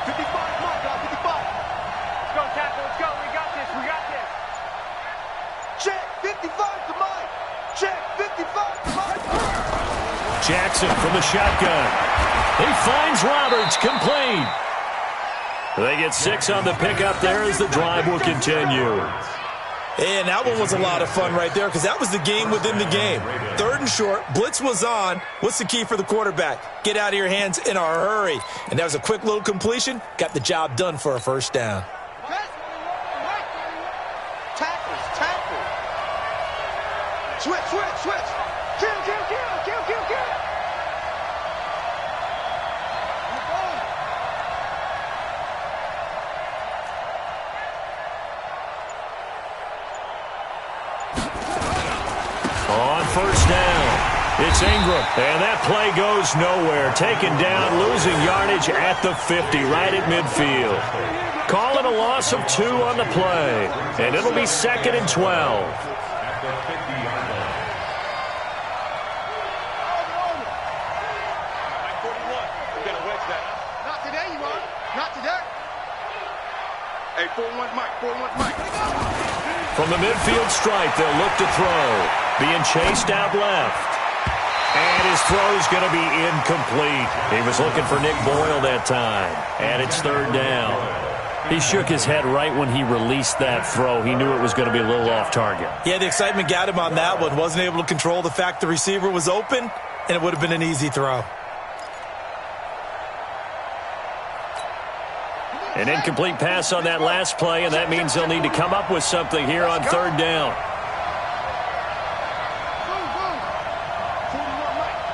55, Mike, 55. Let's go, tackle, let's go. We got this, we got this. Check, 55 to Mike. Check, 55 to Mike. Jackson from the shotgun. He finds Roberts, complete. They get 6 on the pickup there as the drive will continue. And that one was a lot of fun right there because that was the game within the game. 3rd and short, blitz was on. What's the key for the quarterback? Get out of your hands in a hurry. And that was a quick little completion. Got the job done for a first down. Tackle. Switch. Kill. On first down, it's Ingram, and that play goes nowhere. Taken down, losing yardage at the 50, right at midfield. Calling a loss of 2 on the play, and it'll be 2nd and 12. At the 50-yard line. Mike 41, you gotta wedge that. Not today, you won't. Not today. Hey, 41 Mike. From the midfield stripe, they'll look to throw. Being chased out left. And his throw's going to be incomplete. He was looking for Nick Boyle that time. And it's 3rd down. He shook his head right when he released that throw. He knew it was going to be a little off target. Yeah, the excitement got him on that one. Wasn't able to control the fact the receiver was open, and it would have been an easy throw. An incomplete pass on that last play, and that means they'll need to come up with something here on 3rd down.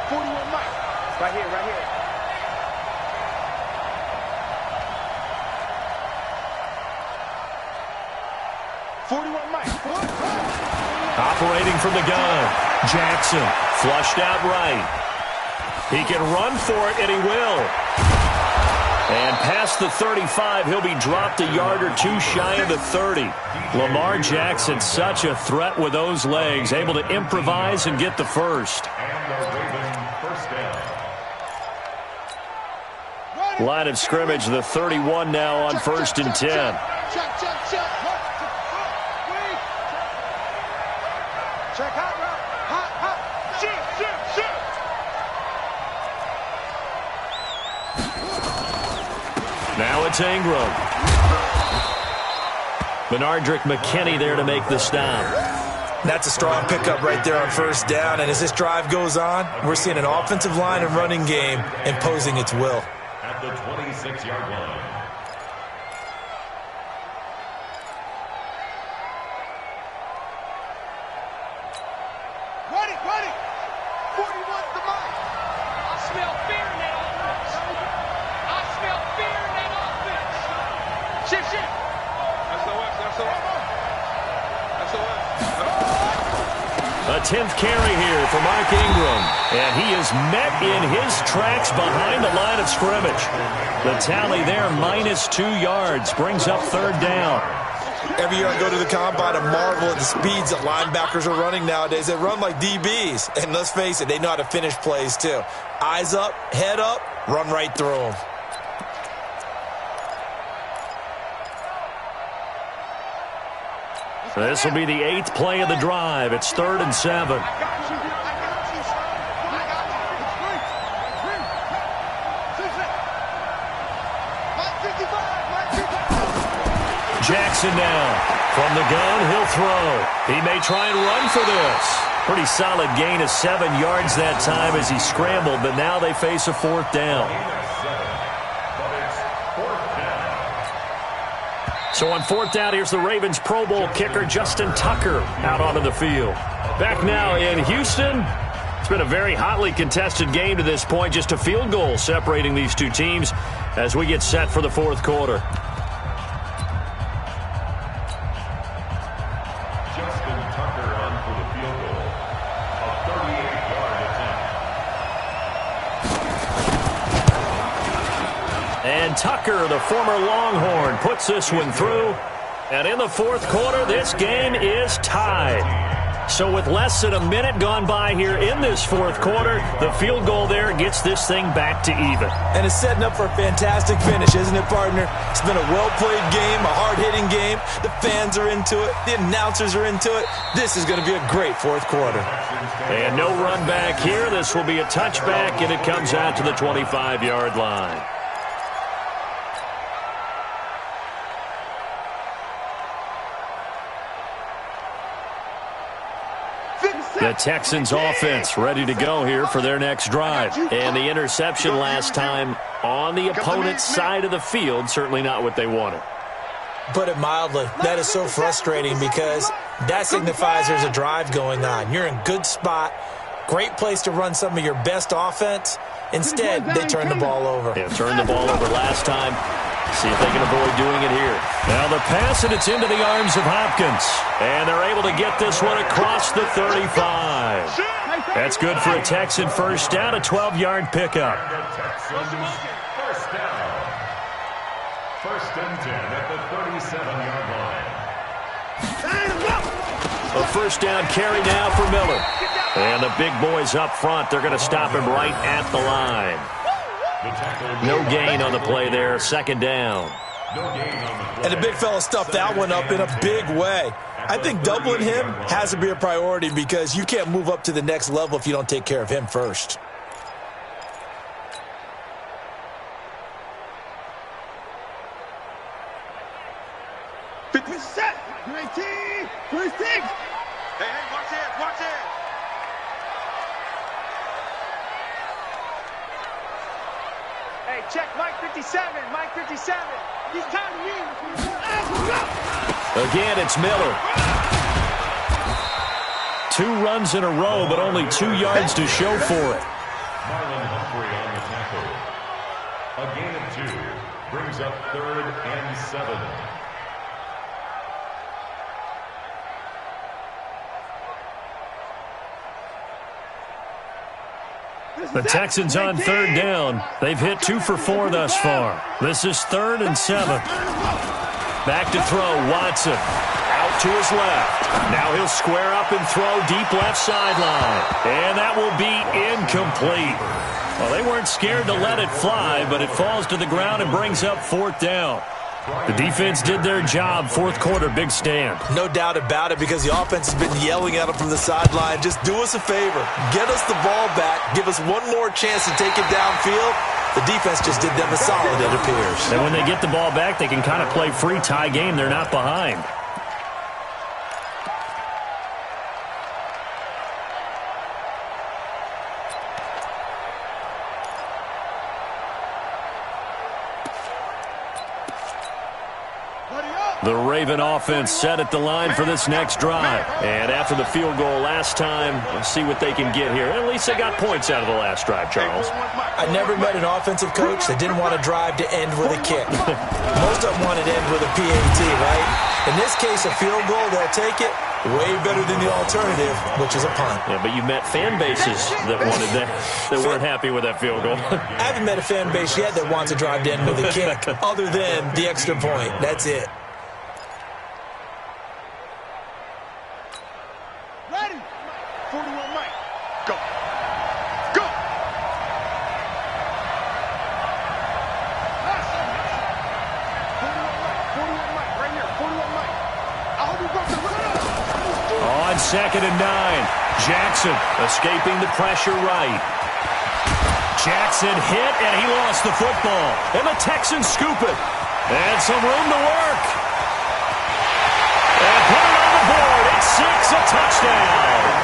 41 Mike. Right here. 41 Mike. Operating from the gun, Jackson flushed out right. He can run for it, and he will. And past the 35, he'll be dropped a yard or 2 shy of the 30. Lamar Jackson, such a threat with those legs, able to improvise and get the first. And the Ravens first down. Line of scrimmage, the 31 now on 1st and 10. Check. Hot. Shoot. Now it's Ingram. Benardrick McKinney there to make the stop. That's a strong pickup right there on 1st down. And as this drive goes on, we're seeing an offensive line and running game imposing its will. At the 26-yard line. Ready. 41's the Mike. I smell fear in that offense. Shift. A 10th carry here for Mark Ingram. And he is met in his tracks behind the line of scrimmage. The tally there, -2 yards, brings up 3rd down. Every year I go to the combine and marvel at the speeds that linebackers are running nowadays. They run like DBs. And let's face it, they know how to finish plays too. Eyes up, head up, run right through them. This will be the 8th play of the drive. It's 3rd and 7. Jackson now. From the gun, he'll throw. He may try and run for this. Pretty solid gain of 7 yards that time as he scrambled, but now they face a 4th down. So on 4th down, here's the Ravens Pro Bowl kicker Justin Tucker out onto the field. Back now in Houston. It's been a very hotly contested game to this point. Just a field goal separating these two teams. as we get set for the fourth quarter. Justin Tucker on for the field goal. A 38-yard attempt. And Tucker, the former Longhorn, puts this one through. And in the fourth quarter, this game is tied. So with less than a minute gone by here in this fourth quarter, the field goal there gets this thing back to even. And it's setting up for a fantastic finish, isn't it, partner? It's been a well-played game, a hard-hitting game. The fans are into it. The announcers are into it. This is going to be a great fourth quarter. And no run back here. This will be a touchback, and it comes out to the 25-yard line. The Texans offense ready to go here for their next drive. And the interception last time on the opponent's side of the field, certainly not what they wanted. Put it mildly, that is so frustrating because that signifies there's a drive going on. You're in good spot, great place to run some of your best offense. Instead, they turn the ball over. Yeah, turned the ball over last time. See if they can avoid doing it here. Now the pass, and it's into the arms of Hopkins. And they're able to get this one across the 35. That's good for a Texan first down, a 12-yard pickup. First down. First and 10 at the 37-yard line. A first down carry now for Miller. And the big boys up front, they're going to stop him right at the line. No gain on the play there, second down. And the big fella stuffed that one up in a big way. I think doubling him has to be a priority because you can't move up to the next level if you don't take care of him first. Set. 19. 26. Hey, watch it. Watch it. Hey, check Mike 57. Mike 57. He's time to me. Again, it's Miller. 2 runs in a row, but only 2 yards to show for it. Marlon Humphrey on the tackle. A gain of 2 brings up 3rd and 7. The Texans on third down. They've hit 2 for 4 thus far. This is 3rd and 7. Back to throw, Watson. Out to his left. Now he'll square up and throw deep left sideline. And that will be incomplete. Well, they weren't scared to let it fly, but it falls to the ground and brings up 4th down. The defense did their job. Fourth quarter, big stand. No doubt about it because the offense has been yelling at them from the sideline. Just do us a favor. Get us the ball back. Give us one more chance to take it downfield. The defense just did them a solid, it appears. And when they get the ball back, they can kind of play free tie game. They're not behind. The Raven offense set at the line for this next drive. And after the field goal last time, let's see what they can get here. At least they got points out of the last drive, Charles. I never met an offensive coach that didn't want a drive to end with a kick. Most of them want it to end with a PAT, right? In this case, a field goal, they'll take it. Way better than the alternative, which is a punt. Yeah, but you met fan bases that wanted that weren't happy with that field goal. I haven't met a fan base yet that wants a drive to end with a kick, other than the extra point. That's it. Ready? 41 Mike. Go. Go. 41 Mike. Right here. 41 Mike. I hope you broke the run. On 2nd and 9. Jackson escaping the pressure right. Jackson hit, and he lost the football. And the Texans scoop it. And some room to work. And put it on the board. It's 6, a touchdown.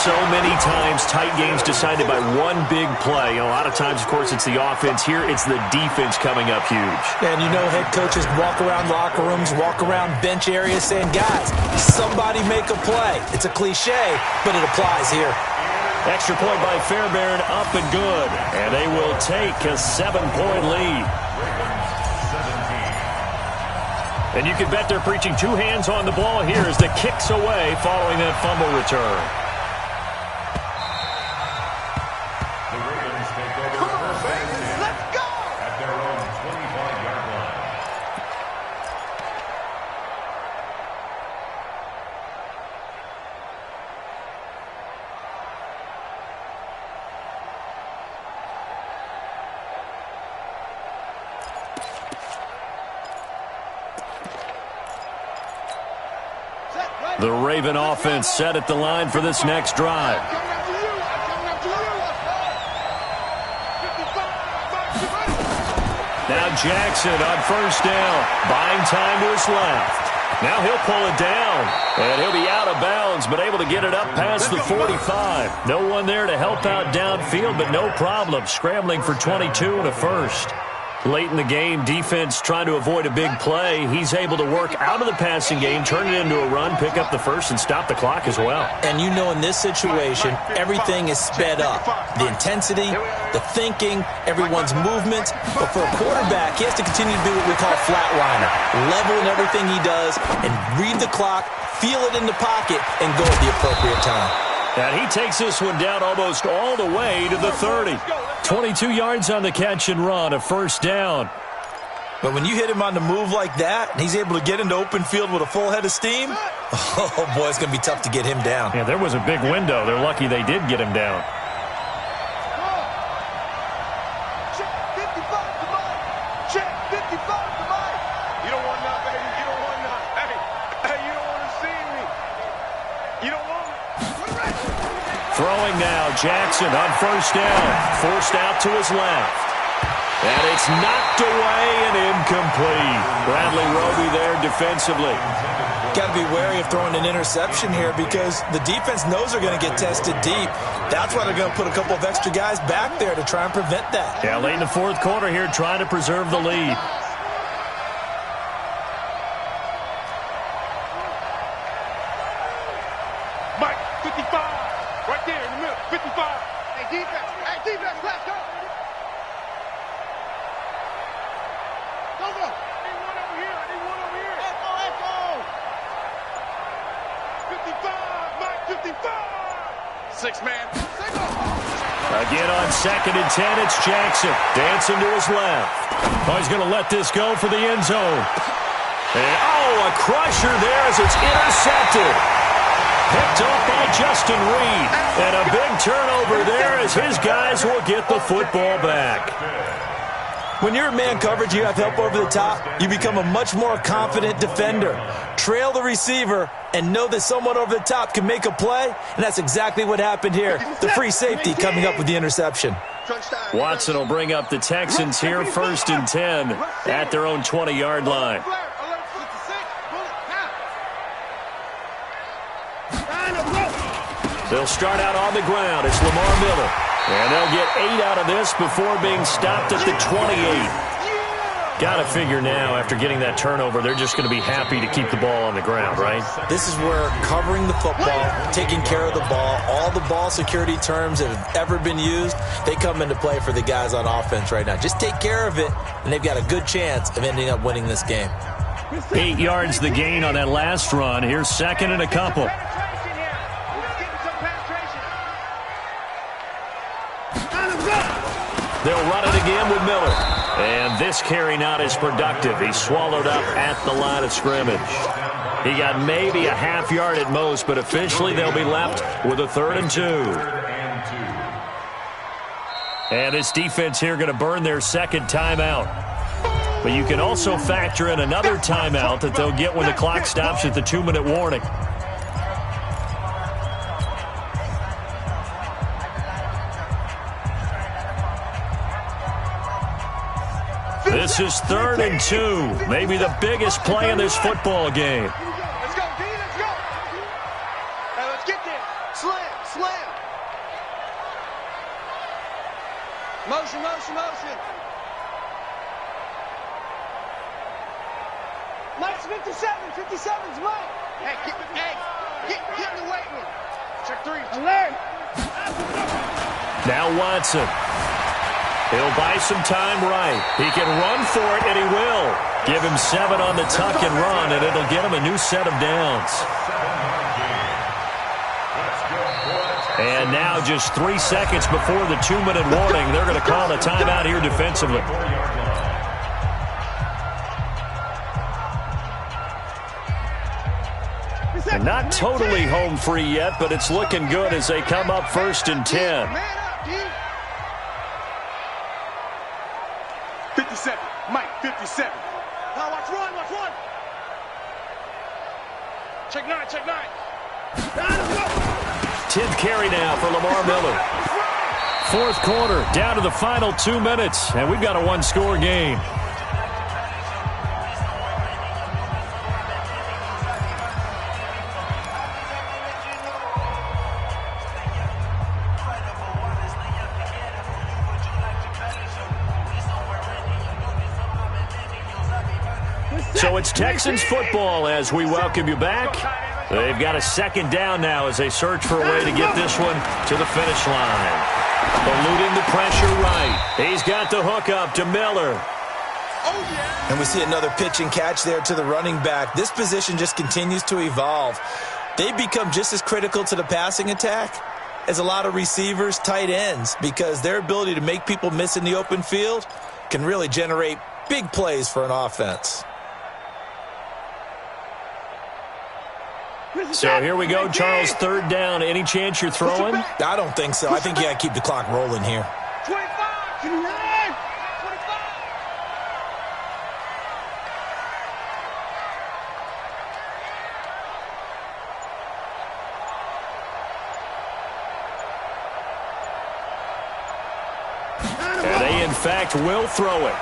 So many times, tight games decided by one big play. A lot of times, of course, it's the offense. Here, it's the defense coming up huge. And you know head coaches walk around locker rooms, walk around bench areas saying, guys, somebody make a play. It's a cliche, but it applies here. Extra point by Fairbairn, up and good. And they will take a 7-point lead. And you can bet they're preaching two hands on the ball here as the kicks away following that fumble return. The Ravens take over first and 10 at their own 25-yard line. The Raven offense set at the line for this next drive. Now Jackson on first down, buying time to his left. Now he'll pull it down, and he'll be out of bounds, but able to get it up past the 45. No one there to help out downfield, but no problem. Scrambling for 22 and a first. Late in the game, defense trying to avoid a big play. He's able to work out of the passing game, turn it into a run, pick up the first, and stop the clock as well. And you know in this situation, everything is sped up. The intensity, the thinking, everyone's movements. But for a quarterback, he has to continue to do what we call flatliner. Level in everything he does and read the clock, feel it in the pocket, and go at the appropriate time. And he takes this one down almost all the way to the 30. 22 yards on the catch and run, a first down. But when you hit him on the move like that, and he's able to get into open field with a full head of steam, oh, boy, it's going to be tough to get him down. Yeah, there was a big window. They're lucky they did get him down. Check 55 to Mike. Check 55 to Mike. You don't want none, baby. You don't want none. Hey, you don't want to see me. You don't want me. Throwing now, Jackson on first down. Forced out to his left. And it's knocked away and incomplete. Bradley Roby there defensively. Got to be wary of throwing an interception here because the defense knows they're going to get tested deep. That's why they're going to put a couple of extra guys back there to try and prevent that. Yeah, late in the fourth quarter here, trying to preserve the lead. Mike, 55. Right there in the middle. 55. Hey, defense. Hey, defense. Let's go. Go. I need one over here. Echo. 55. Mike, 55. 6-man. Again on 2nd and 10, it's Jackson. Dancing to his left. Oh, he's going to let this go for the end zone. And, a crusher there as it's intercepted. Picked off by Justin Reed. And a big turnover there as his guys will get the football back. When you're in man coverage, you have help over the top, you become a much more confident defender. Trail the receiver and know that someone over the top can make a play, and that's exactly what happened here. The free safety coming up with the interception. Watson will bring up the Texans here, 1st and 10 at their own 20-yard line. They'll start out on the ground. It's Lamar Miller. And they'll get 8 out of this before being stopped at the 28. Got to figure now, after getting that turnover, they're just going to be happy to keep the ball on the ground, right? This is where covering the football, taking care of the ball, all the ball security terms that have ever been used, they come into play for the guys on offense right now. Just take care of it, and they've got a good chance of ending up winning this game. 8 yards the gain on that last run. Here's 2nd and a couple. They'll run it again with Miller. And this carry not as productive. He's swallowed up at the line of scrimmage. He got maybe a half yard at most, but officially they'll be left with a 3rd and 2. And this defense here going to burn their 2nd timeout. But you can also factor in another timeout that they'll get when the clock stops at the 2-minute warning. This is 3rd and 2. Maybe the biggest play in this football game. Let's go, D. Let's go. Hey, let's get there. Slam. Motion. Mike's 57. 57's Mike. Hey, get in the weight room. Check 3. Alert. Now Watson. He'll buy some time right. He can run for it, and he will. Give him 7 on the tuck and run, and it'll get him a new set of downs. And now just 3 seconds before the 2-minute warning, they're going to call a timeout here defensively. And not totally home free yet, but it's looking good as they come up 1st and 10. 57. Mike, 57. Now watch run. Check 9. 10th carry now for Lamar Miller. 4th quarter, down to the final 2 minutes, and we've got a 1-score game. So it's Texans football as we welcome you back. They've got a 2nd down now as they search for a way to get this one to the finish line. Eluding the pressure right. He's got the hook up to Miller. And we see another pitch and catch there to the running back. This position just continues to evolve. They become just as critical to the passing attack as a lot of receivers, tight ends, because their ability to make people miss in the open field can really generate big plays for an offense. So here we go, Charles, 3rd down. Any chance you're throwing? I don't think so. I think you got to keep the clock rolling here. 25. 25. And they, in fact, will throw it.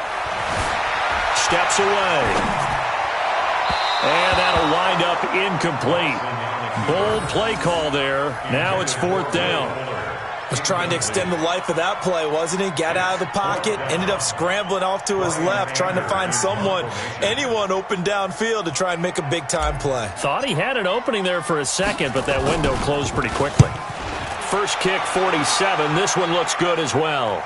Steps away. And that'll wind up incomplete. Bold play call there. Now it's 4th down. Was trying to extend the life of that play, wasn't he? Got out of the pocket, ended up scrambling off to his left, trying to find anyone open downfield to try and make a big-time play. Thought he had an opening there for a second, but that window closed pretty quickly. First kick, 47. This one looks good as well.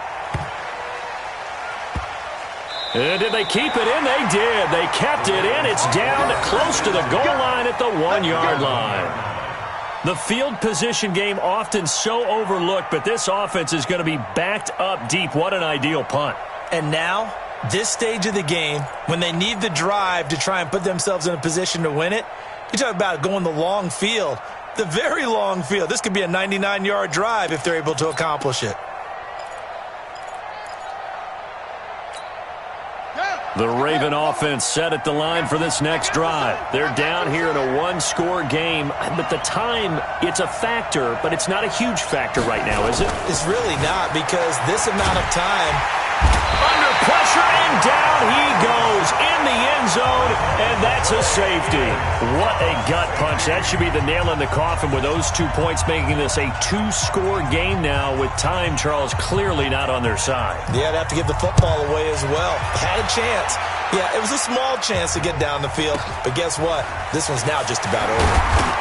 And did they keep it in? They did. They kept it in. It's down close to the goal line at the 1-yard line. The field position game often so overlooked, but this offense is going to be backed up deep. What an ideal punt. And now, this stage of the game, when they need the drive to try and put themselves in a position to win it, you talk about going the long field, the very long field. This could be a 99-yard drive if they're able to accomplish it. The Raven offense set at the line for this next drive. They're down here in a 1-score game, but the time, it's a factor, but it's not a huge factor right now, is it? It's really not, because this amount of time, under pressure, and down he goes in the end zone, and that's a safety. What a gut punch. That should be the nail in the coffin with those 2 points, making this a 2-score game now with time, Charles, clearly not on their side. Yeah, they'd have to give the football away as well. Had a chance. Yeah, it was a small chance to get down the field, but guess what? This one's now just about over.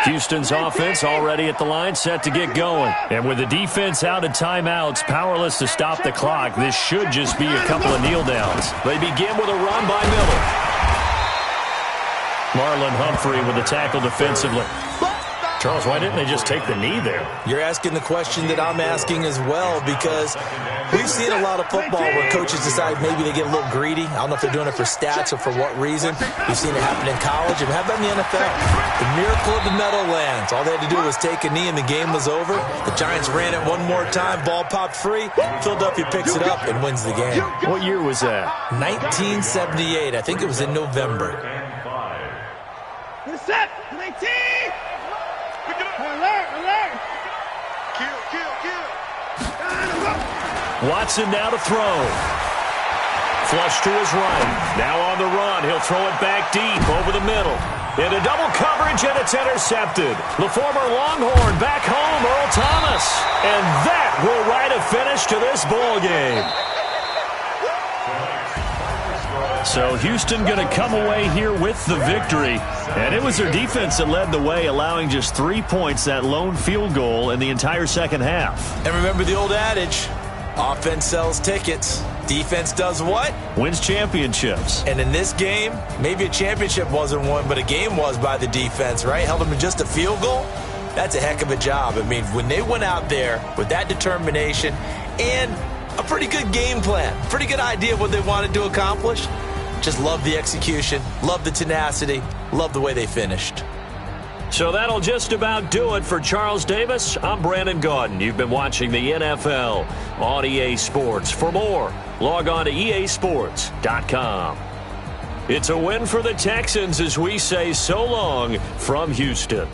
Houston's offense already at the line, set to get going. And with the defense out of timeouts, powerless to stop the clock, this should just be a couple of kneel downs. They begin with a run by Miller. Marlon Humphrey with the tackle defensively. Charles, why didn't they just take the knee there? You're asking the question that I'm asking as well, because we've seen a lot of football where coaches decide maybe they get a little greedy. I don't know if they're doing it for stats or for what reason. We've seen it happen in college, and how about in the NFL? The miracle of the Meadowlands. All they had to do was take a knee, and the game was over. The Giants ran it one more time. Ball popped free. Philadelphia picks it up and wins the game. What year was that? 1978. I think it was in November. Set. 19. Alert. Kill. Watson now to throw. Flush to his right. Now on the run. He'll throw it back deep over the middle. Into double coverage, and it's intercepted. The former Longhorn back home, Earl Thomas. And that will write a finish to this ball game. So Houston going to come away here with the victory. And it was their defense that led the way, allowing just 3 points, that lone field goal in the entire second half. And remember the old adage, offense sells tickets. Defense does what? Wins championships. And in this game, maybe a championship wasn't won, but a game was by the defense, right? Held them to just a field goal. That's a heck of a job. I mean, when they went out there with that determination and a pretty good game plan, pretty good idea of what they wanted to accomplish, just love the execution, love the tenacity, love the way they finished. So that'll just about do it for Charles Davis. I'm Brandon Gaudin. You've been watching the NFL on EA Sports. For more, log on to easports.com. It's a win for the Texans as we say so long from Houston.